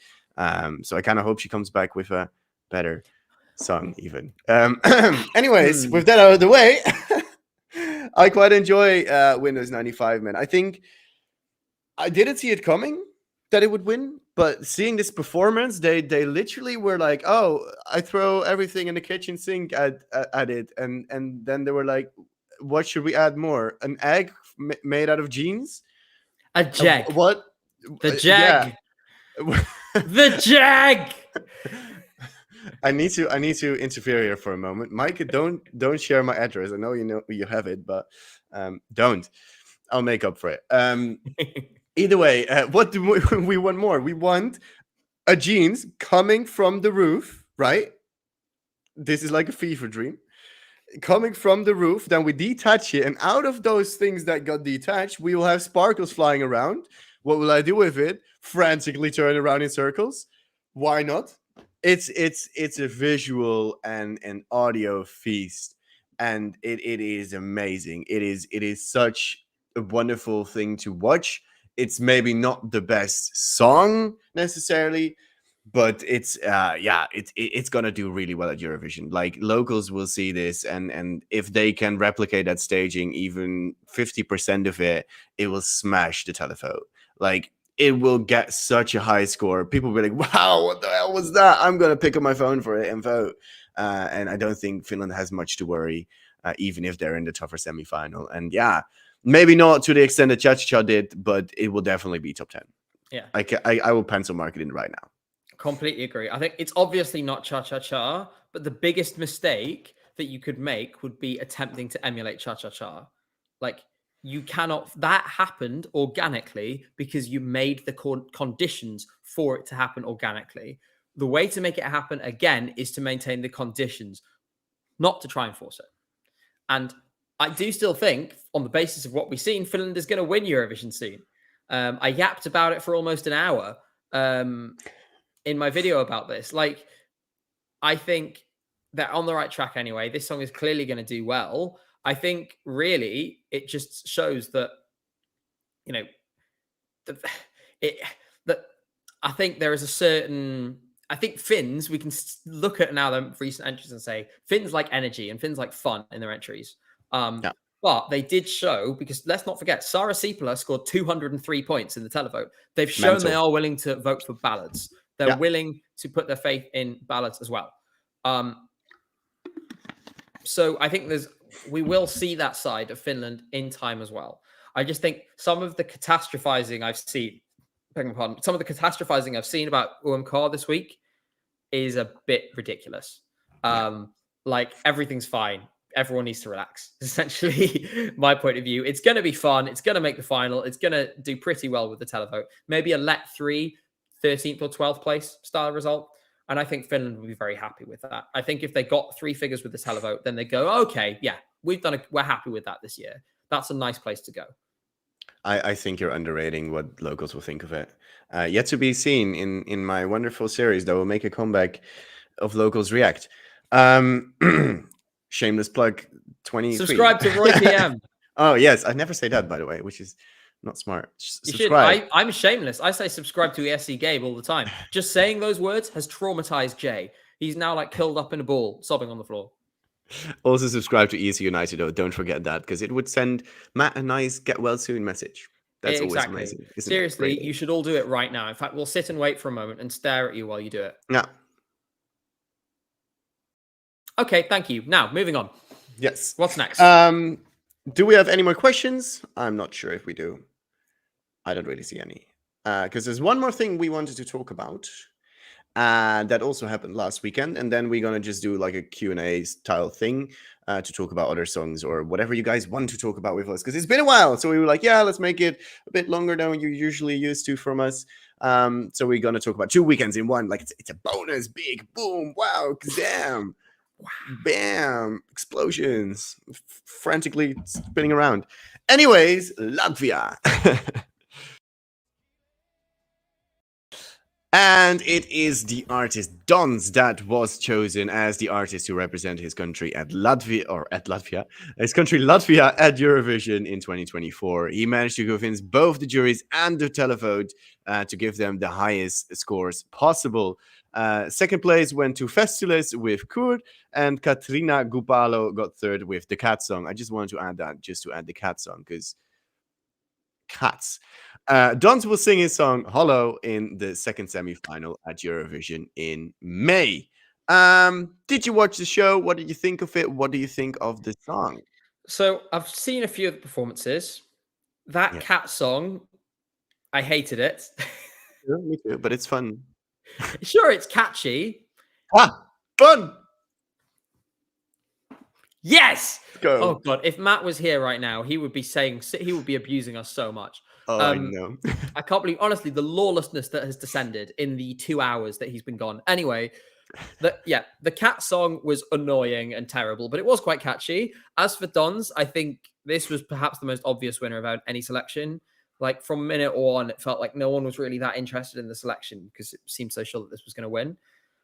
So I kind of hope she comes back with a better song even. Anyways, with that out of the way, I quite enjoy Windows 95, man. I think I didn't see it coming that it would win, but seeing this performance, they literally were like, "Oh, I throw everything in the kitchen sink at it," and then they were like, "What should we add more? An egg made out of jeans? A jag? What? The jag? Yeah. The jag." I need to interfere here for a moment. Mike, don't share my address. I know you have it, but don't. I'll make up for it. Either way, what do we want more? We want a jeans coming from the roof, right? This is like a fever dream. Coming from the roof, then we detach it, and out of those things that got detached, we will have sparkles flying around. What will I do with it? Frantically turn around in circles. Why not? It's a visual and an audio feast, and it is amazing. It is such a wonderful thing to watch. It's maybe not the best song necessarily, but it's gonna do really well at Eurovision. Like, locals will see this, and if they can replicate that staging, even 50% of it, it will smash the televote. Like, it will get such a high score. People will be like, "Wow, what the hell was that?" I'm gonna pick up my phone for it and vote. And I don't think Finland has much to worry, even if they're in the tougher semifinal. And yeah, maybe not to the extent that Cha Cha did, but it will definitely be top 10. Yeah, I will pencil mark it in right now. Completely agree. I think it's obviously not Cha Cha Cha, but the biggest mistake that you could make would be attempting to emulate Cha Cha Cha. Like, you cannot, that happened organically because you made the conditions for it to happen organically. The way to make it happen again is to maintain the conditions, not to try and force it. And I do still think, on the basis of what we've seen, Finland is going to win Eurovision soon. I yapped about it for almost an hour. In my video about this. Like, I think they're on the right track anyway. This song is clearly going to do well. I think really it just shows that, you know, that I think there is a certain, I think Finns, we can look at now the recent entries and say Finns like energy and Finns like fun in their entries. Yeah. But they did show, because let's not forget, Sara Sipilä scored 203 points in the televote. They've shown they are willing to vote for ballads. They're willing to put their faith in ballads as well. So I think we will see that side of Finland in time as well. I just think some of the catastrophizing I've seen, some of the catastrophizing I've seen about UMK this week is a bit ridiculous. Like, everything's fine. Everyone needs to relax. Essentially, my point of view. It's going to be fun. It's going to make the final. It's going to do pretty well with the televote. Maybe a let 3, 13th or 12th place style result. And I think Finland will be very happy with that. I think if they got 3 figures with the televote, then they go, okay, yeah, we're happy with that this year. That's a nice place to go. I think you're underrating what locals will think of it. Yet to be seen in my wonderful series that will make a comeback of Locals React. Shameless plug 23. Subscribe to Roy PM. Oh, yes. I never say that, by the way, which is not smart. Subscribe. I'm shameless. I say subscribe to ESC Gabe all the time. Just saying those words has traumatized Jay. He's now like curled up in a ball, sobbing on the floor. Also subscribe to ESCUnited, though. Don't forget that, because it would send Matt a nice get well soon message. That's always amazing. Seriously, you should all do it right now. In fact, we'll sit and wait for a moment and stare at you while you do it. Yeah. Okay, thank you. Now, moving on. Yes. What's next? Do we have any more questions? I'm not sure if we do. I don't really see any. Because there's one more thing we wanted to talk about. That also happened last weekend. And then we're going to just do like a Q&A style thing to talk about other songs or whatever you guys want to talk about with us. Because it's been a while. So we were like, yeah, let's make it a bit longer than you're usually used to from us. So we're going to talk about 2 weekends in one. Like, it's a bonus, big, boom, wow, damn. Wow. Bam! Explosions, frantically spinning around. Anyways, Latvia. And it is the artist Dons that was chosen as the artist to represent his country at Latvia, his country Latvia at Eurovision in 2024. He managed to convince both the juries and the televote to give them the highest scores possible. Second place went to Festulis with Kur, and Katrina Gupalo got third with the Cat Song. I just wanted to add that, just to add the Cat Song, because cats. Dons will sing his song Hollow in the second semi-final at Eurovision in May. Did you watch the show? What did you think of it? What do you think of the song? So I've seen a few of the performances. That Cat Song, I hated it. Yeah, me too, but it's fun. Sure, it's catchy. Fun! Yes. Let's go. Oh God, if Matt was here right now, he would be abusing us so much. Oh, I know. I can't believe, honestly, the lawlessness that has descended in the 2 hours that he's been gone. Anyway, the cat song was annoying and terrible, but it was quite catchy. As for Don's, I think this was perhaps the most obvious winner about any selection. Like from minute one, it felt like no one was really that interested in the selection because it seemed so sure that this was going to win.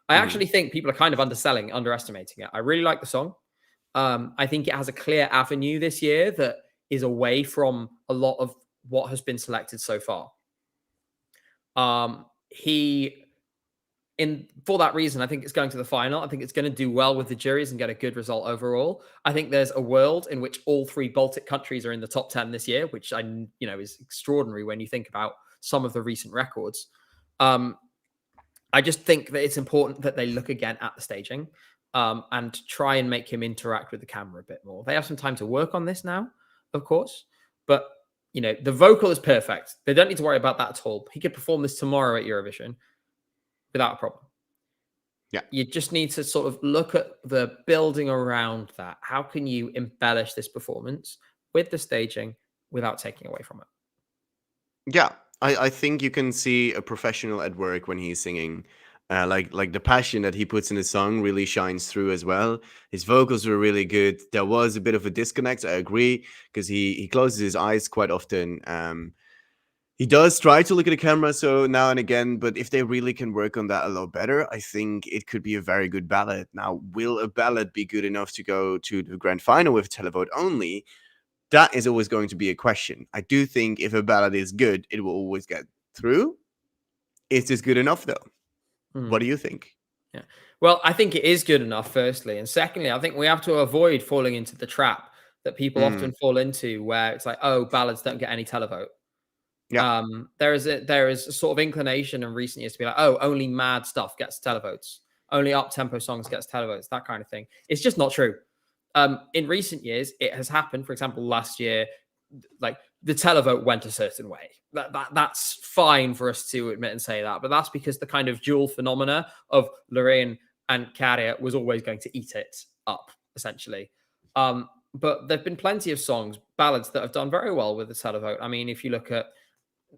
I actually think people are kind of underestimating it. I really like the song. I think it has a clear avenue this year that is away from a lot of what has been selected so far. For that reason, I think it's going to the final. I think it's going to do well with the juries and get a good result overall. I think there's a world in which all 3 Baltic countries are in the top 10 this year, which is extraordinary when you think about some of the recent records. I just think that it's important that they look again at the staging and try and make him interact with the camera a bit more. They have some time to work on this now, of course, but the vocal is perfect. They don't need to worry about that at all. He could perform this tomorrow at Eurovision without a problem. Yeah. You just need to sort of look at the building around that. How can you embellish this performance with the staging without taking away from it? Yeah, I think you can see a professional at work when he's singing. Like the passion that he puts in the song really shines through as well. His vocals were really good. There was a bit of a disconnect, I agree, because he closes his eyes quite often. He does try to look at the camera so now and again, but if they really can work on that a lot better, I think it could be a very good ballad. Now, will a ballad be good enough to go to the grand final with televote only? That is always going to be a question. I do think if a ballad is good, it will always get through. Is this good enough, though? What do you think? Yeah. Well, I think it is good enough, firstly. And secondly, I think we have to avoid falling into the trap that people often fall into where it's like, oh, ballads don't get any televote. Yeah. There is a sort of inclination in recent years to be like, oh, only mad stuff gets televotes. Only up-tempo songs gets televotes, that kind of thing. It's just not true. In recent years, it has happened. For example, last year, like the televote went a certain way. That's fine for us to admit and say that, but that's because the kind of dual phenomena of Lorraine and Carrier was always going to eat it up, essentially. But there've been plenty of songs, ballads that have done very well with the televote. I mean, if you look at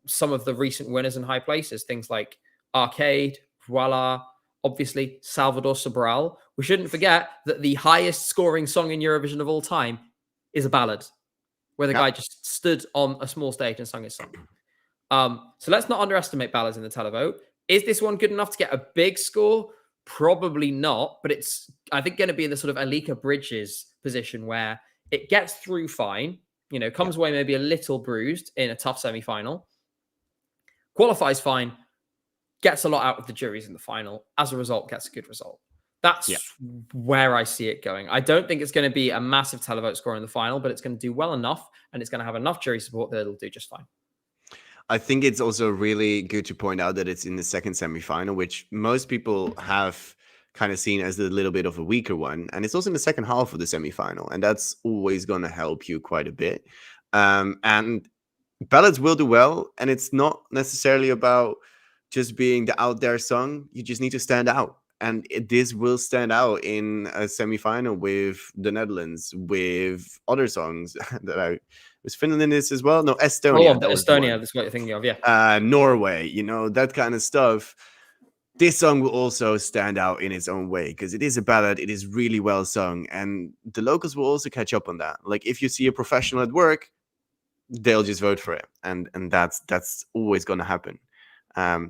some of the recent winners in high places, things like Arcade, Voila, obviously Salvador Sobral. We shouldn't forget that the highest scoring song in Eurovision of all time is a ballad, where the guy just stood on a small stage and sung his song. So let's not underestimate ballads in the televote. Is this one good enough to get a big score? Probably not, but it's, I think, going to be in the sort of Alika Bridges position where it gets through fine, comes away maybe a little bruised in a tough semi-final, qualifies fine, gets a lot out of the juries in the final. As a result, gets a good result. That's where I see it going. I don't think it's going to be a massive televote score in the final, but it's going to do well enough and it's going to have enough jury support that it'll do just fine. I think it's also really good to point out that it's in the second semifinal, which most people have kind of seen as a little bit of a weaker one. And it's also in the second half of the semifinal. And that's always going to help you quite a bit. And ballads will do well. And it's not necessarily about just being the out there song. You just need to stand out. And this will stand out in a semifinal with the Netherlands, with other songs that was Finland in this as well? No, Estonia. Oh, Estonia, that's what you're thinking of, yeah. Norway, that kind of stuff. This song will also stand out in its own way because it is a ballad. It is really well sung. And the locals will also catch up on that. Like if you see a professional at work, they'll just vote for it. And that's always going to happen.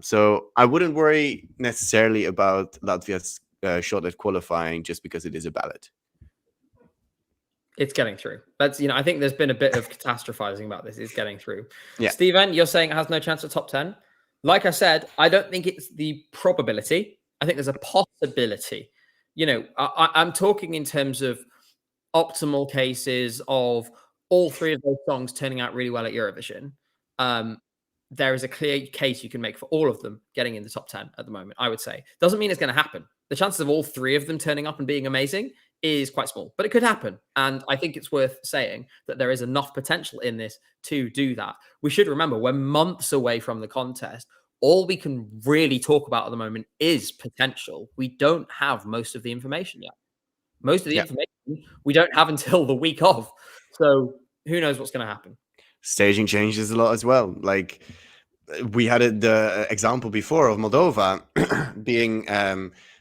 So I wouldn't worry necessarily about Latvia's shot at qualifying just because it is a ballad. It's getting through. That's, I think there's been a bit of catastrophizing about this. It's getting through. Yeah. Steven, you're saying it has no chance of top 10. Like I said, I don't think it's the probability. I think there's a possibility. I'm talking in terms of optimal cases of all 3 of those songs turning out really well at Eurovision. There is a clear case you can make for all of them getting in the top 10 at the moment, I would say. Doesn't mean it's going to happen. The chances of all 3 of them turning up and being amazing is quite small, but it could happen. And I think it's worth saying that there is enough potential in this to do that. We should remember we're months away from the contest. All we can really talk about at the moment is potential. We don't have most of the information yet. Most of the information we don't have until the week of. So who knows what's going to happen? Staging changes a lot as well. Like we had the example before of Moldova being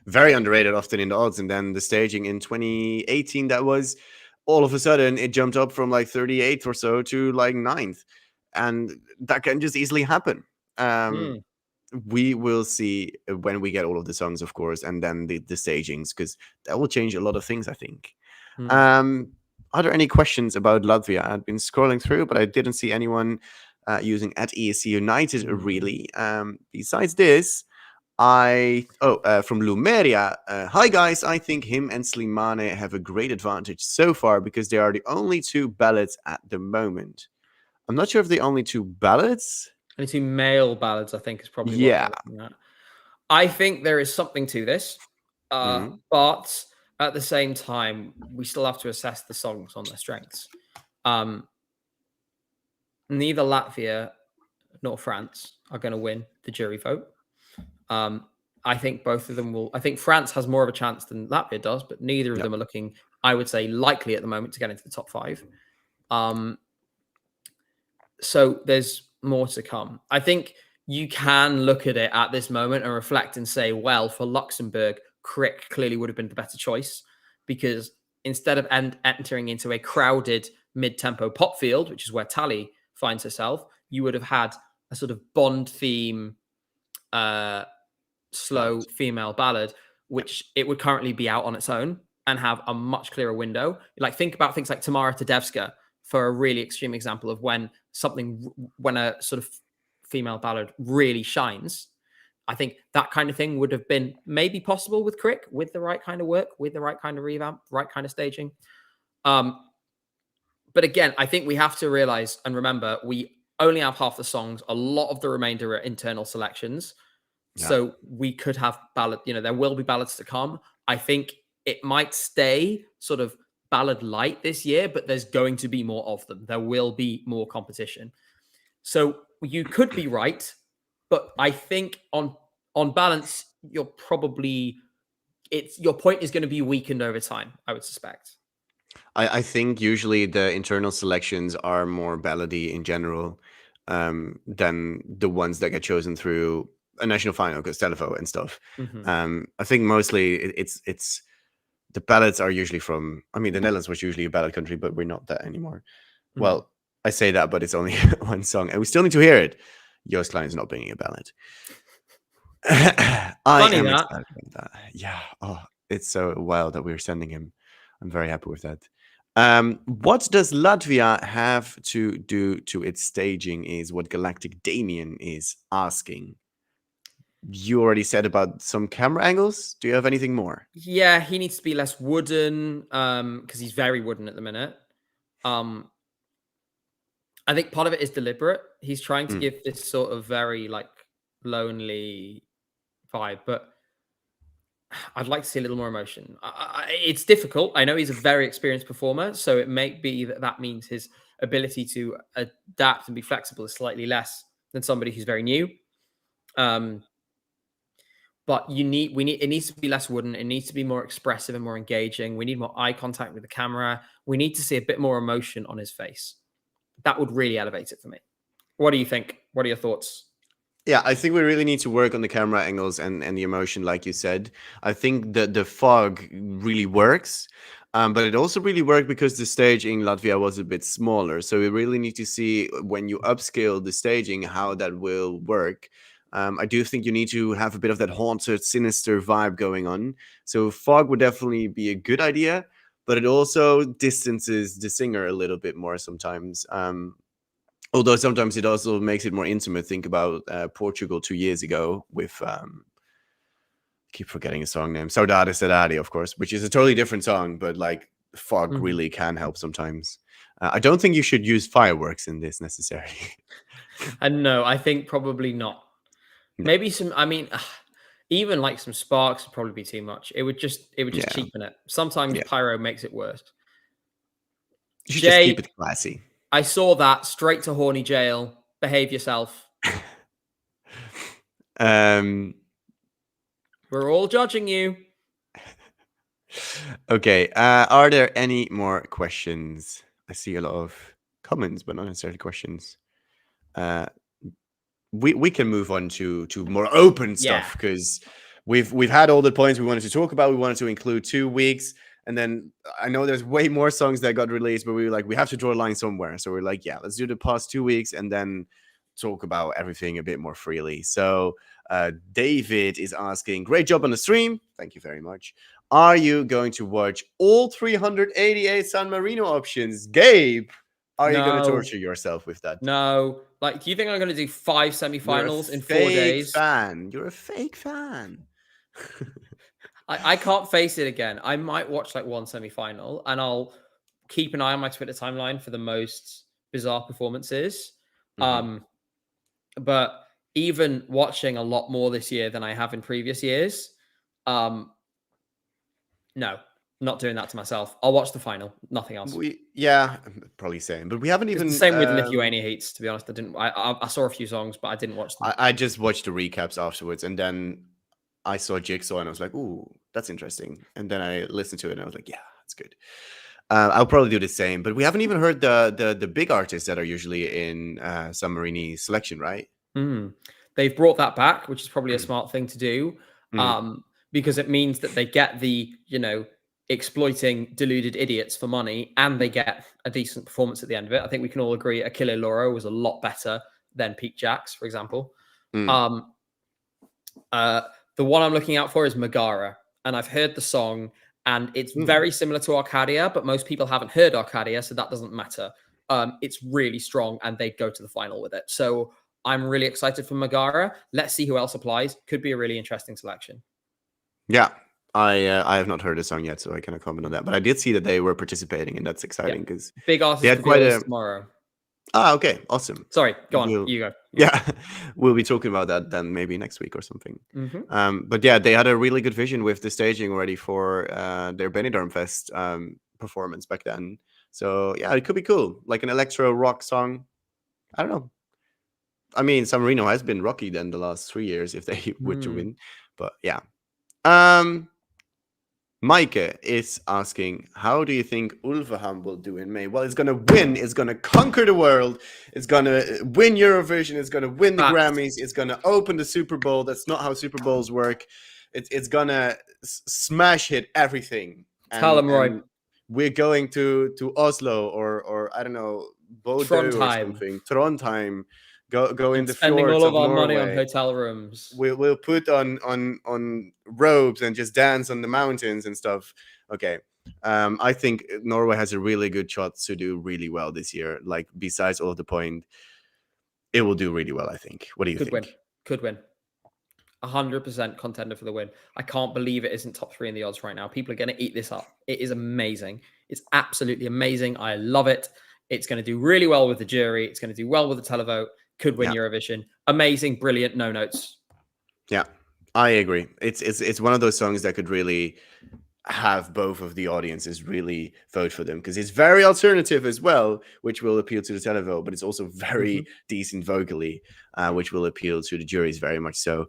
very underrated often in the odds, and then the staging in 2018 that was all of a sudden it jumped up from like 38th or so to like 9th, and that can just easily happen. We will see when we get all of the songs, of course, and then the stagings, because that will change a lot of things, I think. Are there any questions about Latvia? I've been scrolling through, but I didn't see anyone using at ESCUnited really. Besides this, from Lumeria. Hi guys, I think him and Slimane have a great advantage so far because they are the only two ballads at the moment. I'm not sure if the only two ballads. Only two male ballads, I think, is probably what Yeah. they're looking at. I think there is something to this, but at the same time, we still have to assess the songs on their strengths. Neither Latvia nor France are going to win the jury vote. I think both of them will. I think France has more of a chance than Latvia does, but neither of them are looking, I would say, likely at the moment to get into the top 5. So there's more to come. I think you can look at it at this moment and reflect and say, well, for Luxembourg, Crick clearly would have been the better choice, because instead of entering into a crowded mid-tempo pop field, which is where Tally finds herself, you would have had a sort of Bond theme, slow female ballad, which it would currently be out on its own and have a much clearer window. Like, think about things like Tamara Tedevska for a really extreme example of when a sort of female ballad really shines. I think that kind of thing would have been maybe possible with Crick, with the right kind of work, with the right kind of revamp, right kind of staging. But again, I think we have to realize and remember, we only have half the songs. A lot of the remainder are internal selections. Yeah. So we could have ballad, there will be ballads to come. I think it might stay sort of ballad light this year, but there's going to be more of them. There will be more competition. So you could be right, but I think on balance, your point is going to be weakened over time, I would suspect. I think usually the internal selections are more ballady in general than the ones that get chosen through a national final, because Telefo and stuff. I think mostly it's the ballads are usually from, the Netherlands was usually a ballad country, but we're not that anymore. Well, I say that, but it's only one song, and we still need to hear it. Joost Klein is not bringing a ballad. I am excited about that. Yeah. Oh, it's so wild that we're sending him. I'm very happy with that. What does Latvia have to do to its staging is what Galactic Damien is asking. You already said about some camera angles. Do you have anything more? Yeah, he needs to be less wooden, because he's very wooden at the minute. I think part of it is deliberate. He's trying to give this sort of very like lonely vibe, but I'd like to see a little more emotion. It's difficult. I know he's a very experienced performer, so it may be that means his ability to adapt and be flexible is slightly less than somebody who's very new. But it needs to be less wooden. It needs to be more expressive and more engaging. We need more eye contact with the camera. We need to see a bit more emotion on his face. That would really elevate it for me. What do you think? What are your thoughts? Yeah, I think we really need to work on the camera angles and the emotion, like you said. I think the fog really works, but it also really worked because the stage in Latvia was a bit smaller. So we really need to see when you upscale the staging, how that will work. I do think you need to have a bit of that haunted, sinister vibe going on. So fog would definitely be a good idea, but it also distances the singer a little bit more sometimes. Although sometimes it also makes it more intimate. Think about Portugal 2 years ago with, I keep forgetting a song name, Saudade Cidade, of course, which is a totally different song, but like fog really can help sometimes. I don't think you should use fireworks in this necessarily. No, I think probably not. No. Maybe even like some sparks would probably be too much. It would just cheapen it. Sometimes pyro makes it worse. You should just keep it classy. I saw that. Straight to horny jail. Behave yourself. We're all judging you. Okay. Are there any more questions? I see a lot of comments, but not necessarily questions. We can move on to more open stuff because we've had all the points we wanted to talk about. We wanted to include 2 weeks, and then I know there's way more songs that got released, but we were like, we have to draw a line somewhere. So we're like, yeah, let's do the past 2 weeks and then talk about everything a bit more freely. So David is asking, great job on the stream. Thank you very much. Are you going to watch all 388 San Marino options? Gabe, are you going to torture yourself with that? No. Like, do you think I'm going to do 5 semifinals in 4 days? Fan. You're a fake fan. I can't face it again. I might watch like one semifinal and I'll keep an eye on my Twitter timeline for the most bizarre performances. But even watching a lot more this year than I have in previous years, no, not doing that to myself. I'll watch the final, nothing else. Probably same. But we haven't even. It's the same with Lithuania Heats. To be honest, I saw a few songs, but I didn't watch them. I just watched the recaps afterwards, and then I saw Jigsaw, and I was like, "Ooh, that's interesting." And then I listened to it, and I was like, "Yeah, that's good." I'll probably do the same. But we haven't even heard the big artists that are usually in San Marini's selection, right? They've brought that back, which is probably a smart thing to do, because it means that they get the exploiting deluded idiots for money, and they get a decent performance at the end of it. I think we can all agree Achille Lauro was a lot better than Pete Jacks, for example. The one I'm looking out for is Megara, and I've heard the song, and it's very similar to Arcadia, but most people haven't heard Arcadia, so that doesn't matter. It's really strong, and they'd go to the final with it. So I'm really excited for Megara. Let's see who else applies. Could be a really interesting selection. Yeah. I have not heard the song yet, so I cannot comment on that. But I did see that they were participating, and that's exciting because big artist reveals tomorrow. Okay, awesome. Sorry, go on. You go. Yeah, we'll be talking about that then maybe next week or something. But yeah, they had a really good vision with the staging already for their Benidorm Fest performance back then. So yeah, it could be cool, like an electro rock song. I don't know. I mean, San Marino has been rocky then the last 3 years if they were to win. But yeah. Micah is asking, how do you think Ulveham will do in May? Well, it's going to win. It's going to conquer the world. It's going to win Eurovision. It's going to win the Grammys. It's going to open the Super Bowl. That's not how Super Bowls work. It's going to smash hit everything. Tell them, Roy. We're going to Oslo or I don't know, Bodø or something. Trondheim. Go in the spending fjords all of our Norway. money on hotel rooms. We'll put on robes and just dance on the mountains and stuff. Okay. I think Norway has a really good shot to do really well this year. Like, besides all the point, it will do really well, I think. What do you think? Could win. 100% contender for the win. I can't believe it isn't top 3 in the odds right now. People are going to eat this up. It is amazing. It's absolutely amazing. I love it. It's going to do really well with the jury. It's going to do well with the televote. Could win Eurovision. Amazing, brilliant, no notes. Yeah, I agree. It's one of those songs that could really have both of the audiences really vote for them, because it's very alternative as well, which will appeal to the televote, but it's also very decent vocally, which will appeal to the juries very much so.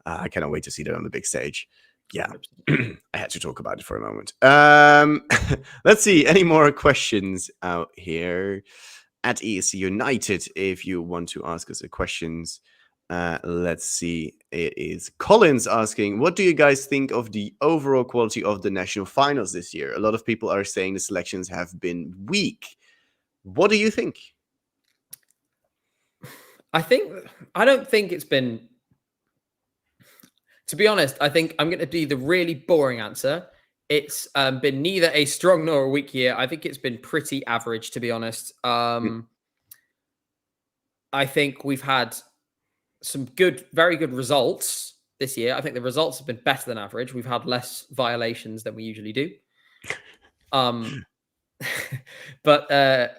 I cannot wait to see that on the big stage. Yeah, I had to talk about it for a moment. Let's see, any more questions out here? At ESCUnited, if you want to ask us questions. Let's see. It is Collins asking, what do you guys think of the overall quality of the national finals this year? A lot of people are saying the selections have been weak. What do you think? I don't think it's been... To be honest, I think I'm going to do the really boring answer. It's been neither a strong nor a weak year. I think it's been pretty average, to be honest. I think we've had some very good results this year. I think the results have been better than average. We've had less violations than we usually do. But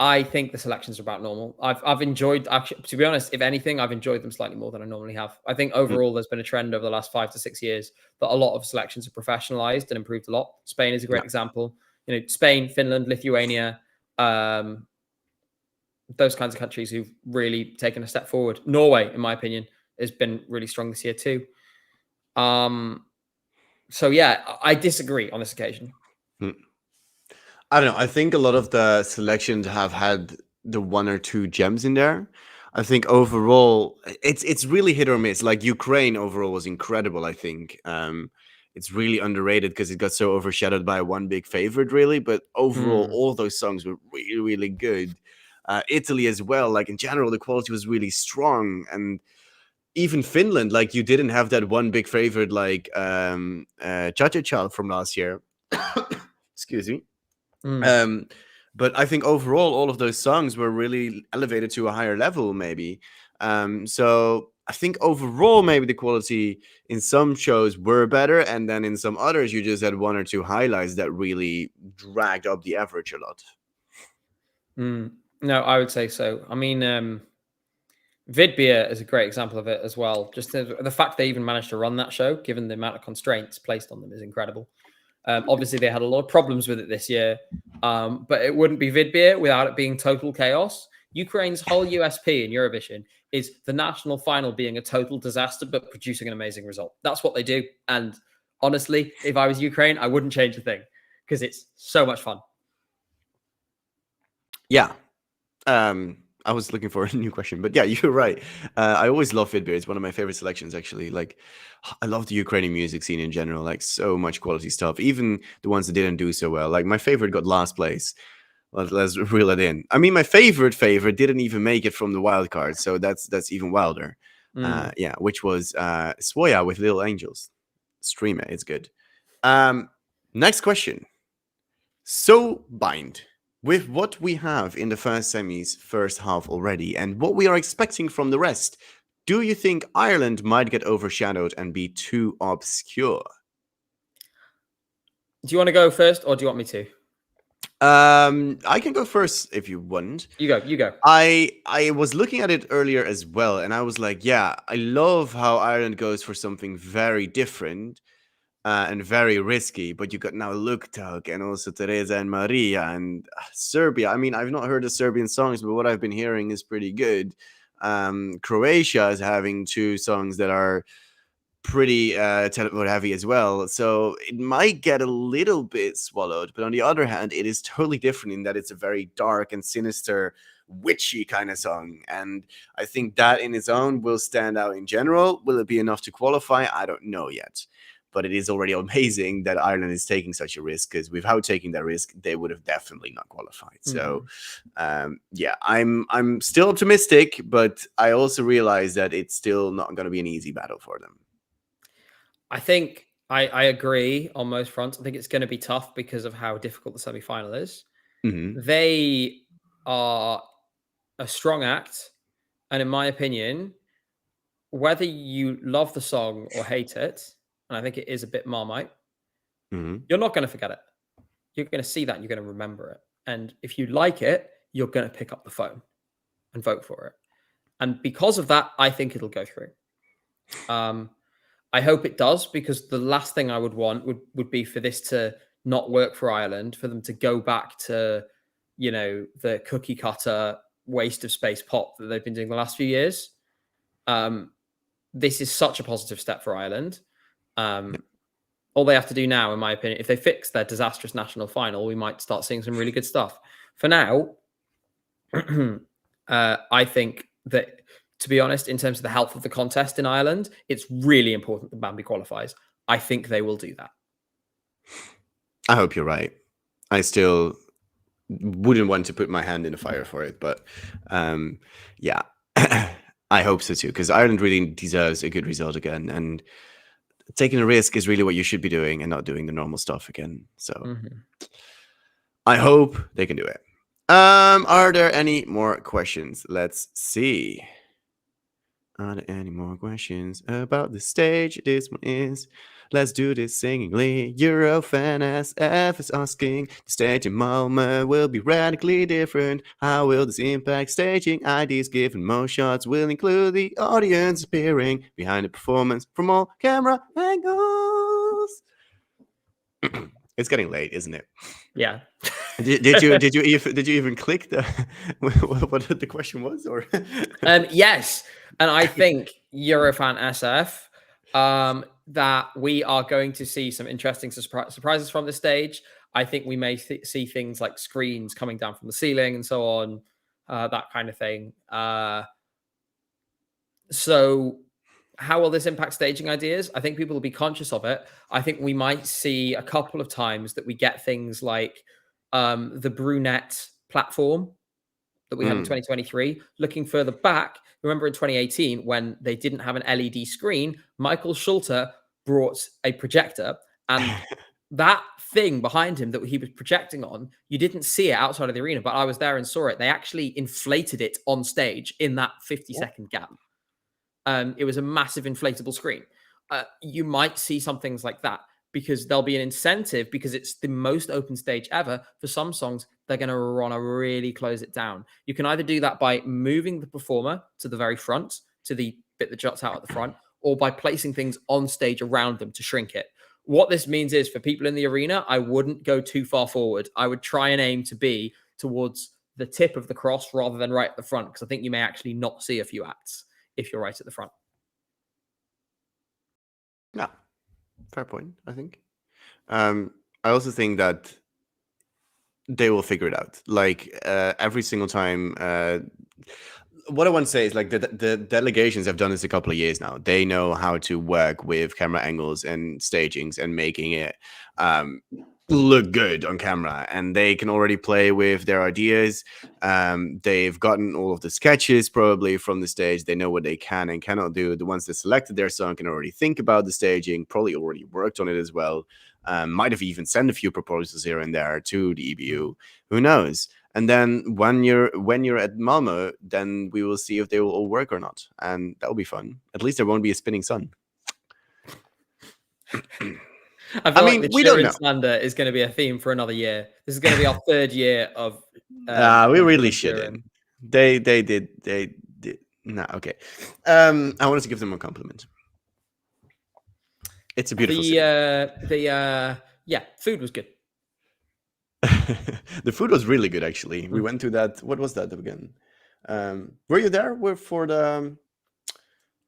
I think the selections are about normal. I've enjoyed, actually, to be honest, if anything, I've enjoyed them slightly more than I normally have. I think overall there's been a trend over the last 5 to 6 years that a lot of selections have professionalized and improved a lot. Spain is a great example. Spain, Finland, Lithuania, those kinds of countries who've really taken a step forward. Norway, in my opinion, has been really strong this year too. So yeah, I disagree on this occasion. I don't know. I think a lot of the selections have had the one or two gems in there. I think overall, it's really hit or miss. Like Ukraine overall was incredible. I think it's really underrated because it got so overshadowed by one big favorite, really. But overall, all those songs were really, really good. Italy as well. Like in general, the quality was really strong, and even Finland. Like you didn't have that one big favorite like Cha Cha Cha from last year. Excuse me. But I think overall, all of those songs were really elevated to a higher level, maybe. So I think overall, maybe the quality in some shows were better, and then in some others, you just had one or two highlights that really dragged up the average a lot. No, I would say so. I mean, Vidbeer is a great example of it as well. Just the fact they even managed to run that show, given the amount of constraints placed on them, is incredible. Obviously, they had a lot of problems with it this year, but it wouldn't be Vidbeer without it being total chaos. Ukraine's whole USP in Eurovision is the national final being a total disaster, but producing an amazing result. That's what they do. And honestly, if I was Ukraine, I wouldn't change a thing because it's so much fun. Yeah. I was looking for a new question, but yeah, you're right. I always love Vidbeer. It's one of my favorite selections, actually. Like, I love the Ukrainian music scene in general. Like, so much quality stuff. Even the ones that didn't do so well. Like, my favorite got last place. Let's reel it in. I mean, my favorite didn't even make it from the wild card, so that's even wilder. Yeah, which was Svoya with Little Angels. Stream it. It's good. Next question. So bind. With what we have in the first semis, first half already, and what we are expecting from the rest, do you think Ireland might get overshadowed and be too obscure? Do you want to go first, or do you want me to? I can go first if you want. You go. You go. I was looking at it earlier as well, and I was like, yeah, I love how Ireland goes for something very different. And very risky, but you got now Luktak and also Teresa and Maria and Serbia. I mean, I've not heard the Serbian songs, but what I've been hearing is pretty good. Croatia is having two songs that are pretty teleport heavy as well, so it might get a little bit swallowed. But on the other hand, it is totally different in that it's a very dark and sinister, witchy kind of song, and I think that in its own will stand out in general. Will it be enough to qualify? I don't know yet. But it is already amazing that Ireland is taking such a risk, because without taking that risk, they would have definitely not qualified. So, yeah, I'm still optimistic, but I also realize that it's still not going to be an easy battle for them. I think I agree on most fronts. I think it's going to be tough because of how difficult the semi-final is. They are a strong act, and in my opinion, whether you love the song or hate it, and I think it is a bit Marmite, you're not going to forget it. You're going to see that and you're going to remember it. And if you like it, you're going to pick up the phone and vote for it. And because of that, I think it'll go through. I hope it does, because the last thing I would want would be for this to not work for Ireland, for them to go back to, the cookie cutter waste of space pop that they've been doing the last few years. This is such a positive step for Ireland. All they have to do now, in my opinion, if they fix their disastrous national final, we might start seeing some really good stuff. For now, I think that, to be honest, in terms of the health of the contest in Ireland, it's really important that Bambi qualifies. I think they will do that. I hope you're right. I still wouldn't want to put my hand in the fire for it, but yeah, I hope so too, because Ireland really deserves a good result again, and taking a risk is really what you should be doing and not doing the normal stuff again. So I hope they can do it. Are there any more questions? Let's see. Are there any more questions about the stage? This one is, let's do this singingly. Eurofan SF is asking, the stage in Malmö will be radically different. How will this impact staging ideas, given most shots will include the audience appearing behind the performance from all camera angles? It's getting late, isn't it? Yeah. Did you even click the what the question was, or? Yes, and I think Eurofan SF, that we are going to see some interesting surprises from this stage. I think we may see things like screens coming down from the ceiling and so on, that kind of thing. So how will this impact staging ideas? I think people will be conscious of it. I think we might see a couple of times that we get things like the brunette platform that we had in 2023. Looking further back, remember in 2018 when they didn't have an LED screen, Michael Schulter brought a projector, and that thing behind him that he was projecting on, you didn't see it outside of the arena, but I was there and saw it. They actually inflated it on stage in that 50-second gap. It was a massive inflatable screen. You might see some things like that because there'll be an incentive, because it's the most open stage ever. For some songs, they're going to want to really close it down. You can either do that by moving the performer to the very front, to the bit that juts out at the front, or by placing things on stage around them to shrink it. What this means is, for people in the arena, I wouldn't go too far forward. I would try and aim to be towards the tip of the cross rather than right at the front, because I think you may actually not see a few acts if you're right at the front. Yeah, fair point, I think. I also think that they will figure it out. Like every single time. What I want to say is, like, the delegations have done this a couple of years now. They know how to work with camera angles and stagings and making it look good on camera, and they can already play with their ideas. They've gotten all of the sketches probably from the stage. They know what they can and cannot do. The ones that selected their song can already think about the staging, probably already worked on it as well. Might have even sent a few proposals here and there to the EBU. Who knows? And then when you're at Malmo, then we will see if they will all work or not, and that'll be fun. At least there won't be a spinning sun. I mean, like, we don't know. Slander is going to be a theme for another year. This is going to be our third year of. We really shouldn't. They did. No, okay. I wanted to give them a compliment. It's a beautiful. Food was good. The food was really good, actually. We went to that. What was that again? Were you there? We went to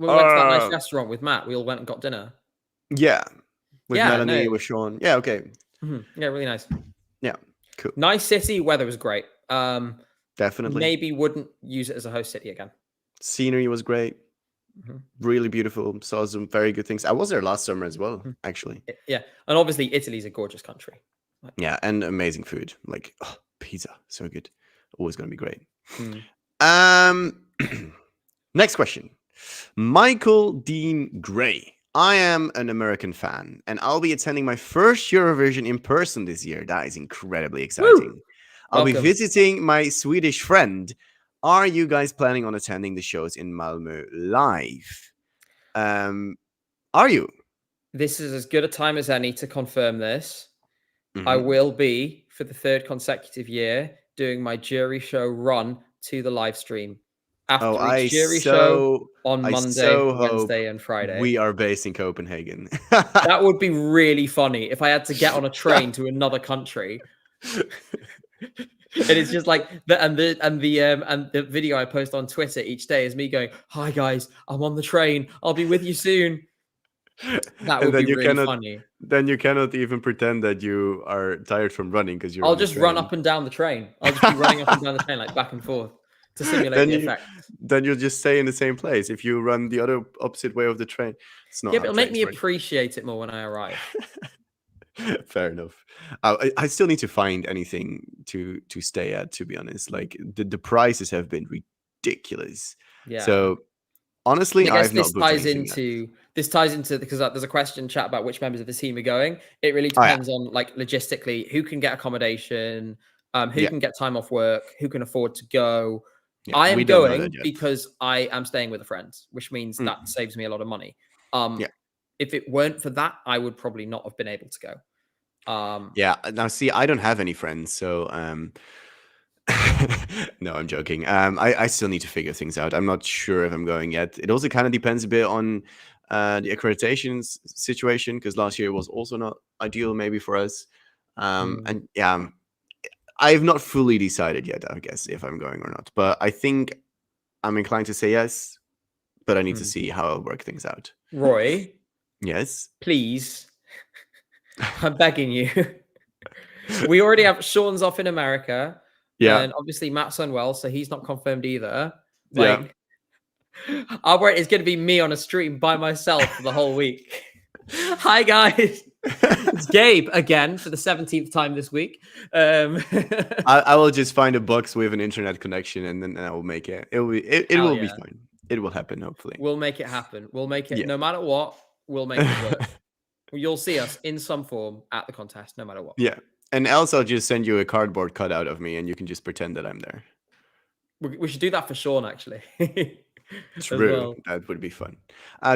that nice restaurant with Matt. We all went and got dinner. Yeah, with Melanie, with Sean. Yeah, okay. Mm-hmm. Yeah, really nice. Yeah, cool. Nice city. Weather was great. Definitely. Maybe wouldn't use it as a host city again. Scenery was great. Mm-hmm. Really beautiful. Saw some very good things. I was there last summer as well, actually. Yeah, and obviously Italy's a gorgeous country. Yeah, and amazing food. Like pizza, so good. Always going to be great. Next question. Michael Dean Gray. I am an American fan, and I'll be attending my first Eurovision in person this year. That is incredibly exciting. Woo! I'll be visiting my Swedish friend. Are you guys planning on attending the shows in Malmö live? Are you? This is as good a time as any to confirm this. Mm-hmm. I will be, for the third consecutive year, doing my jury show run to the live stream. After each jury show on Monday, Wednesday, and Friday. We are based in Copenhagen. That would be really funny if I had to get on a train to another country. And it's just like the video I post on Twitter each day is me going, "Hi guys, I'm on the train. I'll be with you soon." That would be really funny. Then you cannot even pretend that you are tired from running because you're. I'll just run up and down the train. I'll just be running up and down the train, like back and forth, to simulate the effect. Then you'll just stay in the same place. If you run the other opposite way of the train, it's not. Yeah, but it'll make me appreciate it more when I arrive. Fair enough. I still need to find anything to stay at, to be honest. Like the prices have been ridiculous. Yeah. So honestly, I've not booked anything yet. This ties into because there's a question chat about which members of the team are going. It really depends on, like, logistically, who can get accommodation, who can get time off work, who can afford to go. Yeah, I am going because I am staying with a friend, which means that saves me a lot of money. If it weren't for that, I would probably not have been able to go. Now see, I don't have any friends, so no, I'm joking. I still need to figure things out. I'm not sure if I'm going yet. It also kind of depends a bit on the accreditation situation, because last year was also not ideal maybe for us. And yeah, I've not fully decided yet, I guess, if I'm going or not. But I think I'm inclined to say yes, but I need to see how I'll work things out. Roy, Yes. please, I'm begging you. We already have Sean's off in America, Yeah. and obviously Matt's unwell, so he's not confirmed either. Yeah. Like, our work is going to be me on a stream by myself for the whole week. Hi guys, it's Gabe again for the 17th time this week. I will just find a box with an internet connection, and then I will make it. It will be fine. It will happen, hopefully. We'll make it happen. We'll make it, Yeah. no matter what, we'll make it work. You'll see us in some form at the contest, no matter what. Yeah. And else I'll just send you a cardboard cutout of me, and you can just pretend that I'm there. We should do that for Sean, actually. True. Well. That would be fun.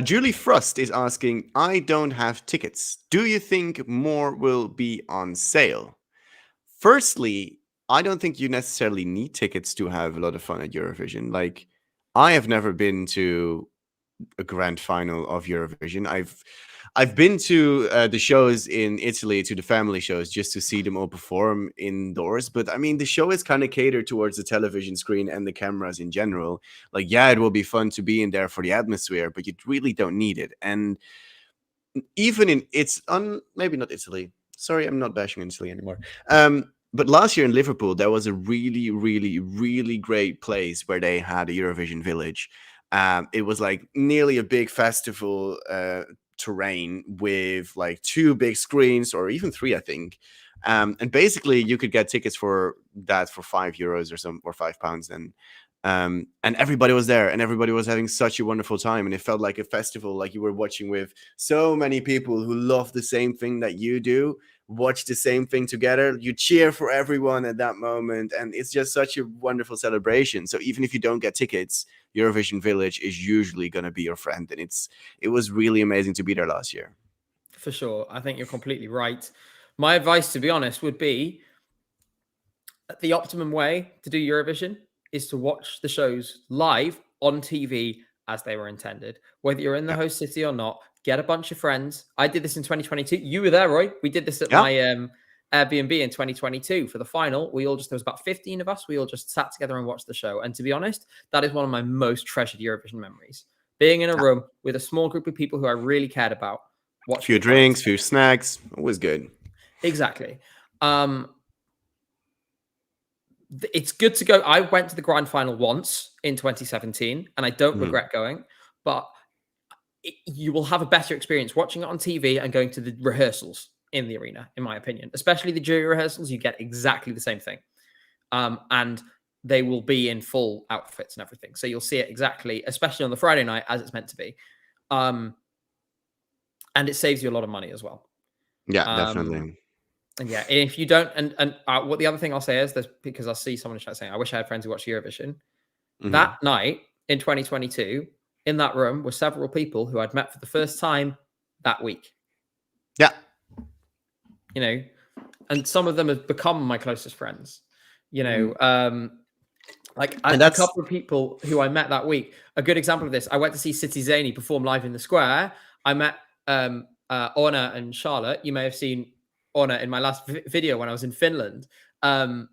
Julie Frost is asking, I don't have tickets. Do you think more will be on sale? Firstly, I don't think you necessarily need tickets to have a lot of fun at Eurovision. Like, I have never been to a grand final of Eurovision. I've been to the shows in Italy, to the family shows, just to see them all perform indoors. But I mean, the show is kind of catered towards the television screen and the cameras in general. Like, yeah, it will be fun to be in there for the atmosphere, but you really don't need it. And even in maybe not Italy. Sorry, I'm not bashing Italy anymore. But last year in Liverpool, there was a really, really, really great place where they had a Eurovision village. It was like nearly a big festival terrain with like 2 big screens, or even 3, I think. And basically, you could get tickets for that for €5 or £5. And everybody was there, and everybody was having such a wonderful time, and it felt like a festival, like you were watching with so many people who love the same thing that you do, watch the same thing together. You cheer for everyone at that moment, and it's just such a wonderful celebration. So even if you don't get tickets, Eurovision Village is usually going to be your friend, and it was really amazing to be there last year. For sure. I think you're completely right. My advice, to be honest, would be the optimum way to do Eurovision is to watch the shows live on TV as they were intended. Whether you're in the host city or not, get a bunch of friends. I did this in 2022. You were there, Roy. We did this at my Airbnb in 2022 for the final. There was about 15 of us. We all just sat together and watched the show. And to be honest, that is one of my most treasured Eurovision memories. Being in a room with a small group of people who I really cared about. A few drinks, few snacks. Always good. Exactly. It's good to go. I went to the grand final once in 2017, and I don't regret going, but you will have a better experience watching it on TV and going to the rehearsals in the arena, in my opinion. Especially the jury rehearsals, you get exactly the same thing. And they will be in full outfits and everything. So you'll see it exactly, especially on the Friday night, as it's meant to be. And it saves you a lot of money as well. Yeah, definitely. And yeah, if you don't, and what the other thing I'll say is this, because I see someone in chat saying, I wish I had friends who watch Eurovision. That night in 2022, in that room were several people who I'd met for the first time that week. Yeah. You know, and some of them have become my closest friends, you know, like a couple of people who I met that week. A good example of this, I went to see City Zany perform live in the square. I met Orna and Charlotte. You may have seen Orna in my last video when I was in Finland. And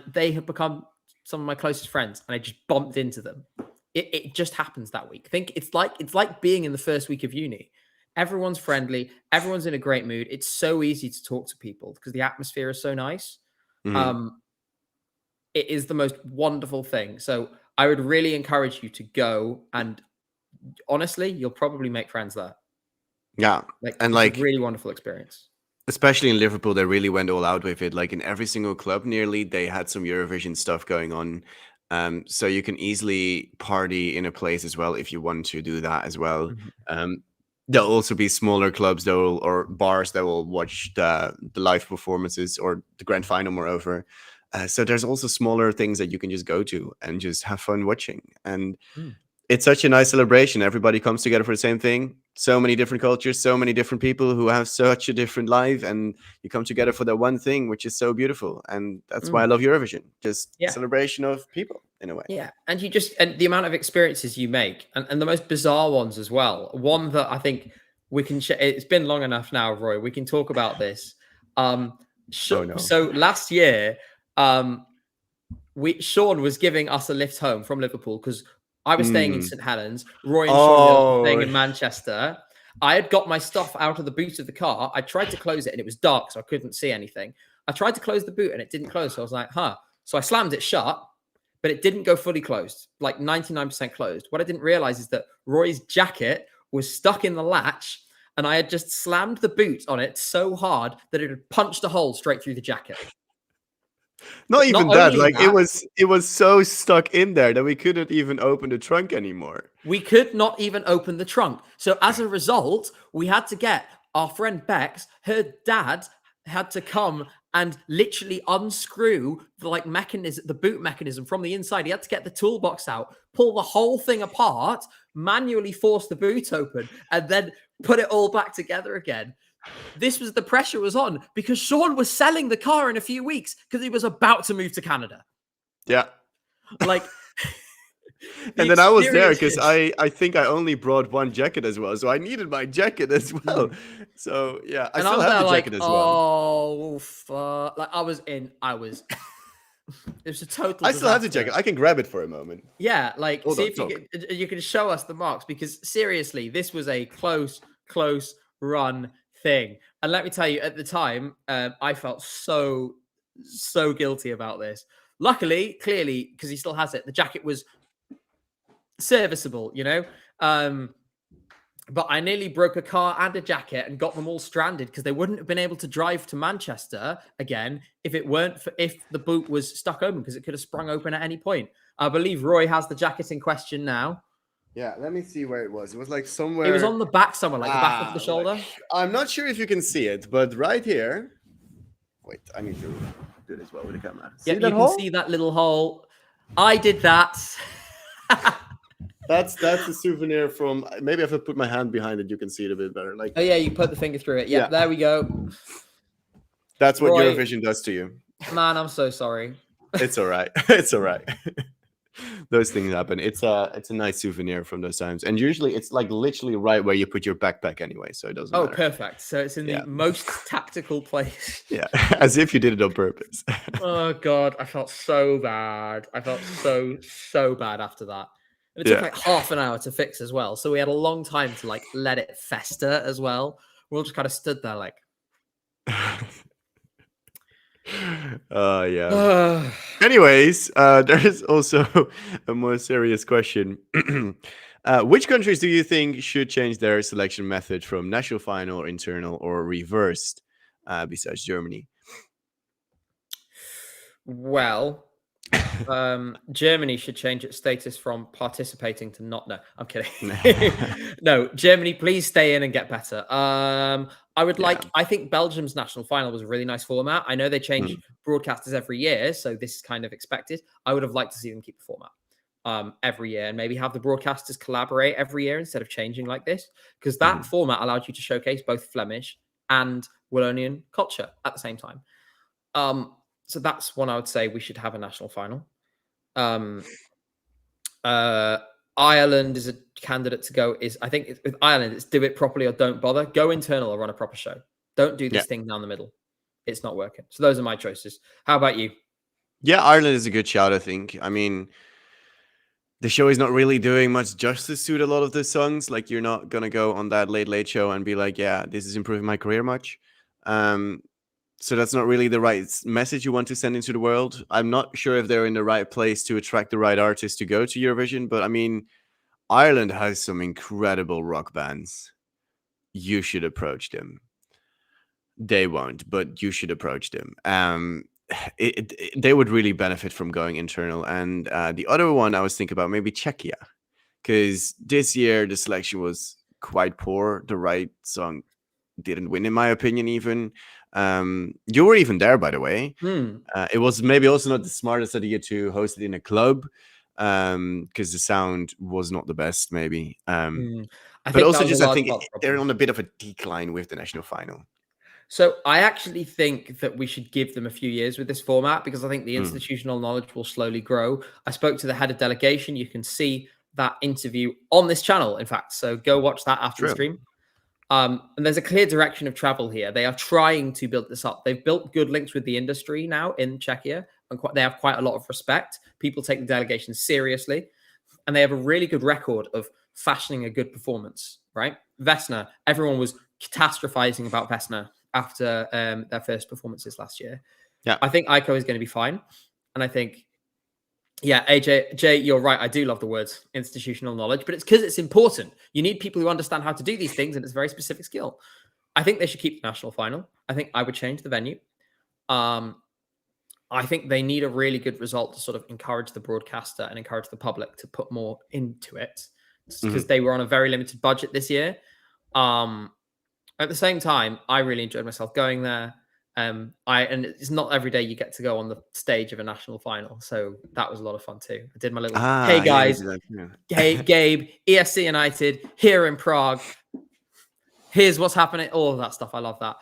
they have become some of my closest friends, and I just bumped into them. It just happens that week. It's like being in the first week of uni. Everyone's friendly. Everyone's in a great mood. It's so easy to talk to people because the atmosphere is so nice. It is the most wonderful thing. So I would really encourage you to go, and honestly, you'll probably make friends there. Yeah. It's a really wonderful experience. Especially in Liverpool, they really went all out with it. Like in every single club nearly, they had some Eurovision stuff going on. So you can easily party in a place as well if you want to do that as well. There'll also be smaller clubs or bars that will watch the live performances or the grand final, moreover. So there's also smaller things that you can just go to and just have fun watching. And it's such a nice celebration. Everybody comes together for the same thing. So many different cultures, so many different people who have such a different life, and you come together for that one thing, which is so beautiful. And that's why I love Eurovision. Just celebration of people in a way. Yeah. And and the amount of experiences you make, and the most bizarre ones as well. One that I think we can share, it's been long enough now, Roy, we can talk about this. So last year, Sean was giving us a lift home from Liverpool because I was staying in St Helens. Roy and Sean were staying in Manchester. I had got my stuff out of the boot of the car. I tried to close it and it was dark, so I couldn't see anything. I tried to close the boot and it didn't close. So I was like, huh. So I slammed it shut, but it didn't go fully closed, like 99% closed. What I didn't realize is that Roy's jacket was stuck in the latch and I had just slammed the boot on it so hard that it had punched a hole straight through the jacket. Not even that, like it was so stuck in there that we couldn't even open the trunk anymore. We could not even open the trunk. So as a result, we had to get our friend Bex, her dad had to come and literally unscrew the boot mechanism from the inside. He had to get the toolbox out, pull the whole thing apart, manually force the boot open, and then put it all back together again. The pressure was on because Sean was selling the car in a few weeks because he was about to move to Canada. Yeah. Like, and then I was there because I think I only brought one jacket as well. So I needed my jacket as well. So yeah, I still have the jacket as well. Oh, fuck. Like it was a total I still have the jacket. I can grab it for a moment. Yeah, like see if you can show us the marks because seriously, this was a close run thing. And let me tell you, at the time, I felt so guilty about this. Luckily, clearly, because he still has it, the jacket was serviceable, you know? But I nearly broke a car and a jacket and got them all stranded because they wouldn't have been able to drive to Manchester again if the boot was stuck open because it could have sprung open at any point. I believe Roy has the jacket in question now. Yeah, let me see where it was. It was like somewhere. It was on the back somewhere, like the back of the shoulder. I'm not sure if you can see it, but right here. Wait, I need to do this well with the camera. Yeah, you can see that little hole. I did that. That's a souvenir from. Maybe if I put my hand behind it, you can see it a bit better. Like, oh yeah, you put the finger through it. Yeah, there we go. That's what Roy, Eurovision does to you. Man, I'm so sorry. It's all right. It's all right. Those things happen. It's a nice souvenir from those times, and usually it's like literally right where you put your backpack anyway, so it doesn't. Oh, matter. Perfect. So it's in the most tactical place. Yeah, as if you did it on purpose. Oh God, I felt so bad. I felt so bad after that. And it took like half an hour to fix as well, so we had a long time to like let it fester as well. We all just kind of stood there like. Yeah. Anyways, there is also a more serious question. Which countries do you think should change their selection method from national final, internal, or reversed, besides Germany? Well, Germany should change its status from participating to not. No, I'm kidding. No, Germany, please stay in and get better. I would like. I think Belgium's national final was a really nice format. I know they change broadcasters every year, so this is kind of expected. I would have liked to see them keep the format every year and maybe have the broadcasters collaborate every year instead of changing like this, because that format allowed you to showcase both Flemish and Wallonian culture at the same time. So that's one I would say we should have a national final. Ireland is a candidate to go. I think with Ireland, it's do it properly or don't bother. Go internal or run a proper show. Don't do this thing down the middle. It's not working. So those are my choices. How about you? Yeah, Ireland is a good shout, I think. I mean, the show is not really doing much justice to a lot of the songs. Like, you're not going to go on that late show and be like, yeah, this is improving my career much. So that's not really the right message you want to send into the world. I'm not sure if they're in the right place to attract the right artists to go to Eurovision, but I mean, Ireland has some incredible rock bands. You should approach them. They won't, but you should approach them. They would really benefit from going internal. And the other one I was thinking about, maybe Czechia, because this year the selection was quite poor. The right song didn't win, in my opinion, even. You were even there, by the way. It was maybe also not the smartest idea to host it in a club, because the sound was not the best, maybe. But also just I think they're on a bit of a decline with the national final. So I actually think that we should give them a few years with this format, because I think the institutional knowledge will slowly grow. I spoke to the head of delegation. You can see that interview on this channel, in fact. So go watch that after the stream. And there's a clear direction of travel here. They are trying to build this up. They've built good links with the industry now in Czechia, and they have quite a lot of respect. People take the delegation seriously, and they have a really good record of fashioning a good performance, right? Vesna, everyone was catastrophizing about Vesna after their first performances last year. Yeah. I think Aiko is going to be fine. And I think, yeah, Jay, you're right. I do love the words institutional knowledge, but it's because it's important. You need people who understand how to do these things, and it's a very specific skill. I think they should keep the national final. I think I would change the venue. I think they need a really good result to sort of encourage the broadcaster and encourage the public to put more into it, because they were on a very limited budget this year. At the same time, I really enjoyed myself going there. And it's not every day you get to go on the stage of a national final, so that was a lot of fun too. I did my little hey guys, Gabe, ESCUnited here in Prague. Here's what's happening. All of that stuff. I love that.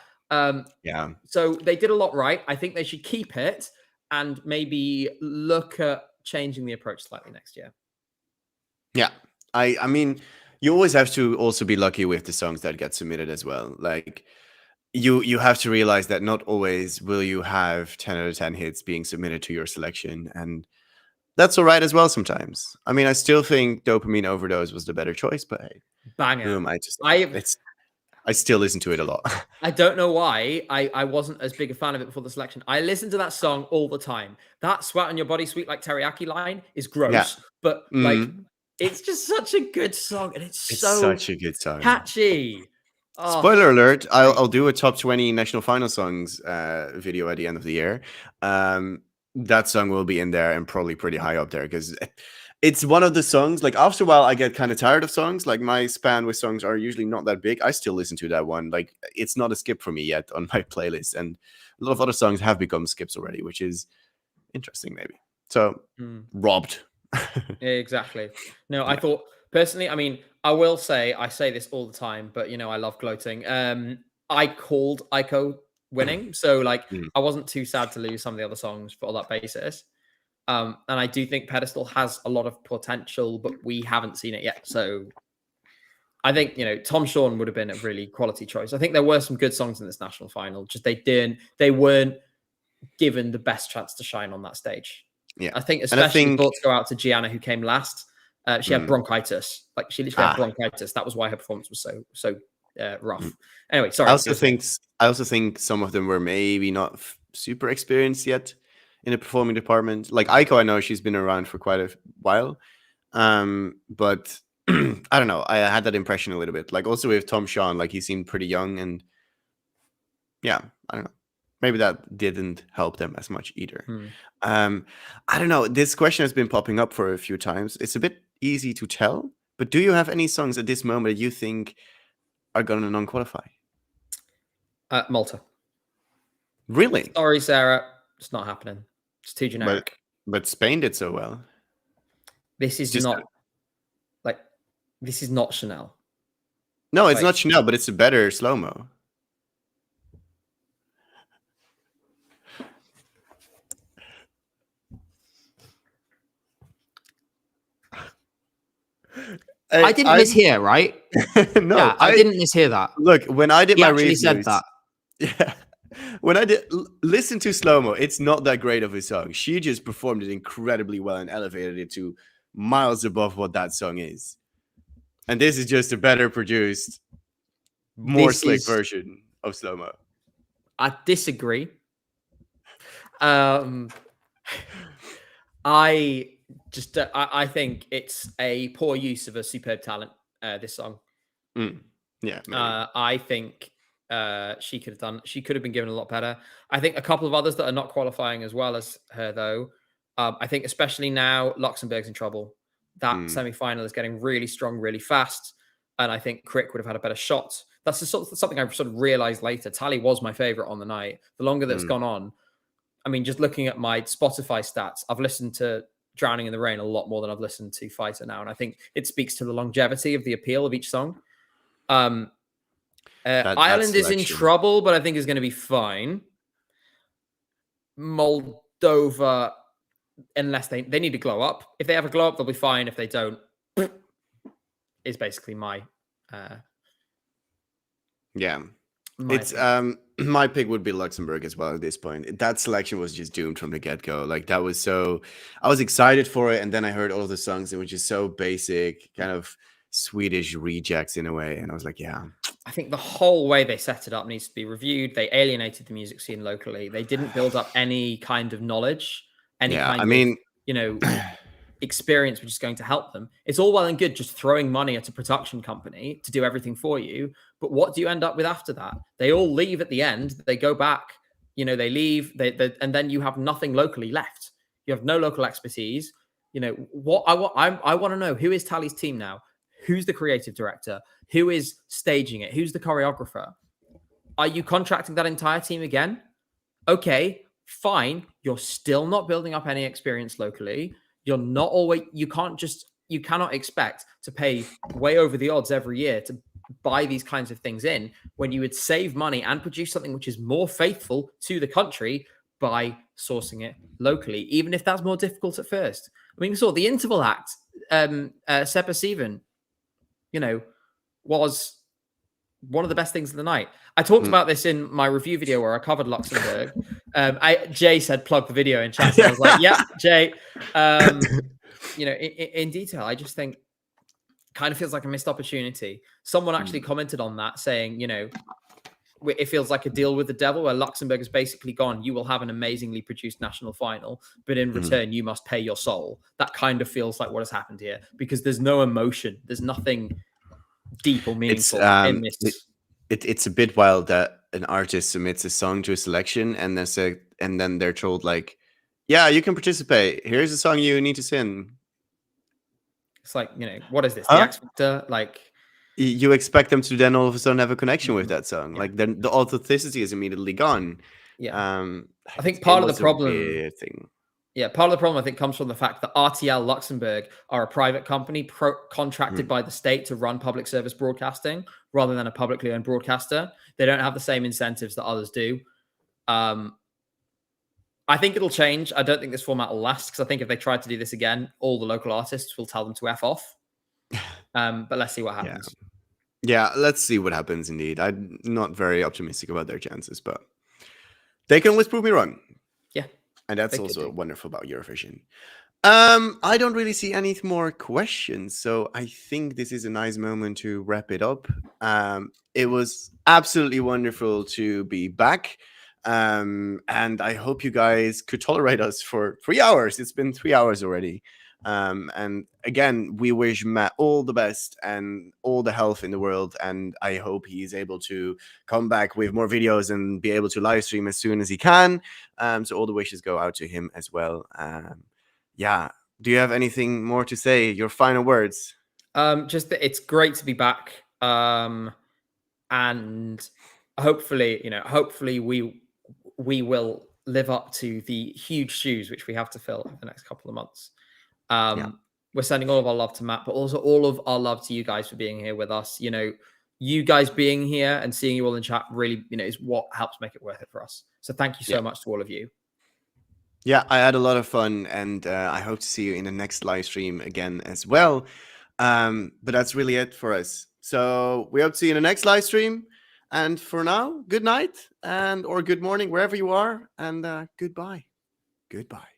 Yeah. So they did a lot right. I think they should keep it and maybe look at changing the approach slightly next year. Yeah. I mean, you always have to also be lucky with the songs that get submitted as well. Like you have to realize that not always will you have 10 out of 10 hits being submitted to your selection. And that's all right as well sometimes. I mean, I still think Dopamine Overdose was the better choice, but hey, banger. I still listen to it a lot. I don't know why I wasn't as big a fan of it before the selection. I listen to that song all the time. That Sweat on Your Body, Sweet Like Teriyaki line is gross, but like it's just such a good song, and it's so such a good song. Catchy. Oh. Spoiler alert, I'll do a top 20 national final songs video at the end of the year. That song will be in there and probably pretty high up there, because it's one of the songs, like after a while I get kind of tired of songs. Like my span with songs are usually not that big. I still listen to that one. Like it's not a skip for me yet on my playlist, and a lot of other songs have become skips already, which is interesting maybe. So robbed. Exactly. No, I thought personally, I mean, I will say, I say this all the time, but you know, I love gloating. I called Aiko winning, so like I wasn't too sad to lose some of the other songs for that basis. And I do think Pedestal has a lot of potential, but we haven't seen it yet. So I think, you know, Tom Shawn would have been a really quality choice. I think there were some good songs in this national final, just they weren't given the best chance to shine on that stage. Yeah, I think especially thoughts go out to Gianna, who came last. She had bronchitis. Like she literally had bronchitis. That was why her performance was so rough. Anyway, sorry. I also think some of them were maybe not super experienced yet in the performing department. Like Aiko, I know she's been around for quite a while, but I don't know. I had that impression a little bit. Like also with Tom Shawn, like he seemed pretty young, and yeah, I don't know. Maybe that didn't help them as much either. I don't know. This question has been popping up for a few times. It's a bit easy to tell, but do you have any songs at this moment that you think are going to non-qualify? Malta. Really? Sorry, Sarah. It's not happening. It's too generic. But Spain did so well. This is this is not Chanel. No, it's not Chanel, but it's a better slow-mo. I didn't mishear, right? No, yeah, I didn't mishear that. Look, when I did my reviews, said that. Yeah, when I did listen to Slow Mo, it's not that great of a song. She just performed it incredibly well and elevated it to miles above what that song is. And this is just a better produced, more slick version of Slow Mo. I disagree. I think it's a poor use of a superb talent, this song. Yeah. I think she could have been given a lot better. I think a couple of others that are not qualifying as well as her, though. I think especially now, Luxembourg's in trouble. That semi-final is getting really strong, really fast. And I think Crick would have had a better shot. That's something I've sort of realized later. Tally was my favorite on the night. The longer that's gone on, I mean, just looking at my Spotify stats, I've listened to Drowning in the Rain a lot more than I've listened to Fighter now. And I think it speaks to the longevity of the appeal of each song. Ireland is in trouble, but I think is going to be fine. Moldova, unless they need to glow up. If they have a glow up, they'll be fine. If they don't, is basically my my pick would be Luxembourg as well at this point. That selection was just doomed from the get-go. Like that was I was excited for it, and then I heard all of the songs. It was just so basic, kind of Swedish rejects in a way. And I was like, yeah. I think the whole way they set it up needs to be reviewed. They alienated the music scene locally. They didn't build up any kind of knowledge, any kind of, experience which is going to help them. It's all well and good just throwing money at a production company to do everything for you. But what do you end up with after that? They all leave at the end. They go back, they leave, and then you have nothing locally left. You have no local expertise. What I want to know, who is Tally's team now? Who's the creative director? Who is staging it? Who's the choreographer? Are you contracting that entire team again? Okay, fine. You're still not building up any experience locally. You're not always, you cannot expect to pay way over the odds every year to buy these kinds of things in when you would save money and produce something which is more faithful to the country by sourcing it locally, even if that's more difficult at first. I mean, we saw the interval act, Seppa Sivan, was one of the best things of the night. I talked about this in my review video where I covered Luxembourg. Jay said plug the video in chat. So I was like, yeah, Jay. In detail, I just think kind of feels like a missed opportunity. Someone actually commented on that saying, it feels like a deal with the devil where Luxembourg has basically gone, you will have an amazingly produced national final, but in return, you must pay your soul. That kind of feels like what has happened here because there's no emotion. There's nothing deep or meaningful in this. It's a bit wild that an artist submits a song to a selection and then they're told like, yeah, you can participate. Here's a song you need to sing. It's like, what is this? The X Factor? Like, you expect them to then all of a sudden have a connection with that song. Yeah. Like then the authenticity is immediately gone. Yeah. I think part of the problem. Yeah, part of the problem I think comes from the fact that RTL Luxembourg are a private company contracted by the state to run public service broadcasting rather than a publicly owned broadcaster. They don't have the same incentives that others do. I think it'll change. I don't think this format will last because I think if they try to do this again, all the local artists will tell them to F off. But let's see what happens. Yeah, let's see what happens indeed. I'm not very optimistic about their chances, but they can always prove me wrong. Yeah. And that's also wonderful about Eurovision. I don't really see any more questions, so I think this is a nice moment to wrap it up. It was absolutely wonderful to be back. And I hope you guys could tolerate us for 3 hours. It's been 3 hours already. And again, we wish Matt all the best and all the health in the world. And I hope he is able to come back with more videos and be able to live stream as soon as he can. So all the wishes go out to him as well. Yeah. Do you have anything more to say? Your final words? Just that it's great to be back. And hopefully, hopefully we will live up to the huge shoes which we have to fill over the next couple of months. We're sending all of our love to Matt, but also all of our love to you guys for being here with us. You guys being here and seeing you all in chat really, is what helps make it worth it for us. So thank you so much to all of you. Yeah, I had a lot of fun, and I hope to see you in the next live stream again as well. But that's really it for us. So we hope to see you in the next live stream. And for now, good night or good morning, wherever you are. And goodbye. Goodbye.